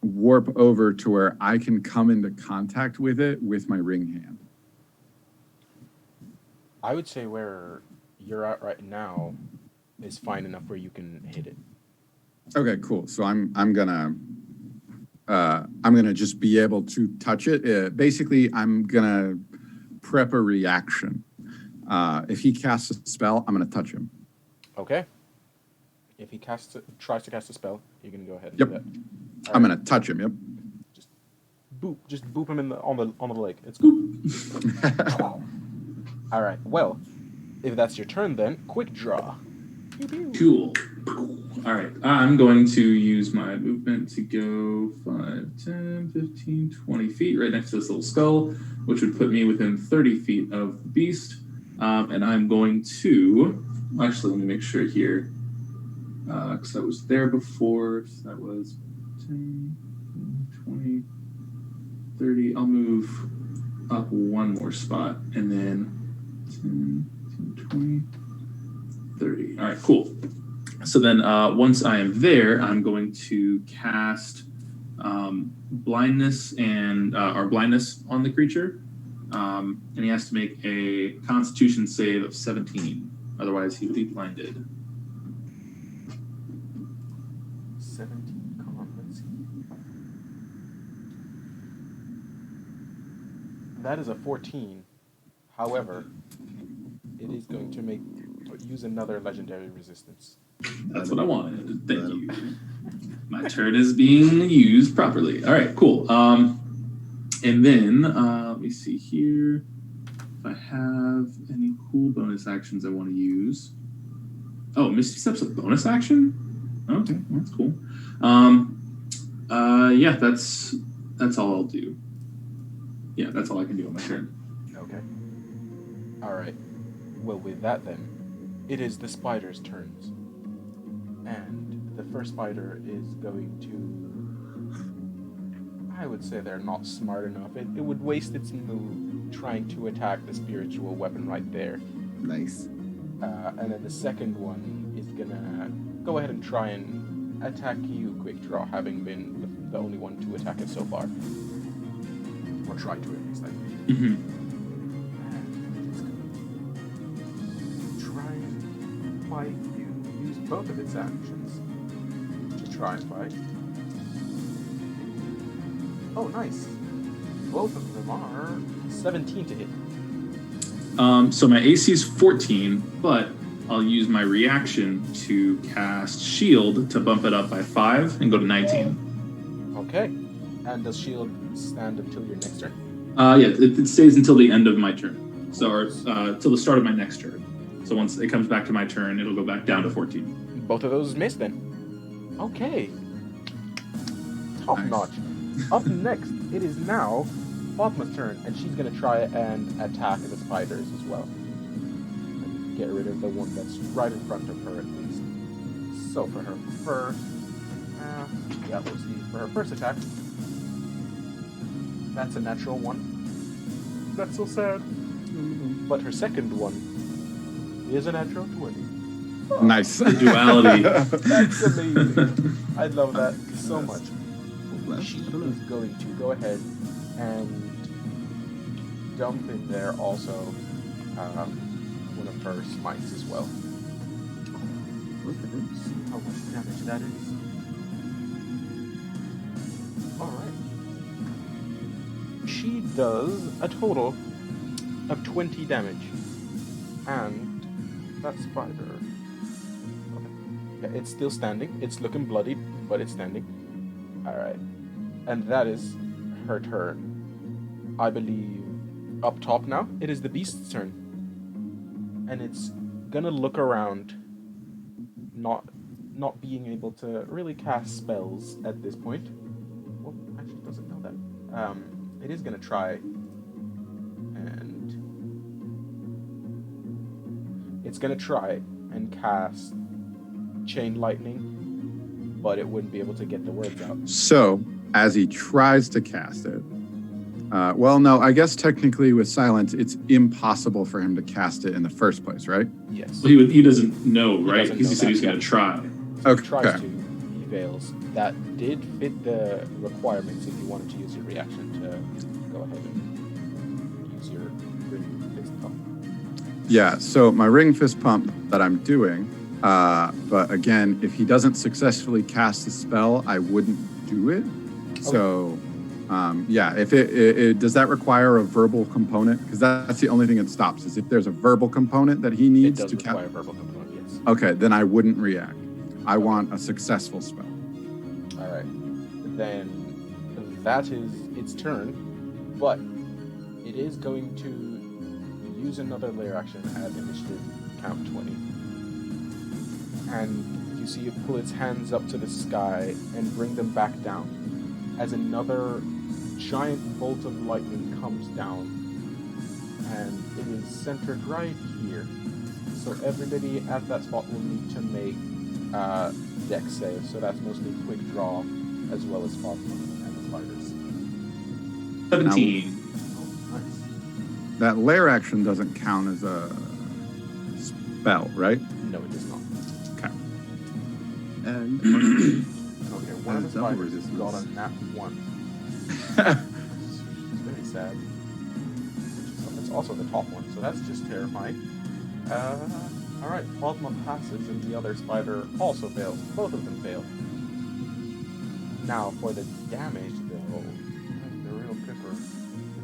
warp over to where I can come into contact with it with my ring hand. I would say where you're at right now is fine enough where you can hit it. Okay, cool. So I'm gonna just be able to touch it. Basically, I'm gonna prep a reaction. If he casts a spell, I'm gonna touch him. Okay. If he tries to cast a spell, you can go ahead and Yep. do that. I'm gonna touch him. Yep. Just boop him on the leg. It's cool. All right. Well, if that's your turn, then quick draw. Pew, pew. Cool. All right. I'm going to use my movement to go 5, 10, 15, 20 feet right next to this little skull, which would put me within 30 feet of the beast. And I'm going to... Actually, let me make sure here. Because I was there before. So that was 10, 20, 30. I'll move up one more spot. And then 10, 20, 30. All right, cool. So then once I am there, I'm going to cast blindness or blindness on the creature. And he has to make a Constitution save of 17. Otherwise, he would be blinded. 17 con, let's see. That is a 14. However, it is going to use another legendary resistance. That's what I wanted. Thank you. My turn is being used properly. All right, cool. And then let me see here. If I have any cool bonus actions I want to use. Oh, Misty Step's a bonus action? Okay, well, that's cool. Yeah, that's all I'll do. Yeah, that's all I can do on my turn. Okay. All right. Well, with that then, it is the spider's turns. And the first spider is going to... I would say they're not smart enough. It would waste its move trying to attack the spiritual weapon right there. Nice. And then the second one is gonna go ahead and try and attack you, quick draw, having been the only one to attack it so far. Or try to, at least. Mm-hmm. Try and fight you. Use both of its actions to try and fight. Oh, nice. Both of them are 17 to hit. So my AC is 14, but I'll use my reaction to cast Shield to bump it up by 5 and go to 19. Okay. And does shield stand until your next turn? Yeah, it stays until the end of my turn. So, or till the start of my next turn. So once it comes back to my turn, it'll go back down to 14. Both of those miss then. Okay. Top notch. Up next, it is now Fatma's turn, and she's going to try and attack the spiders as well. And get rid of the one that's right in front of her, at least. So for her first... yeah, we'll see. For her first attack, that's a natural one. That's so sad. But her second one is a natural 20. Nice. The duality. That's amazing. I love that so much. She is going to go ahead and dump in there also one of her smites as well. See how much damage that is. Alright. She does a total of 20 damage. And that spider... Okay. Yeah, it's still standing. It's looking bloodied, but it's standing. Alright. And that is her turn. I believe up top now, it is the beast's turn. And it's gonna look around, not being able to really cast spells at this point. Well, actually it doesn't know that. It is gonna try and it's gonna try and cast Chain Lightning, but it wouldn't be able to get the words out. So, as he tries to cast it, well, no, I guess technically with silence, it's impossible for him to cast it in the first place, right? Yes. Well, he doesn't know, right? doesn't Because he know said he that was going yet. to try. So Okay. he tries to, he fails. That did fit the requirements if you wanted to use your reaction to go ahead and use your ring fist pump. Yeah, so my ring fist pump that I'm doing, but again, if he doesn't successfully cast the spell, I wouldn't do it. So, yeah, if it does that require a verbal component? Because that's the only thing it stops, is if there's a verbal component that he It needs does to require cast. verbal component, yes. Okay, then I wouldn't react. I want a successful spell. Alright. then that is its turn, but it is going to use another layer action at initiative count 20. And you see it pull its hands up to the sky and bring them back down as another giant bolt of lightning comes down, and it is centered right here. So everybody at that spot will need to make dex save. So that's mostly quick draw as well as Fatima and the spiders. 17. Oh, nice. That lair action doesn't count as a spell, right? No, it does not. Okay. And Okay, one of the double spiders resistance. got a nat 1. It's very sad. It's also the top one, so that's just terrifying. Alright, Fatima passes and the other spider also fails. Both of them fail. Now, for the damage, though, that's the real kicker.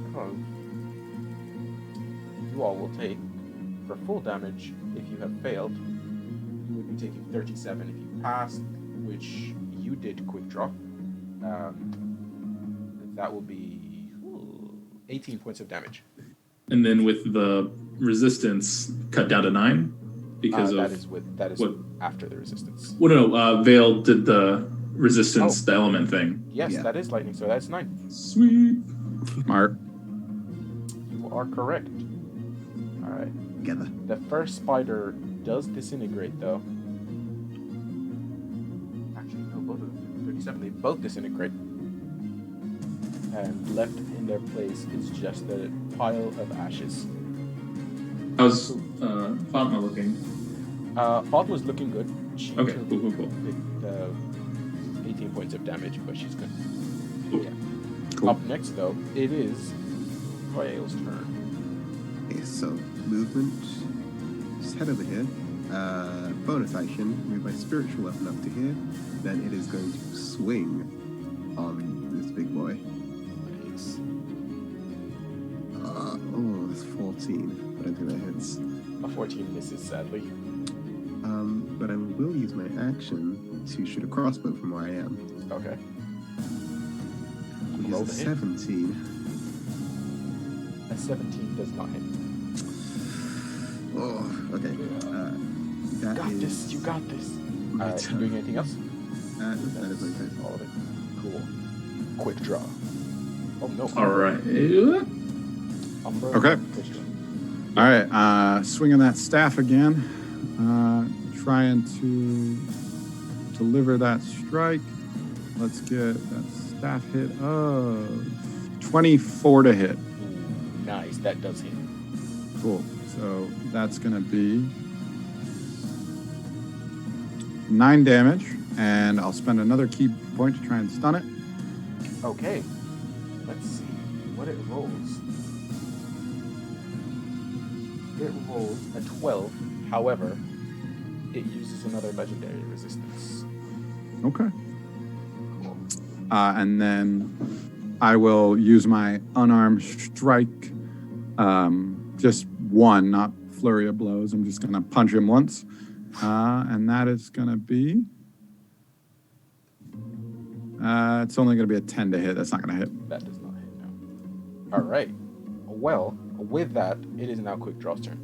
Because you all will take, for full damage, if you have failed, you would be taking 37. If you passed, which you did quick draw, that will be 18 points of damage. And then with the resistance cut down to 9 because that of is what? after the resistance. Well, no, Vale did the resistance, the element thing. Yes, Yeah. that is lightning, so that's 9. Sweet. Smart. You are correct. Alright. together. The first spider does disintegrate, though. Actually, no, both of them. 37, they both disintegrate. And left in their place is just a pile of ashes. How's Fatima looking? Fatima's looking good. She Okay, took cool. 18 points of damage, but she's good. Cool. Yeah. Cool. Up next, though, it is Rael's turn. Okay, so movement. Just head over here. Bonus action. Move my spiritual weapon up to here. Then it is going to swing on this big boy. Nice. Oh, that's 14. I don't think that hits. A 14 misses, sadly. But I will use my action to shoot a crossbow from where I am. Okay. Which Roll is the a hit. 17. A 17 does not hit. Oh, okay. That Got is this. You got this. my You turn. doing anything else? That is my turn. All of it. Cool. Quick draw. Oh no. All right. Umbra. Okay. Quick draw. All right, swinging that staff again, trying to deliver that strike. Let's get that staff hit of 24 to hit. Ooh, nice. That does hit. Cool. So that's going to be 9 damage, and I'll spend another key point to try and stun it. Okay. Let's see what it rolls. It rolls a 12. However, it uses another legendary resistance. Okay. Cool. And then I will use my unarmed strike. Just one, not flurry of blows. I'm just going to punch him once. And that is going to be... it's only going to be a 10 to hit. That's not going to hit. That does not hit now. All right. Well, with that, it is now Quick Draw's turn.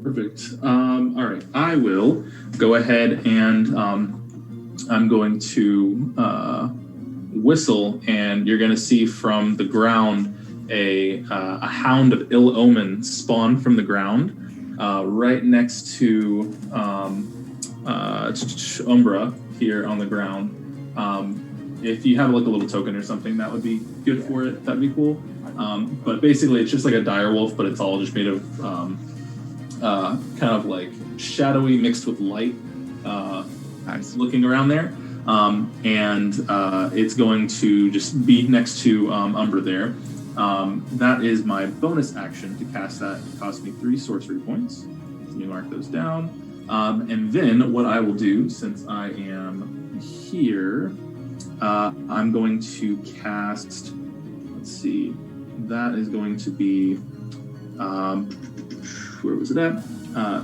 Perfect. All right. I will go ahead and I'm going to whistle, and you're going to see from the ground a hound of ill omen spawn from the ground right next to Umbra here on the ground. If you have like a little token or something, that would be good for it. That'd be cool. But basically, it's just like a dire wolf, but it's all just made of kind of like shadowy mixed with light. Nice. Looking around there, and it's going to just be next to Umbra there. That is my bonus action to cast that. It costs me 3 sorcery points. So you mark those down. And then what I will do, since I am here, I'm going to cast. Let's see. That is going to be. Where was it at?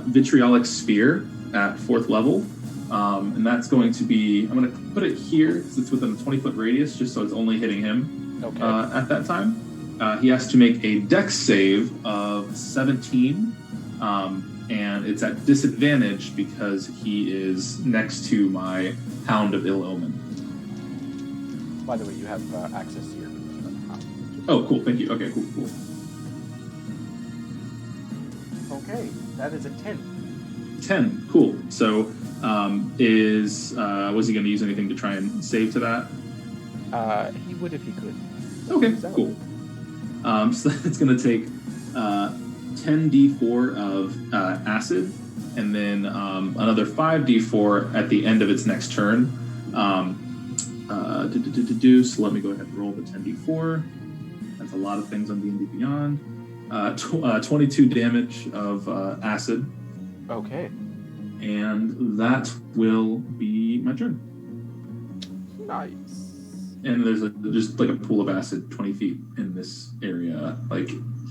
Vitriolic Sphere at 4th level. And that's going to be, I'm going to put it here because it's within a 20-foot radius, just so it's only hitting him at that time. He has to make a dex save of 17, and it's at disadvantage because he is next to my Hound of Ill Omen. By the way, you have access here. Oh, cool. Thank you. Okay, cool. Okay, that is a 10. 10. Cool. So, was he going to use anything to try and save to that? He would if he could. Okay, cool. So it's going to take 10d4 of acid, and then another 5d4 at the end of its next turn. So let me go ahead and roll the 10d4. That's a lot of things on D&D Beyond. 22 damage of acid. Okay. And that will be my turn. Nice. And there's just like a pool of acid 20 feet in this area, like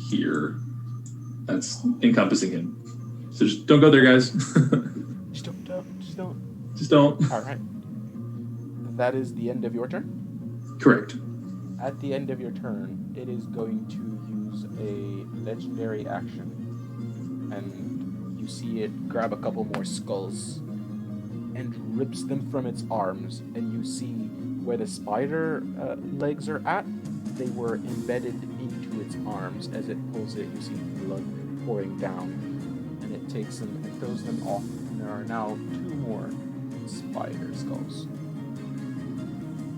here. That's encompassing him. So just don't go there, guys. Just don't. Just don't. All right. That is the end of your turn? Correct. At the end of your turn, it is going to use a legendary action. And you see it grab a couple more skulls and rips them from its arms. And you see where the spider legs are at, they were embedded into its arms. As it pulls it, you see blood pouring down. And it takes them and throws them off. And there are now 2 more spider skulls.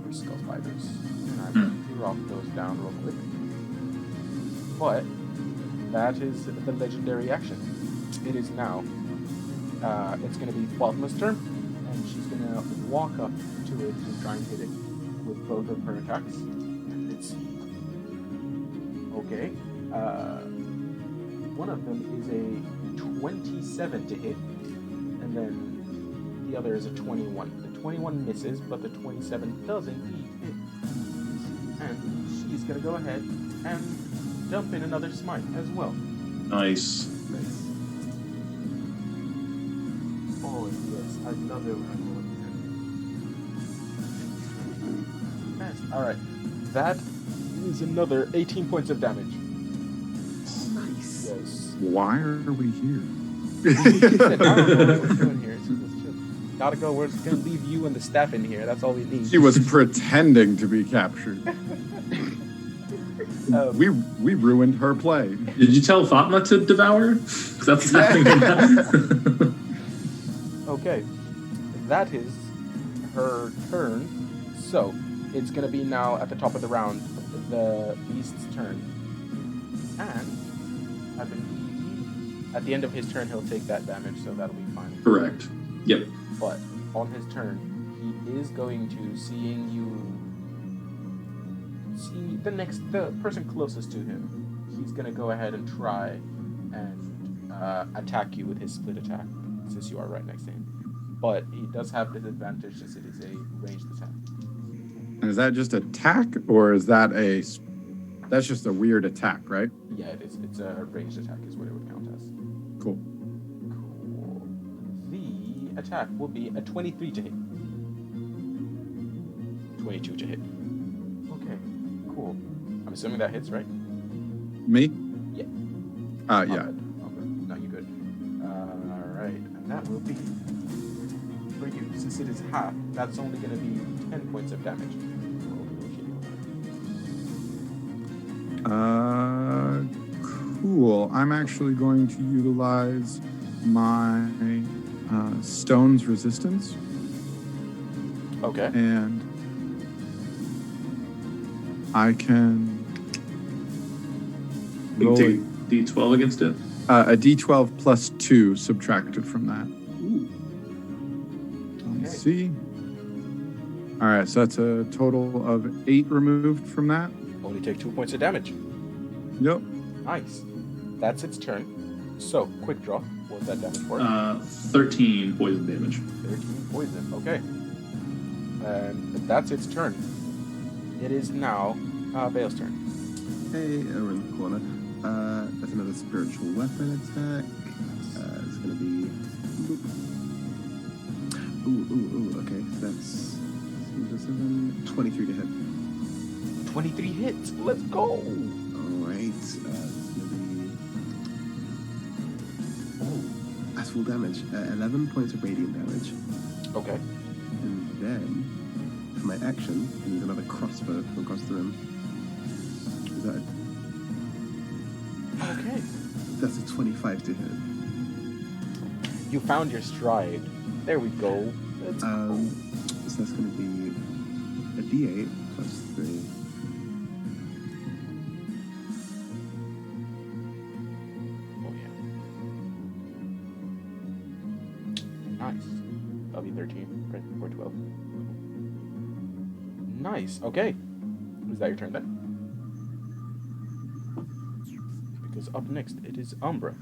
Or skull spiders. And I will drop those down real quick. But that is the legendary action. It is now. It's going to be Fatima's turn, and she's going to walk up to it and try and hit it with both of her attacks. Let's see. Okay. One of them is a 27 to hit, and then the other is a 21. The 21 misses, but the 27 does indeed hit. And she's going to go ahead and dump in another smite as well. Nice. Oh, yes. I love it when I roll again. Yes. Alright. That is another 18 points of damage. Nice. Yes. Why are we here? I don't know what we're doing here. It's just, gotta go. We're just gonna leave you and the staff in here. That's all we need. He was pretending to be captured. We ruined her play. Did you tell Fatima to devour? Because that's happening. Okay. That is her turn. So, it's going to be now at the top of the round, the beast's turn. And I believe at the end of his turn, he'll take that damage, so that'll be fine. Correct. Yep. But on his turn, he is going to, seeing the person closest to him, he's going to go ahead and try and attack you with his split attack, since you are right next to him. But he does have disadvantage since it is a ranged attack. And is that just attack, or is that that's just a weird attack, right? Yeah, it is. It's a ranged attack is what it would count as. Cool. Cool. The attack will be a 23 to hit. 22 to hit. Okay, cool. I'm assuming that hits, right? Me? Yeah. Yeah. Okay. No, you're good. Alright, and that will be for you, since it is half, that's only going to be 10 points of damage. Cool. I'm actually going to utilize my stone's resistance. Okay. And I can roll Take D12 against it. a D12 plus 2 subtracted from that. Let's see. All right, so that's a total of 8 removed from that. Only take 2 points of damage. Yep. Nice. That's its turn. So, quick draw. What was that damage for? 13 poison damage. 13 poison. Okay. And that's its turn. It is now Vale's turn. Hey, over in the corner. That's another spiritual weapon attack. It's going to be... Okay, so that's 23 to hit. 23 hits. Let's go. All right. It's gonna be. Oh, that's full damage. 11 points of radiant damage. Okay. And then, for my action, I need another crossbow from across the room. Is that? Okay. That's a 25 to hit. You found your stride. There we go. Let's go. So that's going to be a D8 plus 3. Oh yeah. Nice. That'll be 13, right? Or 12. Nice. Okay. Is that your turn then? Because up next it is Umbra.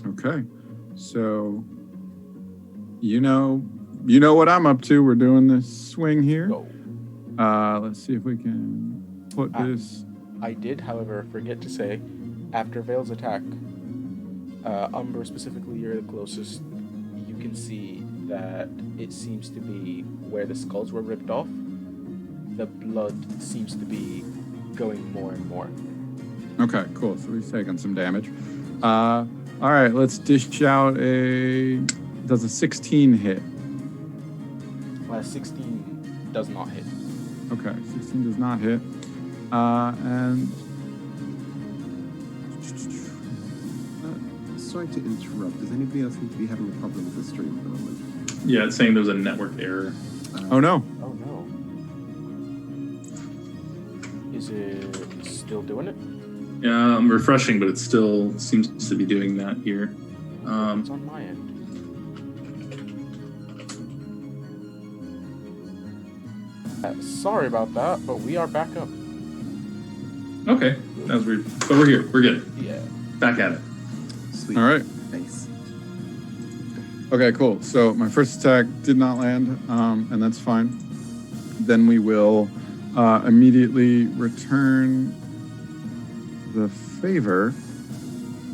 Okay. So you know what I'm up to. We're doing this swing here. Go. Let's see if we can put this. I did, however, forget to say, after Vale's attack, Umbra specifically, you're the closest. You can see that it seems to be where the skulls were ripped off. The blood seems to be going more and more. Okay, cool. So we've taken some damage. All right, let's dish out does a 16 hit? 16 does not hit. Okay, 16 does not hit. And Sorry to interrupt. Does anybody else seem to be having a problem with the stream at the moment? Yeah, it's saying there's a network error. oh no. Oh no. Is it still doing it? Yeah, I'm refreshing, but it still seems to be doing that here. It's on my end. Sorry about that, but we are back up. Okay, that was weird. But we're here. We're good. Yeah. Back at it. Sweet. All right. Nice. Okay, cool. So my first attack did not land, and that's fine. Then we will immediately return the favor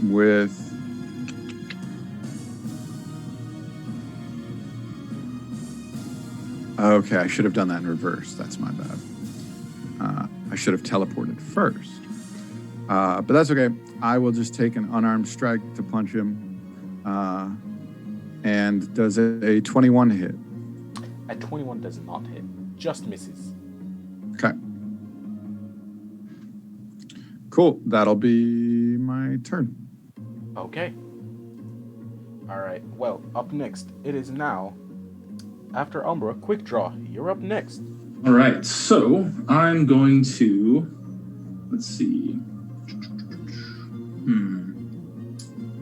with okay, I should have done that in reverse. That's my bad. I should have teleported first. But that's okay. I will just take an unarmed strike to punch him. And does a 21 hit? At 21 does not hit. Just misses. Okay. Cool. That'll be my turn. Okay. Alright, well, up next, it is now. After Umbra, quick draw. You're up next. All right, so I'm going to, let's see.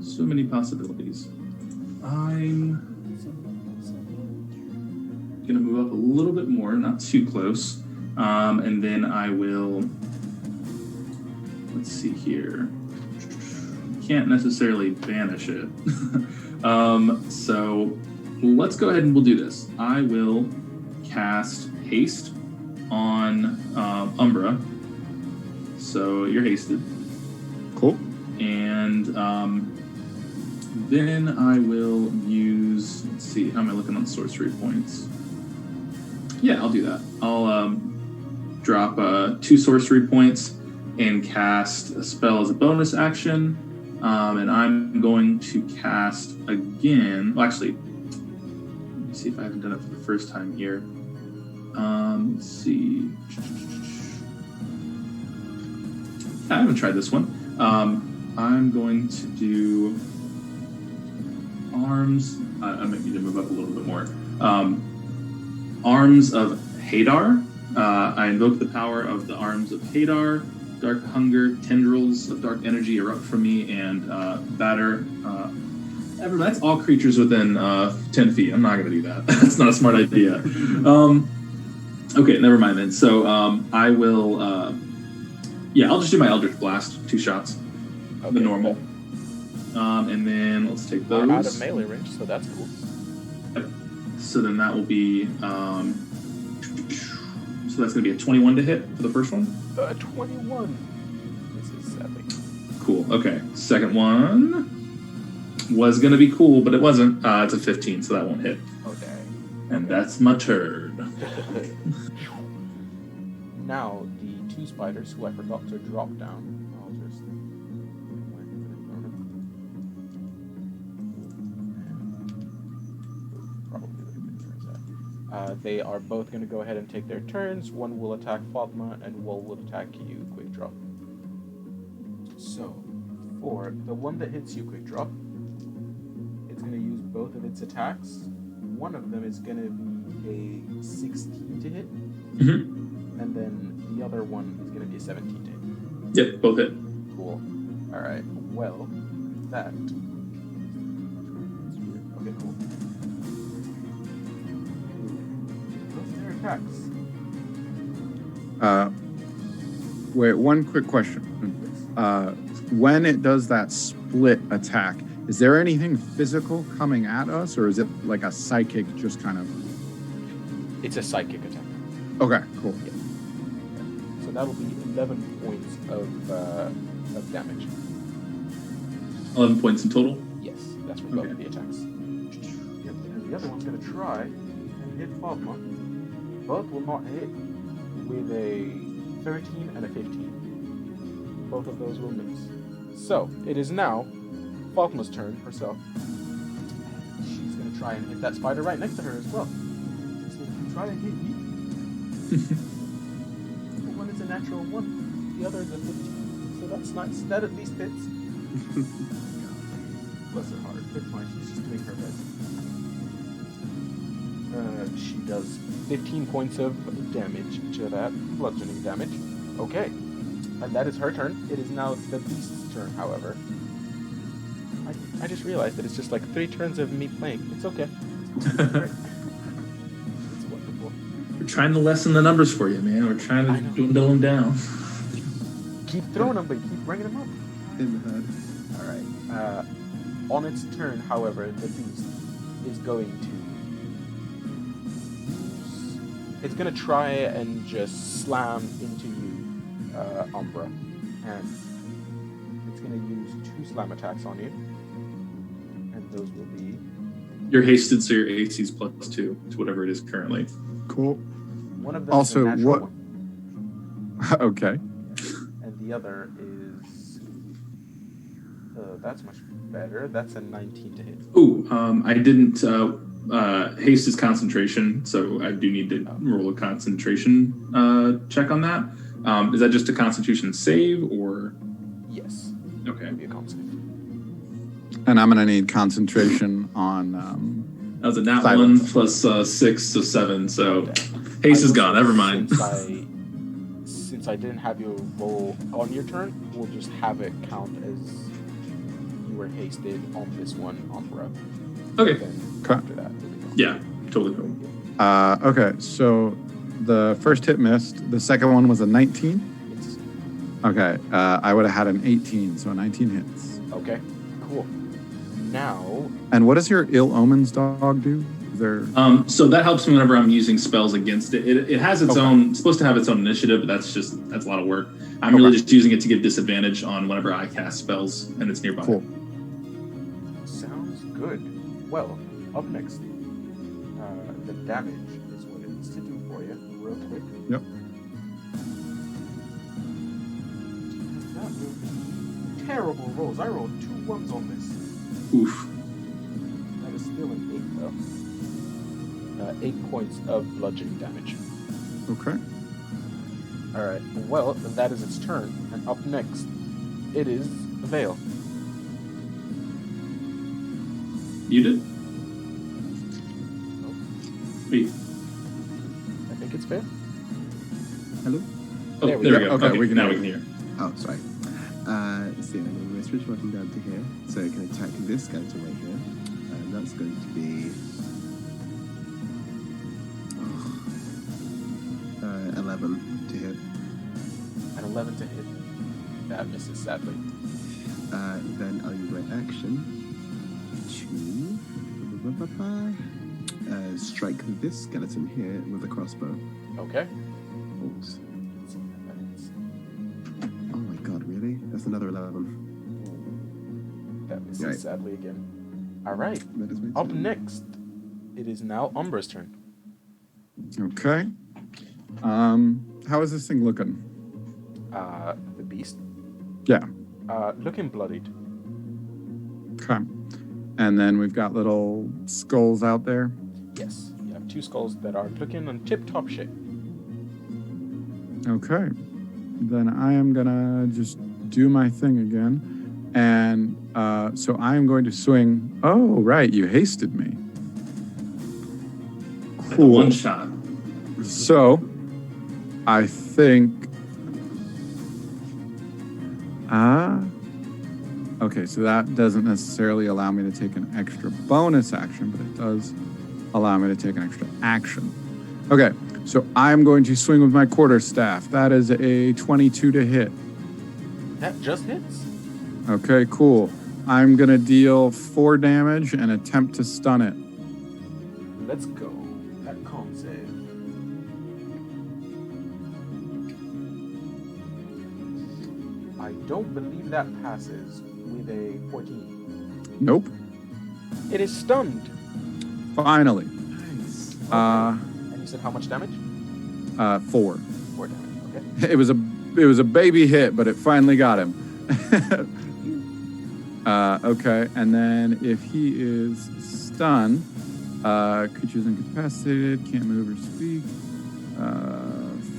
So many possibilities. I'm going to move up a little bit more, not too close. And then I will, let's see here. Can't necessarily banish it. So let's go ahead and we'll do this. I will cast Haste on Umbra. So you're hasted. Cool. And then I will use, let's see, how am I looking on sorcery points? Yeah, I'll do that. I'll drop 2 sorcery points and cast a spell as a bonus action. And I'm going to cast again. Well, actually, let me see if I haven't done it for the first time here. Let's see. I haven't tried this one. I'm going to do arms. I might need to move up a little bit more. Arms of Hadar. I invoke the power of the arms of Hadar. Dark hunger, tendrils of dark energy erupt from me and batter. That's all creatures within 10 feet. I'm not going to do that. That's not a smart idea. Okay, never mind then. So I will. I'll just do my Eldritch Blast, 2 shots, Okay. the normal. And then let's take We're those. out of melee range, so that's cool. So then that will be. So that's going to be a 21 to hit for the first one. 21. This is 7. Cool. Okay. Second one. was going to be cool, but it wasn't. It's a 15, so that won't hit. Oh, dang. And that's my turn. Now, the two spiders who I forgot to drop down. I'll just. Probably they are both going to go ahead and take their turns. One will attack Fatima, and one will attack you, Quick Drop. So, for the one that hits you, Quick Drop, it's going to use both of its attacks. One of them is going to be a 16 to hit, and then the other one is going to be a 17 to hit. Yep, both hit. Cool. All right. Well, that. Okay, cool. Those are their attacks. Wait, one quick question. When it does that split attack, is there anything physical coming at us, or is it like a psychic just kind of... It's a psychic attack. Okay, cool. Yeah. So that'll be 11 points of damage. 11 points in total? Yes, that's for both of the attacks. Yep, and the other one's going to try and hit Fatima. Both will not hit with a 13 and a 15. Both of those will miss. So, it is now Fatima's turn herself. She's going to try and hit that spider right next to her as well. She's going to try and hit you. The one is a natural 1. The other is a 15. So that's nice. That at least hits. Bless her heart. It's fine. She's just doing her best. She does 15 points of damage to that. Bludgeoning damage. Okay. And that is her turn. It is now the beast's turn, however. I just realized that it's just like 3 turns of me playing. It's okay. It's great. It's wonderful. We're trying to lessen the numbers for you, man. We're trying to dwindle them down. Keep throwing them, but keep bringing them up. In the head. All right. On its turn, however, the beast is going to... It's going to try and just slam into you, Umbra. And it's going to use 2 slam attacks on you. And those will be... You're hasted, so your AC is +2 to whatever it is currently. Cool. One of them Also, is a natural what... one. Okay. And the other is... that's much better. That's a 19 to hit. Ooh, I didn't... haste is concentration, so I do need to roll a concentration check on that. Is that just a constitution save, or? Yes. Okay. It'll be a constant. And I'm going to need concentration on... That was a nat silence. 1 plus 6, so 7, so haste is gone, never mind. Since I didn't have you roll on your turn, we'll just have it count as you were hasted on this one, Umbra. Okay. Then Okay. after that, it'll be gone. Yeah, totally cool. Okay, so the first hit missed. The second one was a 19. Yes. Okay, I would have had an 18, so a 19 hits. Okay, cool. Now, And what does your ill omens dog do? Is there... So that helps me whenever I'm using spells against it. It has its Okay. own, it's supposed to have its own initiative, but that's a lot of work. I'm really just using it to give disadvantage on whenever I cast spells and it's nearby. Cool. sounds good. Well, up next, the damage is what it needs to do for you, real quick. Yep. That will be terrible rolls. I rolled 2 1s on this. Oof. That is still an 8 though. 8 points of bludgeoning damage. Okay. Alright, well, that is its turn. And up next, it is Vale. You did? Wait. I think it's Vale. Hello? Oh, There there we we go. go. Okay, Okay, we can now hear we you. can hear. Oh, sorry. So yeah, we're switch working down to here. So it can attack this guy to right here. And that's going to be 11 to hit. An 11 to hit. That misses, sadly. Then I'll use my action to strike this skeleton here with a crossbow. Okay. Oops. Oh my god, really? That's another 11. That misses, Right. sadly, again. All right. That is my Up turn. next, it is now Umbra's turn. Okay. How is this thing looking? The beast. Yeah. Looking bloodied. Okay. And then we've got little skulls out there. Yes, you have two skulls that are looking in tip-top shape. Okay. Then I am gonna just do my thing again. And so I am going to swing. Oh, right. You hasted me. Like a Cool. one shot. So I think. Okay, so that doesn't necessarily allow me to take an extra bonus action, but it does allow me to take an extra action. Okay, so I'm going to swing with my quarterstaff. That is a 22 to hit. That just hits. Okay, cool. I'm going to deal 4 damage and attempt to stun it. Let's go. That con save. I don't believe that passes with a 14. Nope. It is stunned. Finally. Nice. And you said how much damage? 4. 4 damage. Okay. It was a baby hit, but it finally got him. Okay, and then if he is stunned, creatures incapacitated, can't move or speak,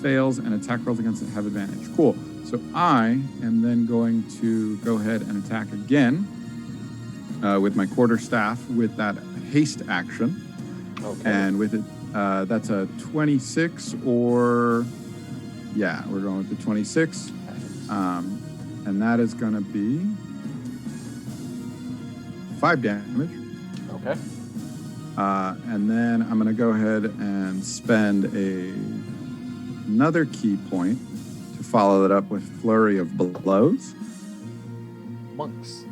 fails, and attack rolls against it have advantage. Cool. So I am then going to go ahead and attack again with my quarterstaff with that haste action. Okay. And with it, that's a 26 or... Yeah, we're going with the 26. And that is going to be 5 damage. Okay. And then I'm going to go ahead and spend another key point to follow it up with Flurry of Blows. Monks.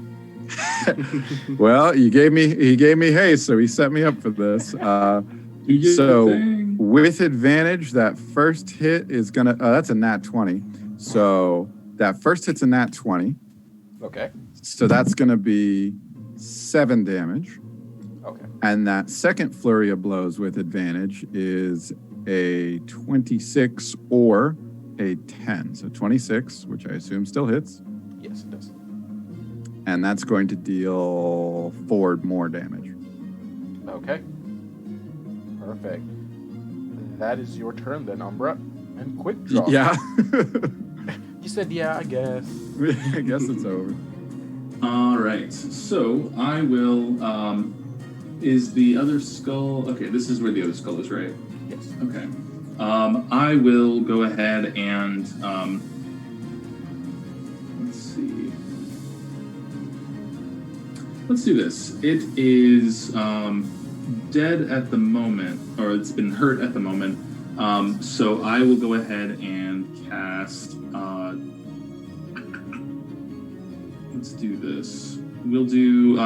Well, he gave me haste, so he set me up for this. You get So the thing. with advantage, that first hit is gonna. That's a nat 20. So that first hit's a nat 20. Okay. So that's gonna be 7 damage. Okay. And that second flurry of blows with advantage is a 26 or a 10. So 26, which I assume still hits. Yes, it does. And that's going to deal 4 more damage. Okay. Perfect. That is your turn then, Umbra. And quick draw. Yeah. You said, yeah, I guess. I guess it's over. All right. So I will. Is the other skull? Okay, this is where the other skull is, right? Yes. Okay. I will go ahead and let's see. Let's do this. It is dead at the moment, or it's been hurt at the moment. So I will go ahead and cast. Let's do this. We'll do.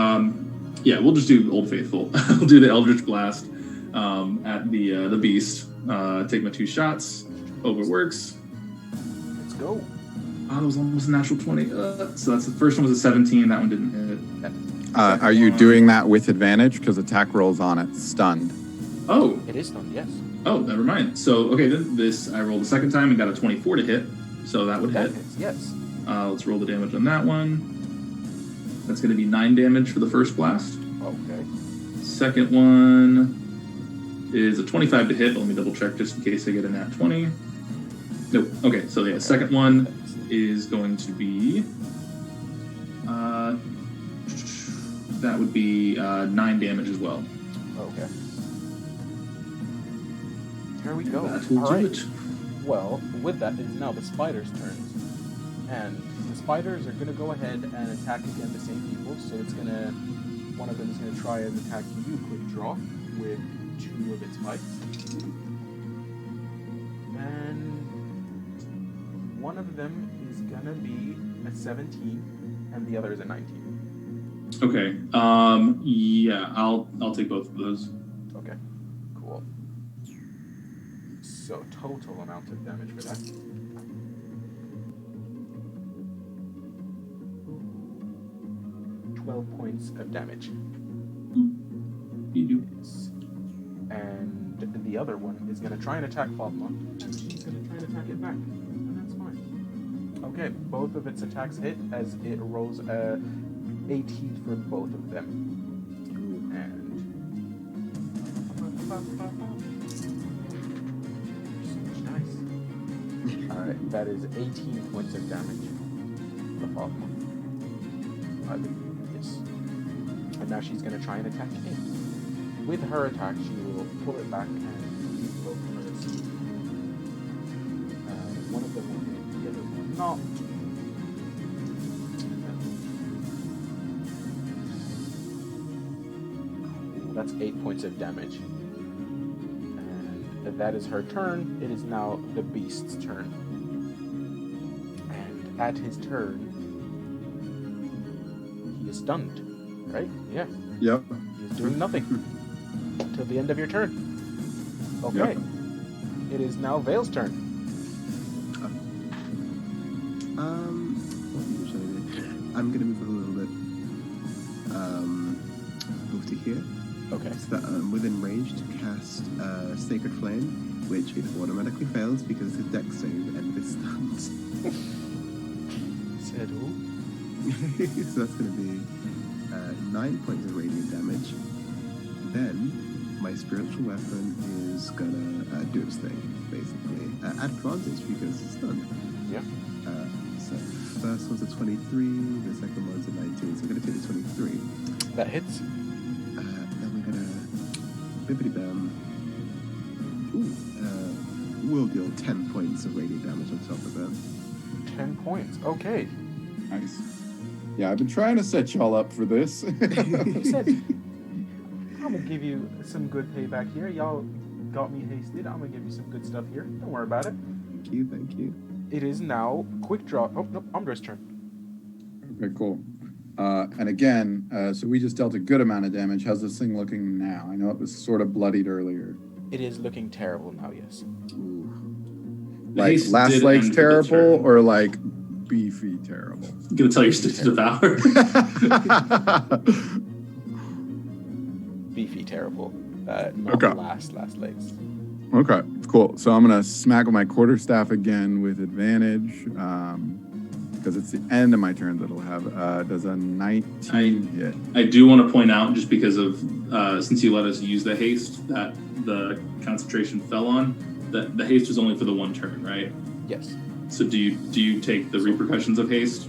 We'll just do Old Faithful. We'll do the Eldritch Blast at the beast. Take my 2 shots. Hope it works. Let's go. Oh, that was almost a natural 20. So that's the first one was a 17. That one didn't hit. Are you doing that with advantage? Because attack rolls on it. Stunned. Oh, It is stunned, yes. oh, never mind. So okay, then this I rolled the second time and got a 24 to hit. So that would That hit. hits, yes. Let's roll the damage on that one. That's going to be 9 damage for the first blast. Okay. Second one is a 25 to hit. But let me double check just in case I get a nat 20. Nope. Okay, so yeah, second one is going to be that would be 9 damage as well. Okay. Here we go. That will All do right. it. Well, with that, it is now the spider's turns. And the spiders are going to go ahead and attack again the same people. So it's going to... One of them is going to try and attack you, quick draw, with 2 of its spikes. And one of them is going to be a 17, and the other is a 19. Okay. Yeah, I'll take both of those. Okay, cool. So total amount of damage for that. 12 points of damage. You do. Yes. And the other one is going to try and attack Fatima. And she's going to try and attack it back. And that's fine. Okay, both of its attacks hit as it rolls 18 for both of them. And... so much dice. Alright, that is 18 points of damage. The Fatima. Yes. And now she's going to try and attack it. With her attack, she will pull it back and blow from her speed. One of them will hit, the other will not. That's 8 points of damage. And that is her turn. It is now the beast's turn. And at his turn, he is stunned, right? Yeah. Yep. He is doing nothing till the end of your turn. Okay. Yep. It is now Vale's turn. What should I do? I'm gonna move a little bit. Move to here. Okay. So that I'm within range to cast Sacred Flame, which it automatically fails because it's a dex save and this stuns. Said who? So that's going to be 9 points of radiant damage. Then my spiritual weapon is going to do its thing, basically. At advantage because it's stunned. Yeah. So first one's a 23, the second one's a 19. So I'm going to take the 23. That hits. Then we're going to bippity bam. We'll deal 10 points of radiant damage on top of that. 10 points. Okay. Nice. Yeah, I've been trying to set y'all up for this. You said, I'm going to give you some good payback here. Y'all got me hasted. I'm going to give you some good stuff here. Don't worry about it. Thank you, thank you. It is now quick draw. Oh, nope. Umdra's turn. Okay, cool. And again, so we just dealt a good amount of damage. How's this thing looking now? I know it was sort of bloodied earlier. It is looking terrible now, yes. Ooh. Like haste last did legs end the terrible turn. or like beefy terrible? I'm gonna tell your stick to devour. Beefy terrible. Not Okay. last legs. Okay, cool. So I'm gonna smack with my quarterstaff again with advantage, because it's the end of my turn that'll have. Does a 19 hit? I do want to point out, just because of since you let us use the haste that the concentration fell on, that the haste was only for the one turn, right? Yes. So do you take the repercussions of haste?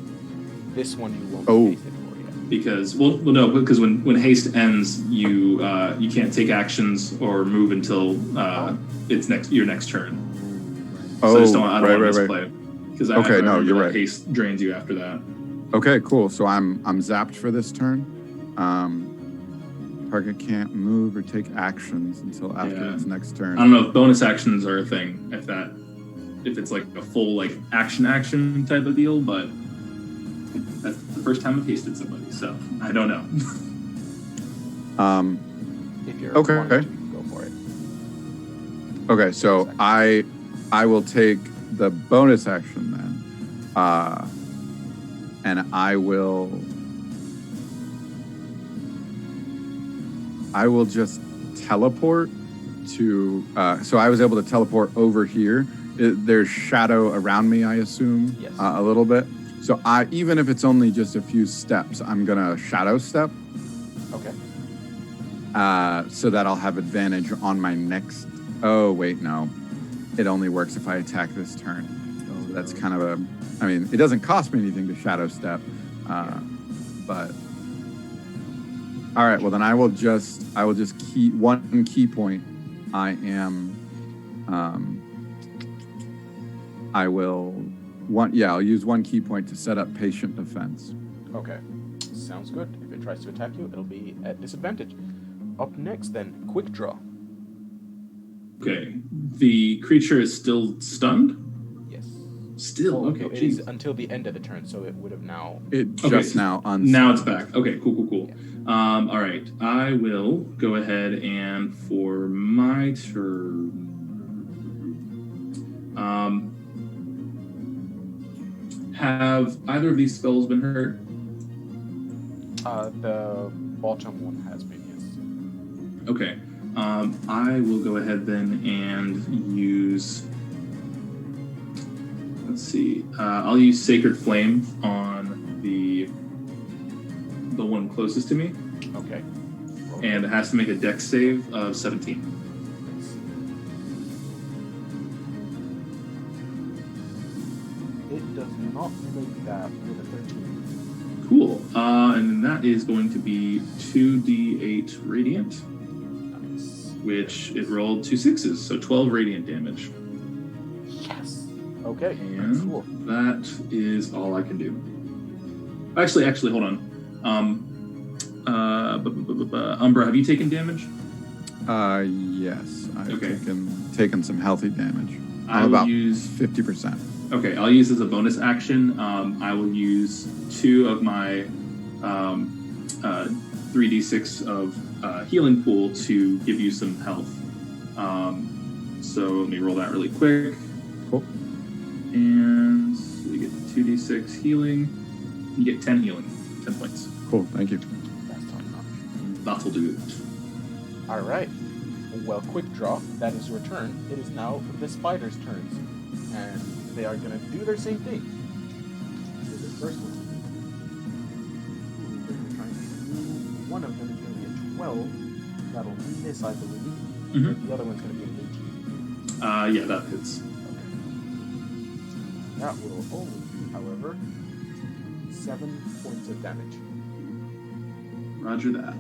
This one you won't Oh. be hasted for yet. Because no, because when haste ends, you can't take actions or move until it's your next turn. So I Oh, just don't want to right. misplay it. Because Okay, no, remember you're that right. haste drains you after that. Okay, cool. So I'm zapped for this turn. Target can't move or take actions until after Yeah. its next turn. I don't know if bonus actions are a thing, if it's like a full like action type of deal, but that's the first time I've hasted somebody, so I don't know. If you're Okay. wanting to, you can go for it. Okay, so I will take the bonus action then, and I will just teleport to. So I was able to teleport over here. There's shadow around me, I assume, Yes. a little bit. So even if it's only just a few steps, I'm gonna shadow step. Okay. So that I'll have advantage on my next. Oh wait, no, it only works if I attack this turn. So that's kind of I mean, it doesn't cost me anything to shadow step, but all right. Well, then I will just keep one key point. I'll use one key point to set up patient defense. Okay. Sounds good. If it tries to attack you, it'll be at disadvantage. Up next, then, quick draw. Okay, the creature is still stunned. Yes. Still, Oh, okay. no, it Geez. is until the end of the turn, so it would have now. It Okay, just now Now it's back. Okay, cool. Yeah. All right, I will go ahead and for my turn, have either of these spells been hurt? The bottom one has been, yes. Okay. I will go ahead then and use. Let's see. I'll use Sacred Flame on the one closest to me, Okay. and it has to make a Dex save of 17. Let's see. It does not make that with a 13. Cool. And then that is going to be 2d8 radiant, Nice. which it rolled 2 6s, so 12 radiant damage. Yes. Okay. And Cool. that is all I can do. Actually, hold on. Umbra, have you taken damage? Yes. I've Okay. taken some healthy damage. I I'm will about use. 50%. Okay, I'll use as a bonus action. I will use 2 of my 3d6 of healing pool to give you some health. So let me roll that really quick. Cool. And you get 2d6 healing. You get 10 healing, 10 points. Cool. Thank you. That's top notch. That'll do it. All right. Well, quick draw. That is your turn. It is now the spider's turns, and they are gonna do their same thing. So the first one. They're gonna try and do. One of them is gonna be a 12. That'll miss, I believe. Mhm. The other one's gonna be an 18. Yeah, that hits. Okay. That will only be, however, 7 points of damage. Roger that.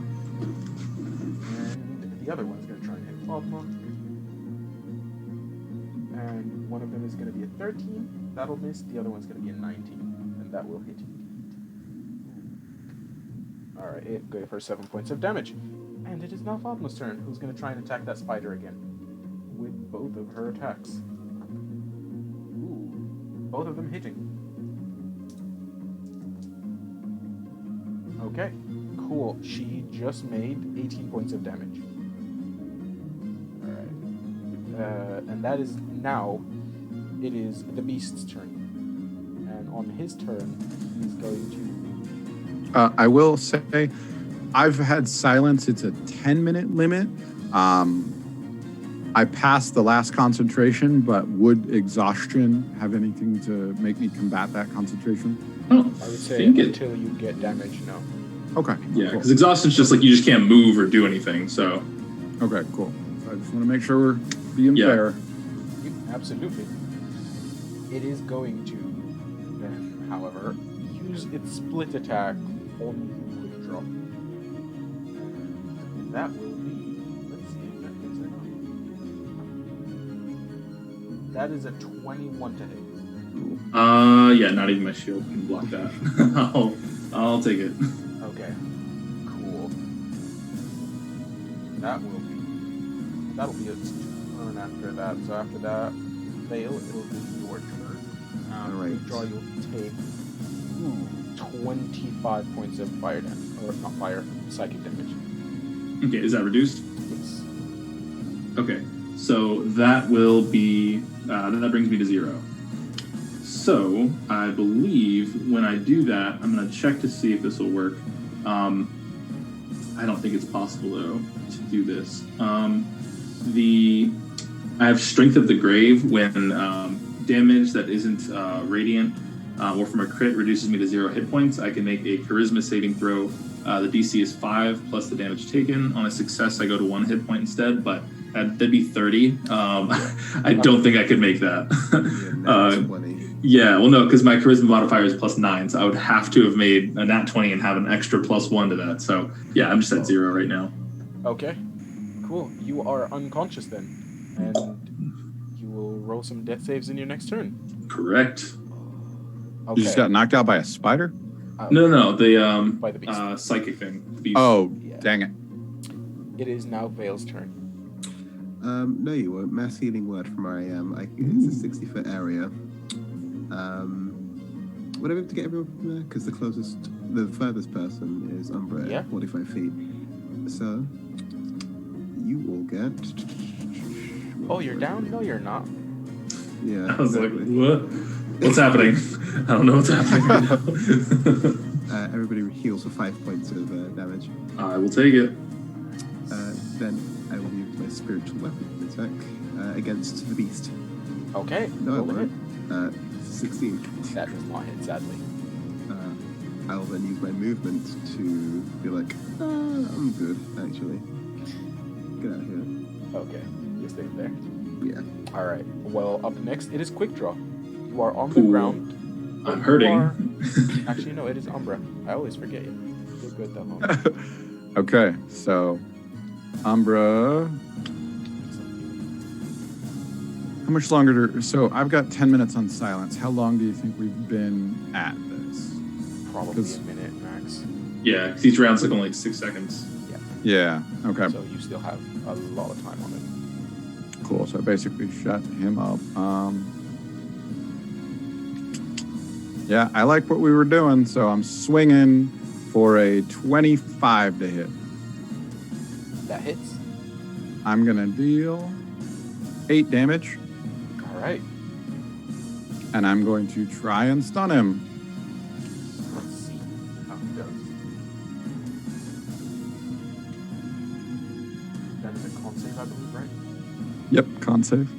And the other one's going to try and hit Fatima. And one of them is going to be a 13. That'll miss. The other one's going to be a 19. And that will hit. Alright, it go for 7 points of damage. And it is now Fatima's turn, who's going to try and attack that spider again. With both of her attacks. Ooh. Both of them hitting. Okay. Cool. She just made 18 points of damage. Alright. And that is now, it is the beast's turn. And on his turn, he's going to... I will say, I've had silence. It's a 10-minute limit. I passed the last concentration, but would exhaustion have anything to make me combat that concentration? Oh, I would say think it. until you get damage, no. Okay. Yeah, Cool. because exhaustion's just like you just can't move or do anything. So Okay, cool. So I just want to make sure we're being Yeah. fair. Absolutely. It is going to then, however, use its split attack on the quick draw. And that will be, let's see if that hits or not. That is a 21 to hit. yeah, not even my shield can block that. I'll take it. Okay. Cool. That'll be its turn after that. So after that fail, it'll be your turn. Alright. Draw, you'll take 25 points of fire damage. Or not fire, psychic damage. Okay, is that reduced? Yes. Okay, so that will be that brings me to 0. So I believe when I do that, I'm going to check to see if this will work. I don't think it's possible though to do this. I have Strength of the Grave when damage that isn't radiant or from a crit reduces me to 0 hit points. I can make a Charisma saving throw. The DC is 5 plus the damage taken. On a success, I go to 1 hit point instead, but that'd be 30. I don't think I could make that. Yeah, 20. Yeah, well, no, because my charisma modifier is +9, so I would have to have made a nat 20 and have an extra +1 to that. So, yeah, I'm just at 0 right now. Okay. Cool. You are unconscious then. And you will roll some death saves in your next turn. Correct. Okay. You just got knocked out by a spider? No, the By the beast. psychic thing. Beast. Oh, Yeah. dang it. It is now Vale's turn. No, you won't. Mass healing word from where I am. It's a 60-foot area. Would I be able to get everyone from there? Because the furthest person is Umbra Yeah. at 45 feet. So, you all get... Oh, you're down? No, you're not. Yeah. I was like, exactly. what? What's happening? I don't know what's happening right now. Everybody heals for 5 points of damage. I will take it. Then I will use my spiritual weapon attack against the beast. Okay. No, I roll to hit. won't. 16. That does not hit, sadly. I'll then use my movement to be like, I'm good, actually. Get out of here. Okay. You stay there. Yeah. All right. Well, up next, it is Quick Draw. You are on the Cool. ground. I'm You hurting. are- Actually, no, it is Umbra. I always forget you. You're good though. Homie. Okay, so Umbra. How much longer? So I've got 10 minutes on silence. How long do you think we've been at this? Probably 'Cause- a minute max. Yeah, 'cause each round's like only 6 seconds. Yeah. Okay. So you still have a lot of time on it. Cool. So I basically shut him up. Yeah, I like what we were doing, so I'm swinging for a 25 to hit. That hits. I'm gonna deal 8 damage, All right. and I'm going to try and stun him. Let's see how it goes. That is a con save, I believe, right? Yep, con save.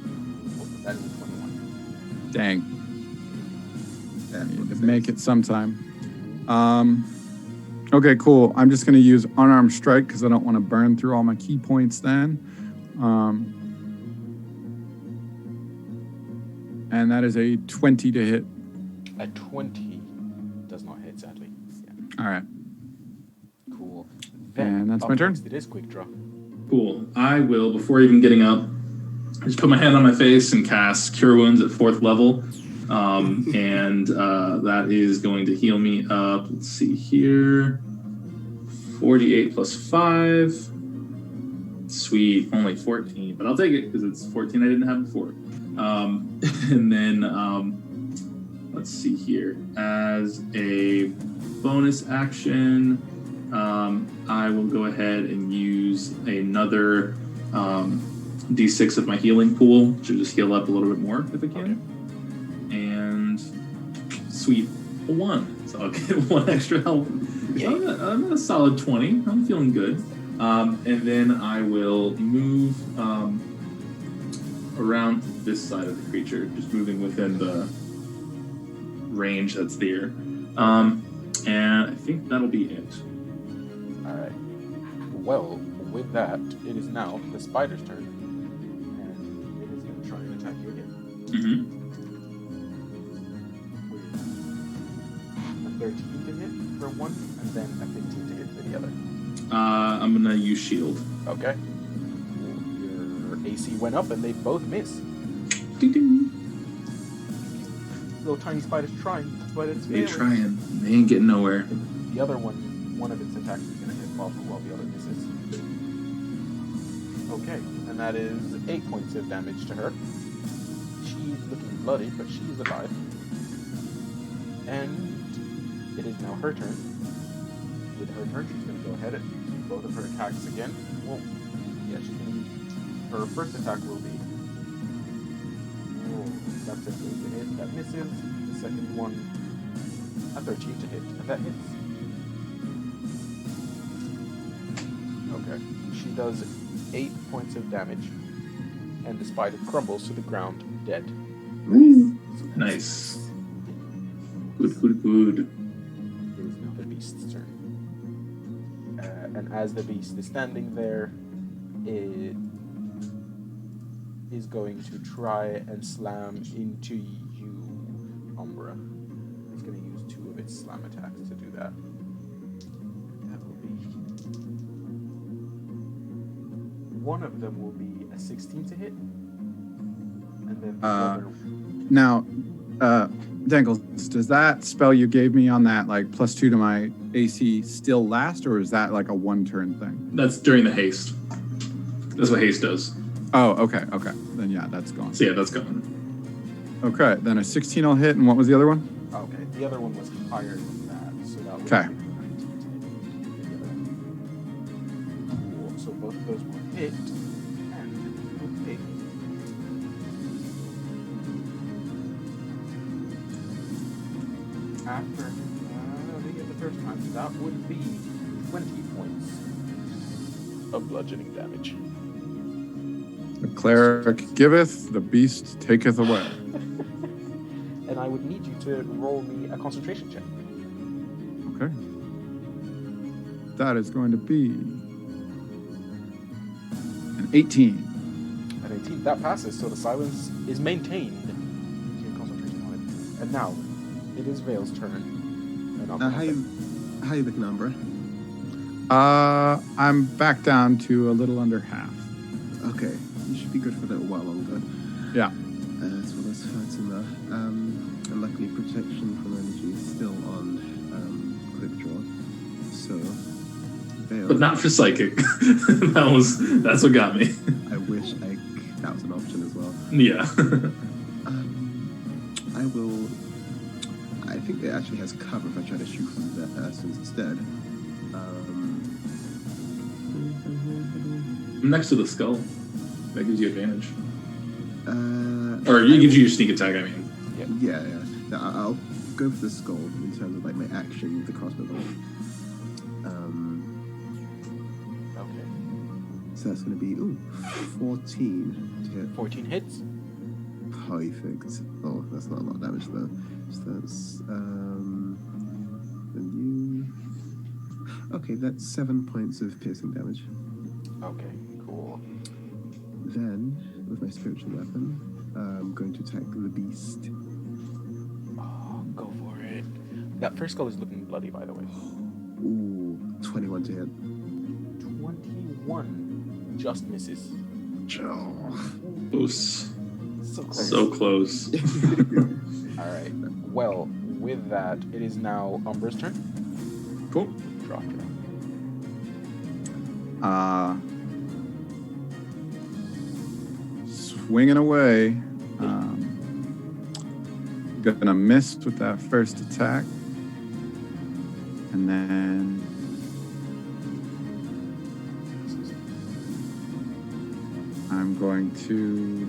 That is a 21. Dang. Yeah, Need to make it sometime. Okay, cool. I'm just going to use unarmed strike because I don't want to burn through all my key points then. And that is a 20 to hit. A 20 does not hit, sadly. Yeah. All right. Cool. And that's up my turn. next, it is Quick Draw. Cool. I will, before even getting up, just put my hand on my face and cast Cure Wounds at 4th level. And that is going to heal me up. Let's see here. 48 plus 5. Sweet. Only 14. But I'll take it because it's 14 I didn't have before. And then let's see here. As a bonus action, I will go ahead and use another D6 of my healing pool to just heal up a little bit more if I can. And sweet, a 1. So I'll get 1 extra health. So I'm at a solid 20. I'm feeling good. And then I will move around this side of the creature, just moving within the range that's there. And I think that'll be it. All right. Well, with that, it is now the spider's turn. And it is going to try and attack you again. Mm-hmm. A 13 to hit for one, and then a 15 to hit for the other. I'm gonna use shield. Okay. Cool. Your AC went up, and they both miss. Ding ding. Little tiny spider's trying, but it's They failing. trying. They ain't getting nowhere. The other one of its attacks is going to hit while the other misses. Okay, and that is 8 points of damage to her. She's looking bloody, but she is alive. And it is now her turn. With her turn, she's going to go ahead and both of her attacks again. Well, yeah, she's going to use her first attack will be. Oh, that's a 8 to hit. That misses. The second one, a 13 to hit, and that hits. Okay. She does 8 points of damage, and the spider crumbles to the ground, dead. Nice. Good. It is now the beast's turn. And as the beast is standing there, it is going to try and slam into you, Umbra. It's going to use 2 of its slam attacks to do that. That will be... One of them will be a 16 to hit, and then the other... Now, Dangles, does that spell you gave me on that, like, +2 to my AC still last, or is that like a 1-turn thing? That's during the haste. That's what haste does. Oh, okay. Then yeah, that's gone. So yeah, that's gone. Okay, then a 16 will hit, and what was the other one? Okay, the other one was higher than that, so that would Okay. be 19 to hit. Cool, so both of those will hit, and okay. After they get the first time, that would be 20 points of bludgeoning damage. The cleric giveth, the beast taketh away. And I would need you to roll me a concentration check. Okay. That is going to be an 18. At 18, that passes, so the silence is maintained. Your concentration on it. And now, it is Vale's turn. And I'll How you looking, Umbra? I'm back down to a little under half. Okay, you should be good for a little while longer. Yeah. As well as Fatima. And luckily protection from energy is still on quick draw. So, Vale. But not for psychic. That's what got me. I wish that was an option as well. Yeah. I think it actually has cover if I try to shoot from the essence instead. I'm next to the skull. That gives you advantage. Or I it gives you your sneak attack, I mean. Yeah. No, I'll go for the skull in terms of like my action with the crossbow bolt. Okay. So that's going to be 14 to hit. 14 hits. Perfect. Oh, that's not a lot of damage though. So that's and you. Okay, that's 7 points of piercing damage. Okay, cool. Then, with my spiritual weapon, I'm going to attack the beast. Oh, go for it. That first skull is looking bloody, by the way. Ooh, 21 to hit. 21 just misses. Close. So close. So close. All right. Well, with that, it is now Umbra's turn. Cool. Draw. Swinging away. Gonna miss with that first attack. And then I'm going to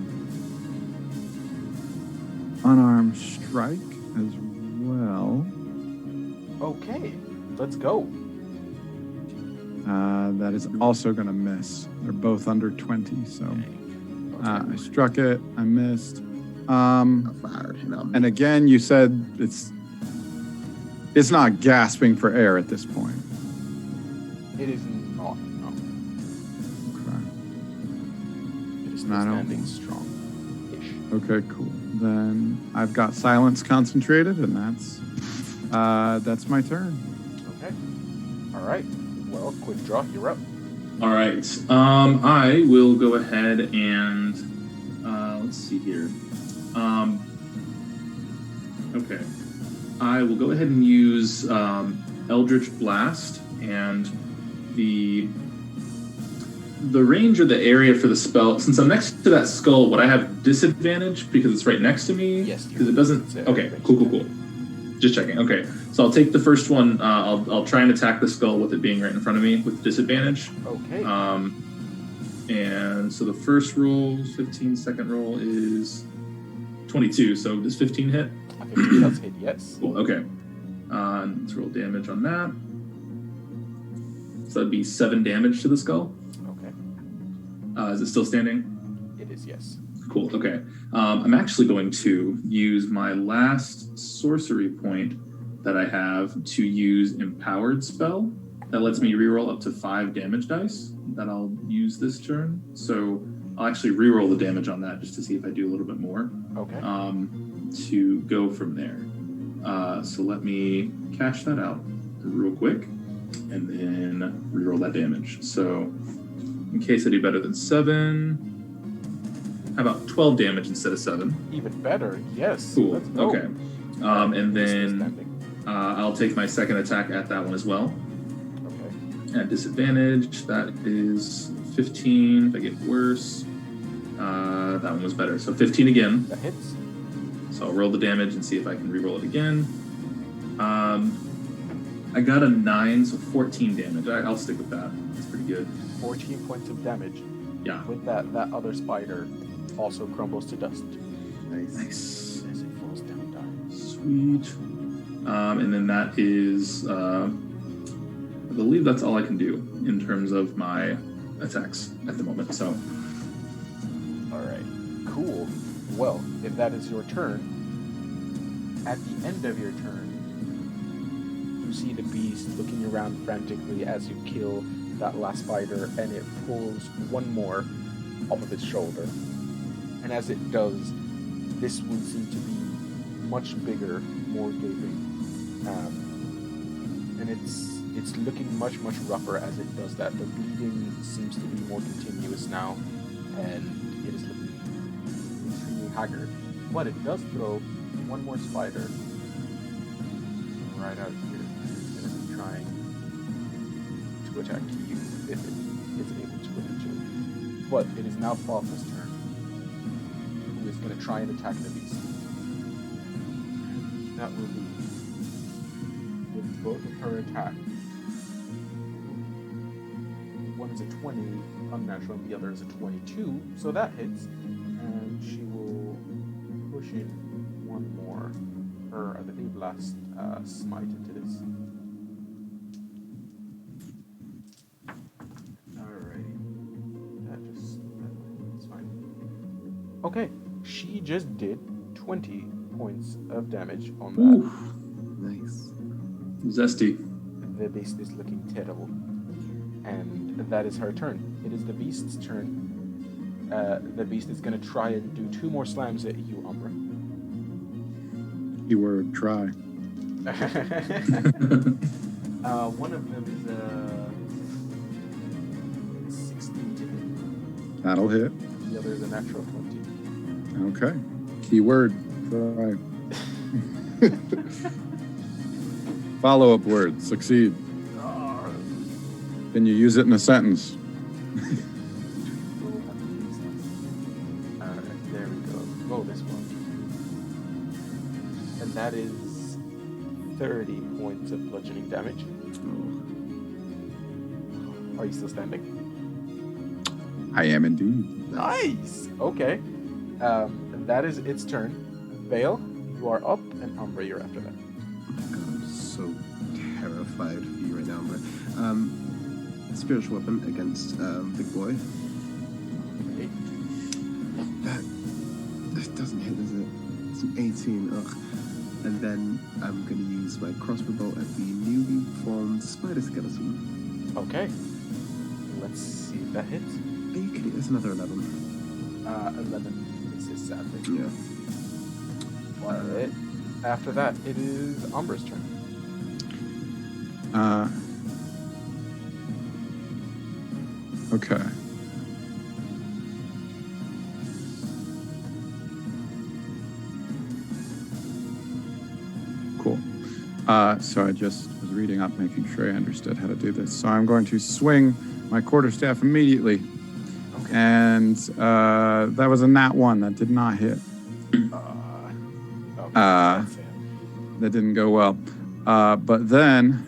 unarmed strike as well. Okay, let's go. That is also going to miss. They're both under 20, so I struck it. I missed. Fired. And again, you said it's not gasping for air at this point. It is not. No. Okay. It is Not standing strong-ish. Okay, cool. Then I've got silence concentrated, and that's my turn. Okay. All right. Well, quick draw. You're up. All right. I will go ahead and let's see here. Okay. I will go ahead and use Eldritch Blast, and the range or the area for the spell. Since I'm next to that skull, would I have disadvantage because it's right next to me? Yes. Because it doesn't. Okay. Cool. Just checking. Okay. So I'll take the first one. I'll try and attack the skull with it being right in front of me with disadvantage. Okay. And so the first roll, 15. Second roll is 22. So does 15 hit? 15 does hit. Yes. Cool. Okay. Let's roll damage on that. So that'd be 7 damage to the skull. Okay. Is it still standing? It is. Yes. Cool. Okay. I'm actually going to use my last sorcery point that I have to use Empowered Spell. That lets me reroll up to 5 damage dice that I'll use this turn. So I'll actually reroll the damage on that just to see if I do a little bit more. Okay. To go from there. So let me cash that out real quick and then reroll that damage. So in case I do better than 7, how about 12 damage instead of 7? Even better. Yes. Cool. Let's go. Okay. And then Standing. I'll take my second attack at that one as well. Okay. At disadvantage, that is 15. If I get worse, that one was better. So 15 again. That hits. So I'll roll the damage and see if I can reroll it again. I got a 9, so 14 damage. I'll stick with that. That's pretty good. 14 points of damage. Yeah. With that other spider also crumbles to dust Nice. as it falls down dying. Sweet. And then that is, I believe that's all I can do in terms of my attacks at the moment. So All right, cool. Well, if that is your turn, at the end of your turn, you see the beast looking around frantically as you kill that last spider, and it pulls one more off of its shoulder. And as it does, this wound seems to be much bigger, more gaping, and it's looking much rougher as it does that. The bleeding seems to be more continuous now, and it is looking extremely haggard. But it does throw one more spider right out here. It's going to be trying to attack you if it is able to eventually. But it is now Falfa's turn, who is going to try and attack the beast. That will be with both of her attacks. One is a 20 unnatural and the other is a 22, so that hits. And she will push in one more, her, I believe, last smite into this. Alrighty. That's fine. Okay, she just did 20 points of damage on that. oof, Nice. zesty. The beast is looking terrible. And that is her turn. It is the beast's turn. The beast is going to try and do 2 more slams at you, Umbra. Keyword try. One of them is 16 to hit. That'll hit. The other is a natural 20. Okay. Keyword try. Follow-up word. Succeed. Can you use it in a sentence? Alright, there we go. Oh, this one. And that is 30 points of bludgeoning damage. Are you still standing? I am indeed. Nice! Okay. That is its turn. Vale, you are up, and Umbra, you're after that. I'm so terrified for you right now, Umbra. Spiritual weapon against Big Boy. Okay. That doesn't hit, does it? It's an 18. Ugh. And then I'm going to use my crossbow bolt at the newly formed spider skeleton. Okay. Let's see if that hits. Are you kidding? It's another 11. 11 misses, sadly. Yeah. Alright. After that, it is Umbra's turn. Okay. Cool. So I just was reading up, making sure I understood how to do this. So I'm going to swing my quarterstaff immediately. Okay. And that was a nat 1. That did not hit. Okay, that's it. That didn't go well. But then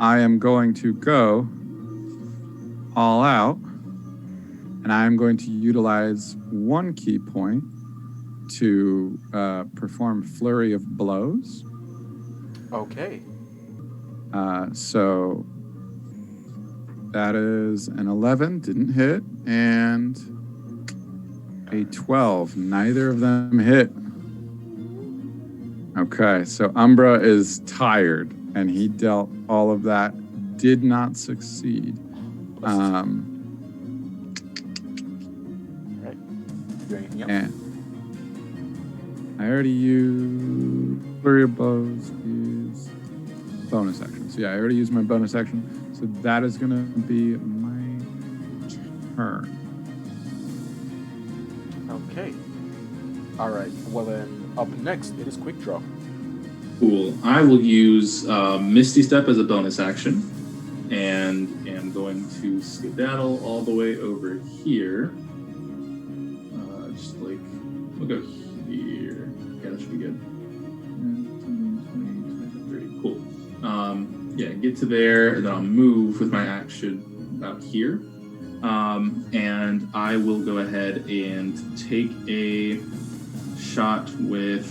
I am going to go all out, and I am going to utilize 1 key point to perform Flurry of Blows. Okay. So that is an 11, didn't hit, and a 12. Neither of them hit. Okay, so Umbra is tired, and he dealt all of that. Did not succeed. Alright. Do anything else? And I already used Flurry of Blows is bonus action. So yeah, I already used my bonus action. So that is going to be my turn. Okay. Alright, well then, up next, it is Quick Draw. Cool. I will use Misty Step as a bonus action, and am going to skedaddle all the way over here. Just like, we'll go here. Yeah, that should be good. 30. Cool. Yeah, get to there, and then I'll move with my action about here. And I will go ahead and take a shot with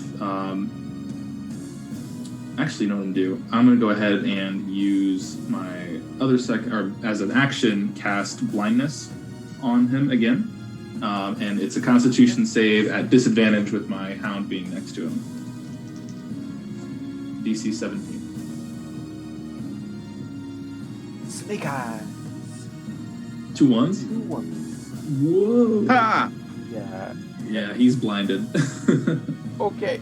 Actually, you know what I'm gonna do? I'm gonna go ahead and use my other or as an action, cast blindness on him again. And it's a Constitution save at disadvantage with my hound being next to him. DC 17. Snake eyes. 2 1s? 2 1s. Whoa. Ha! Yeah. Yeah, he's blinded. Okay.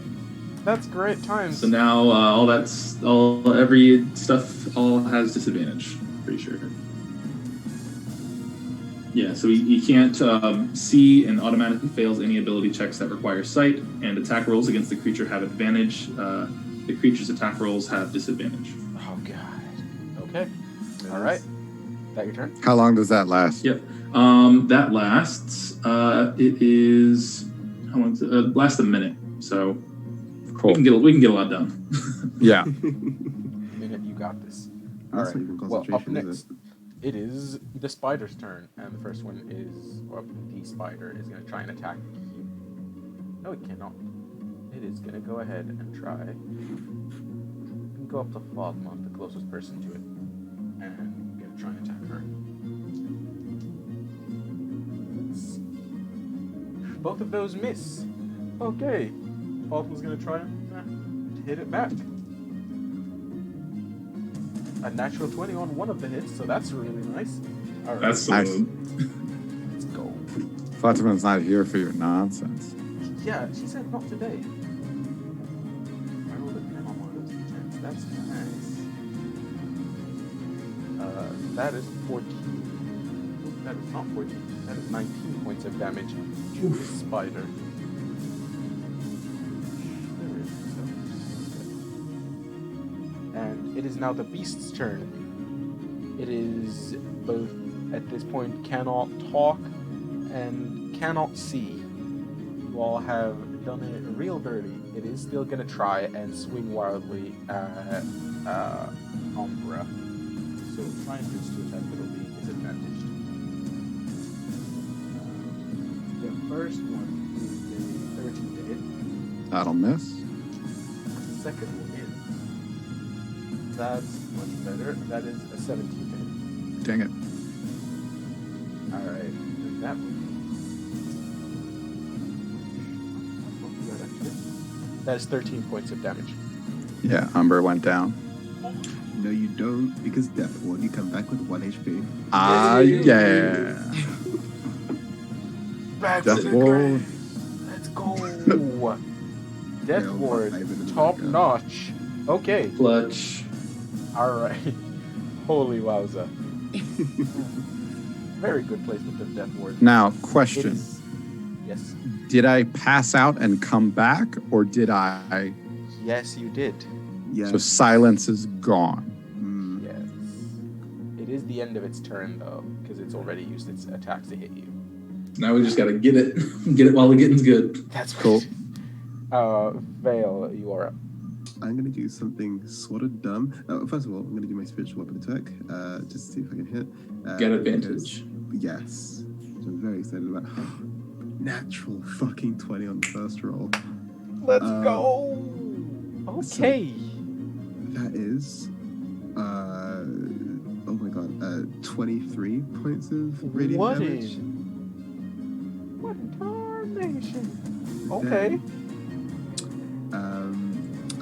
That's great times. So now every stuff all has disadvantage. Pretty sure. Yeah, so he can't see and automatically fails any ability checks that require sight, and attack rolls against the creature have advantage. The creature's attack rolls have disadvantage. Oh god. Okay. All right. That your turn? How long does that last? Yep. That lasts. It is. How long? Lasts a minute. So Cool. we can get a lot done. Yeah. Minute, you got this. All That's right. not even Well, up concentration, next, is it? it is the spider's turn, and the first one is, well, the spider is going to try and attack you. No, it cannot. It is going to go ahead and try and go up to Fatima, the closest person to it, and going to try and attack her. Both of those miss. Okay. Fatima's going to try and hit it back. A natural 20 on one of the hits, so that's really nice. All right. That's Nice. Let's go. Fatima's not here for your nonsense. Yeah, she said not today. I rolled a 10 on one of those d10s. That's nice. That is 14. That is not 14. That is 19 points of damage to the spider. There is so. And it is now the beast's turn. It is both, at this point, cannot talk and cannot see. You all have done it real dirty. It is still going to try and swing wildly at Umbra. So try and use to attack, but it'll be disadvantaged. The first one is a 13 to hit. That'll miss. The second one is. That's much better. That is a 17 to hit. Dang it. Alright. And that one. That is 13 points of damage. Yeah, Umber went down. No, you don't, because Death Ward, you come back with 1 HP. Ah, yeah. Back Death to the Ward. grave. Let's go. Death Yeah, Ward, 5 in the top back, notch. Okay. Clutch. Alright. Holy wowza. Very good placement of Death Ward. Now, It question. is- Yes. Did I pass out and come back, or did I? Yes, you did. Yeah. So silence is gone. Mm. Yes. It is the end of its turn, though, because it's already used its attacks to hit you. Now we just gotta get it while the getting's good. That's Cool. Vale, you are up. I'm going to do something sort of dumb. First of all, I'm going to do my spiritual weapon attack, just to see if I can hit. Get advantage. Yes. Which I'm very excited about. Natural fucking 20 on the first roll. Let's go. Okay. That is, oh my god, 23 points of radiant What damage. in? What in tarnation? Okay.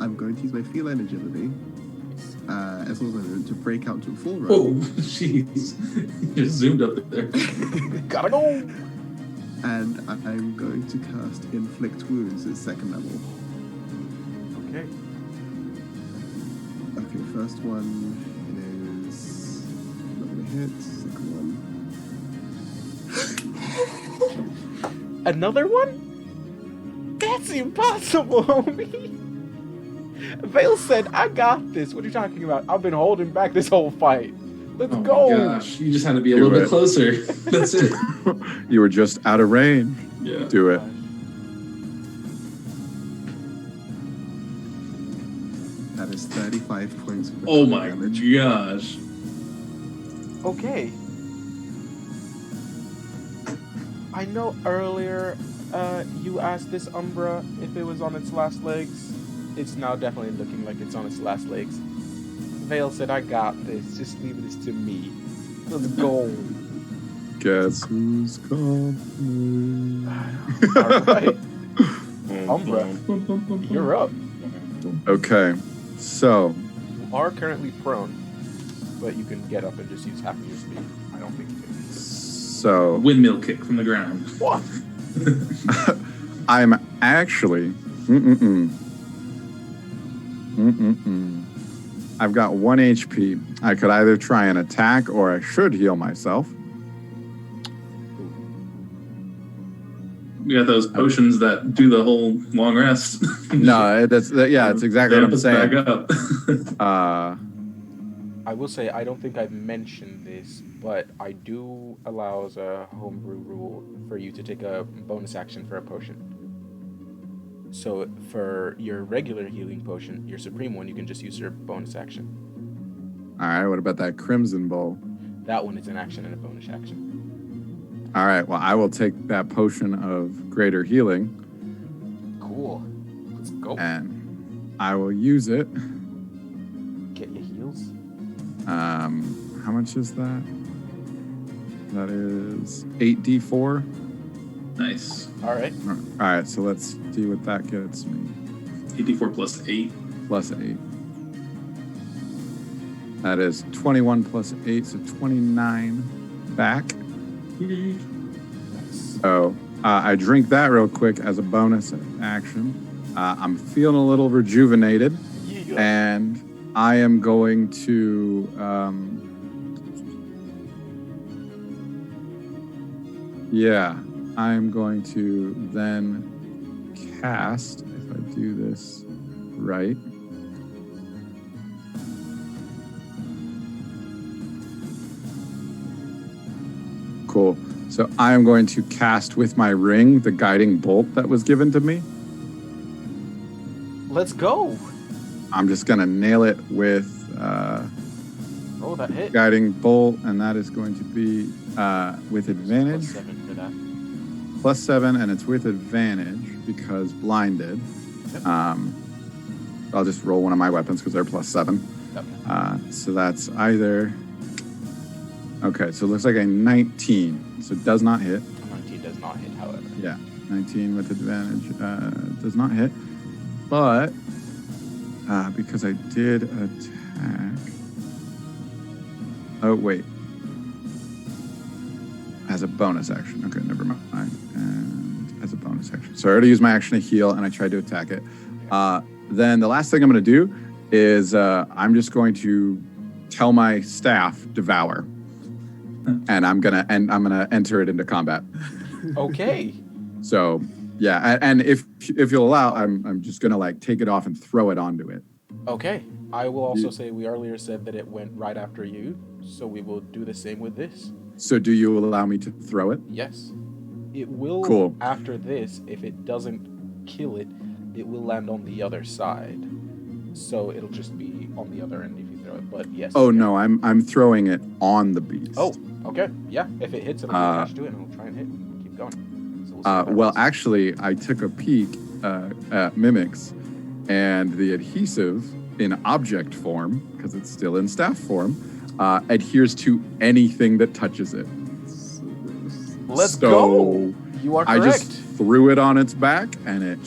I'm going to use my feline agility, as well as to break out to a full run. Oh, jeez. Just zoomed up there. Gotta go. And I'm going to cast Inflict Wounds at 2nd level. Okay. Okay, first one is not gonna hit. Second one. Another one? That's impossible, homie. Vale said, I got this. What are you talking about? I've been holding back this whole fight. Let's Oh go. my gosh, you just had to be a Do little bit it. closer. That's it. You were just out of range. Yeah. Do it. That is 35 points of Oh my damage. gosh. Okay. I know earlier you asked this Umbra if it was on its last legs. it's now definitely looking like it's on its last legs. Vale said, "I got this. Just leave this to me. Let's go." Guess who's coming? All right, Umbra, you're up. Okay, so You are currently prone, but you can get up and just use half of your speed. I don't think you can. so Windmill kick from the ground. What? I'm actually. I've got 1 HP. I could either try and attack or I should heal myself. We got those potions that do the whole long rest. No, that's exactly what I'm saying. Back up. I will say I don't think I've mentioned this, but I do allow as a homebrew rule for you to take a bonus action for a potion. So for your regular healing potion, your supreme one, you can just use your bonus action. All right, what about that Crimson Bowl? That one is an action and a bonus action. All right, well, I will take that potion of greater healing Cool. Let's go. and I will use it. Get your heals. How much is that? That is 8d4. Nice. All right. All right, so let's see what that gets me. 84 plus 8. Plus 8. That is 21 plus 8, so 29 back. So I drink that real quick as a bonus action. I'm feeling a little rejuvenated, and I am going to I am going to then cast, if I do this right. Cool. So I am going to cast with my ring the guiding bolt that was given to me. Let's go. I'm just going to nail it with Roll that hit. guiding bolt, and that is going to be with advantage. +7 for that. +7, and it's with advantage because blinded. Yep. I'll just roll one of my weapons because they're +7. Yep. So that's either... Okay, so it looks like a 19. So it does not hit. 19 does not hit, however. Yeah, 19 with advantage does not hit. But because I did attack... Oh, wait. As a bonus action. Okay, never mind. And as a bonus action. So I already used my action to heal, and I tried to attack it. Then the last thing I'm going to do is I'm just going to tell my staff, devour. And I'm gonna enter it into combat. Okay. So yeah, and if you'll allow, I'm just gonna like take it off and throw it onto it. Okay. I will also say we earlier said that it went right after you, so we will do the same with this. So do you allow me to throw it? Yes. It will, Cool. after this, if it doesn't kill it, it will land on the other side. So it'll just be on the other end if you throw it. But yes. Oh okay. no, I'm throwing it on the beast. Oh, okay. Yeah. If it hits, it'll be attached to it and it'll try and hit. Keep going. So we'll see what Well, happens. actually, I took a peek at Mimics, and the adhesive in object form, because it's still in staff form, adheres to anything that touches it. Let's So go. You are I correct. just threw it on its back, and it,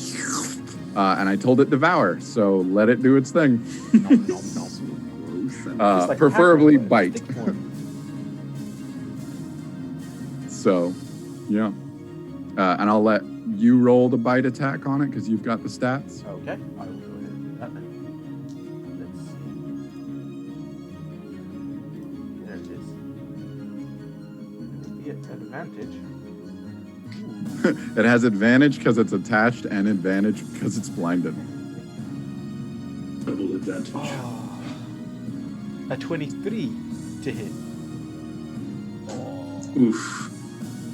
and I told it devour. So let it do its thing. Nom, nom, nom. Just like Preferably Pac-Man, bite. stick form. So, yeah. And I'll let you roll the bite attack on it because you've got the stats. Okay. I will go ahead and do that. Let's see. There it is. It will be at advantage. It has advantage because it's attached and advantage because it's blinded. Double advantage. Oh, a 23 to hit. Oof.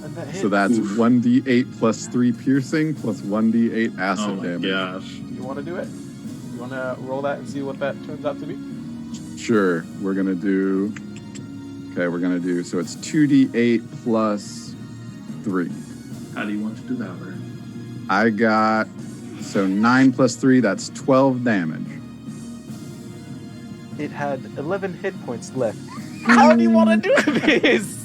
And that hits. So that's Oof. 1d8 plus 3 piercing plus 1d8 acid Oh my damage. gosh. You want to do it? You want to roll that and see what that turns out to be? Sure. We're going to do... Okay, we're going to do... So it's 2d8 plus 3. How do you want to devour? I got So 9 plus 3, that's 12 damage. It had 11 hit points left. How do you want to do this?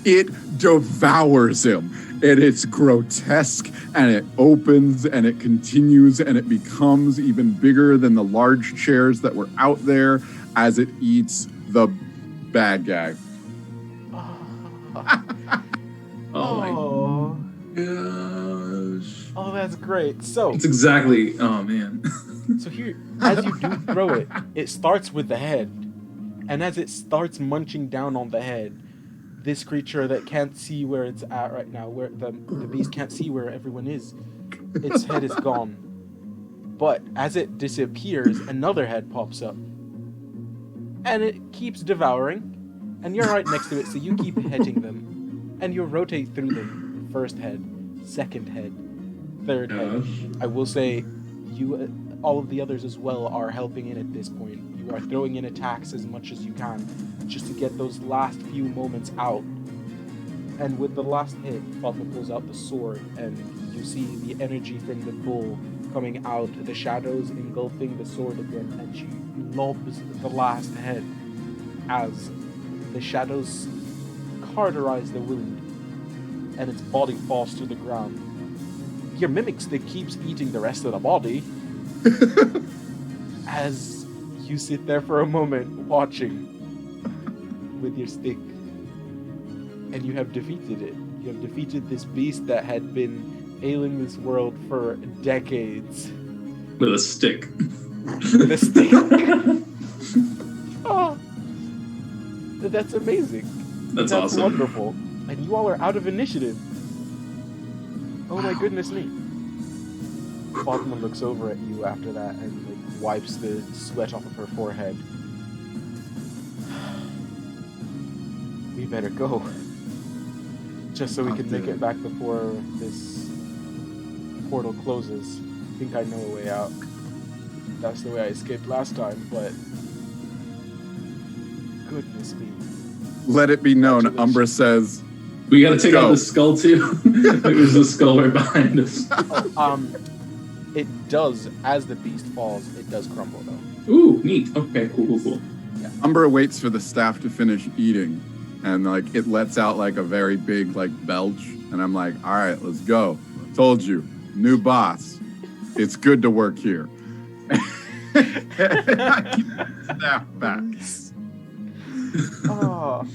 It devours him, and it's grotesque, and it opens, and it continues, and it becomes even bigger than the large chairs that were out there as it eats the bad guy. Oh my gosh. Oh, that's great. So, It's exactly. Oh man. so here, as you do throw it, it starts with the head. And as it starts munching down on the head, this creature that can't see where it's at right now, where the beast can't see where everyone is, its head is gone. But as it disappears, another head pops up. And it keeps devouring. And you're right next to it, so you keep hitting them. And you rotate through them. First head, second head, third head. I will say, you, all of the others as well, are helping in at this point. You are throwing in attacks as much as you can, just to get those last few moments out. And with the last hit, Fatima pulls out the sword, and you see the energy from the bull coming out, the shadows engulfing the sword again, and she lobs the last head as the shadows cauterize the wound, and its body falls to the ground. Your mimic stick keeps eating the rest of the body as you sit there for a moment watching with your stick. And you have defeated it. You have defeated this beast that had been ailing this world for decades. With a stick. With a stick. Oh, that's amazing. That's awesome. Wonderful. And you all are out of initiative. Oh my goodness me. Fatima looks over at you after that and like wipes the sweat off of her forehead. We better go. Just so we can make it back before this portal closes. I think I know a way out. That's the way I escaped last time, but goodness me. Let it be known, Umbra says, We gotta take go. out the skull too. There's the skull right behind us. It does, as the beast falls, it does crumble though. Ooh, neat. Okay, cool. Yeah. Umbra waits for the staff to finish eating, and like it lets out like a very big like belch, and I'm like, all right, let's go. Told you, new boss. It's good to work here. Staff back. Oh,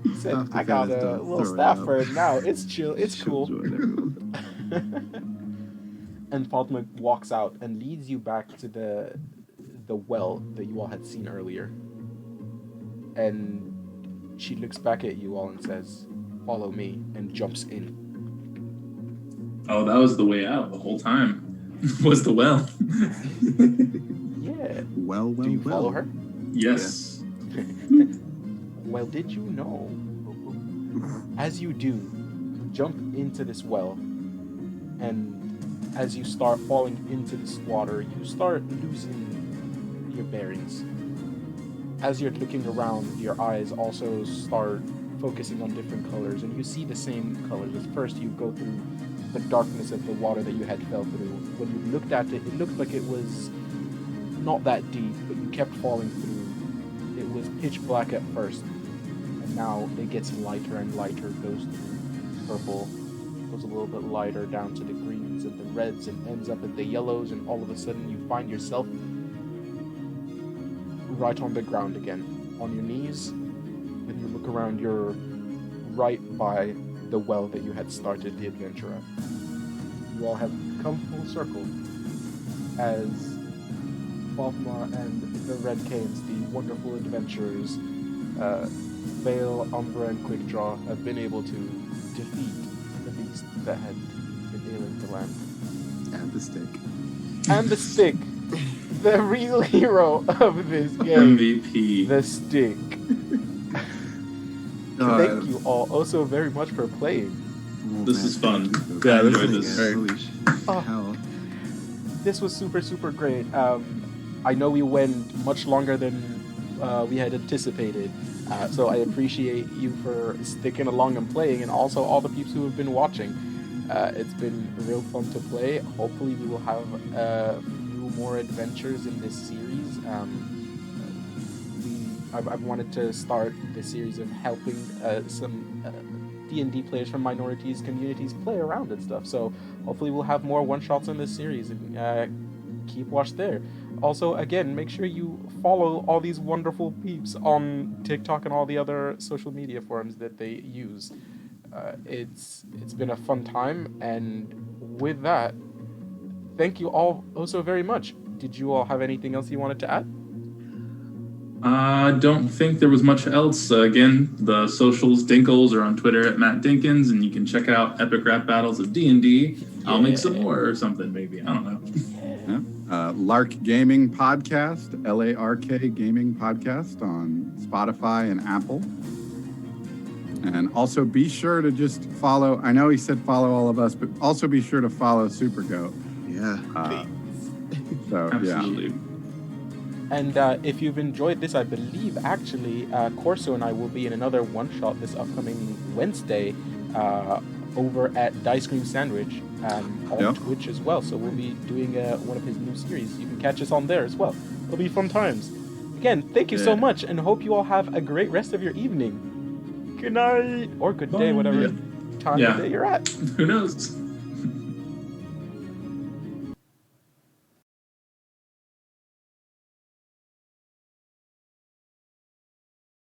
he said, After I got Venice a done little throwing staff up. for it now. It's chill. It's cool. Children, And Fatima walks out and leads you back to the well that you all had seen earlier. And she looks back at you all and says, "Follow me," and jumps in. Oh, that was the way out the whole time. Was the well. Yeah. well. Do you follow her? Yes. Well, did you know? As you do, you jump into this well, and as you start falling into this water, you start losing your bearings. As you're looking around, your eyes also start focusing on different colors, and you see the same colors. At first, you go through the darkness of the water that you had fell through. When you looked at it, it looked like it was not that deep, but you kept falling through. It was pitch black at first, and now it gets lighter and lighter, goes through purple, goes a little bit lighter down to the greens and the reds, and ends up at the yellows, and all of a sudden you find yourself right on the ground again, on your knees. When you look around, you're right by the well that you had started the adventure at. You all have come full circle as Fatima and the Red Canes, the wonderful adventurers, Vale, Umbra, and Quickdraw, have been able to defeat the beast that had been ailing the land. And the stick. And the stick, the real hero of this game, MVP. the stick. Thank you all also very much for playing. This is fun. Yeah, I this enjoyed is this. great. Holy hell. This was super great. I know we went much longer than we had anticipated, so I appreciate you for sticking along and playing, and also all the peeps who have been watching. It's been real fun to play. Hopefully, we will have a few more adventures in this series. I've wanted to start the series of helping some D&D players from minorities communities play around and stuff. So hopefully, we'll have more one-shots in this series, and keep watch there. Also, again, make sure you follow all these wonderful peeps on TikTok and all the other social media forums that they use. It's been a fun time, and with that, thank you all so very much. Did you all have anything else you wanted to add? I don't think there was much else. Again, the socials, Dinkles are on Twitter at Matt Dinkins, and you can check out Epic Rap Battles of D&D. I'll make some more or something, maybe. I don't know. Lark Gaming Podcast, LARK Gaming Podcast on Spotify and Apple. And also be sure to just follow, I know he said follow all of us, but also be sure to follow Supergoat. Yeah. So, Absolutely. yeah. And if you've enjoyed this, I believe actually Corso and I will be in another one-shot this upcoming Wednesday over at Dice Cream Sandwich on Twitch as well. So we'll be doing one of his new series. You can catch us on there as well. It'll be fun times. Again, thank you so much, and hope you all have a great rest of your evening. Good night, or good day, whatever time of day you're at. Who knows?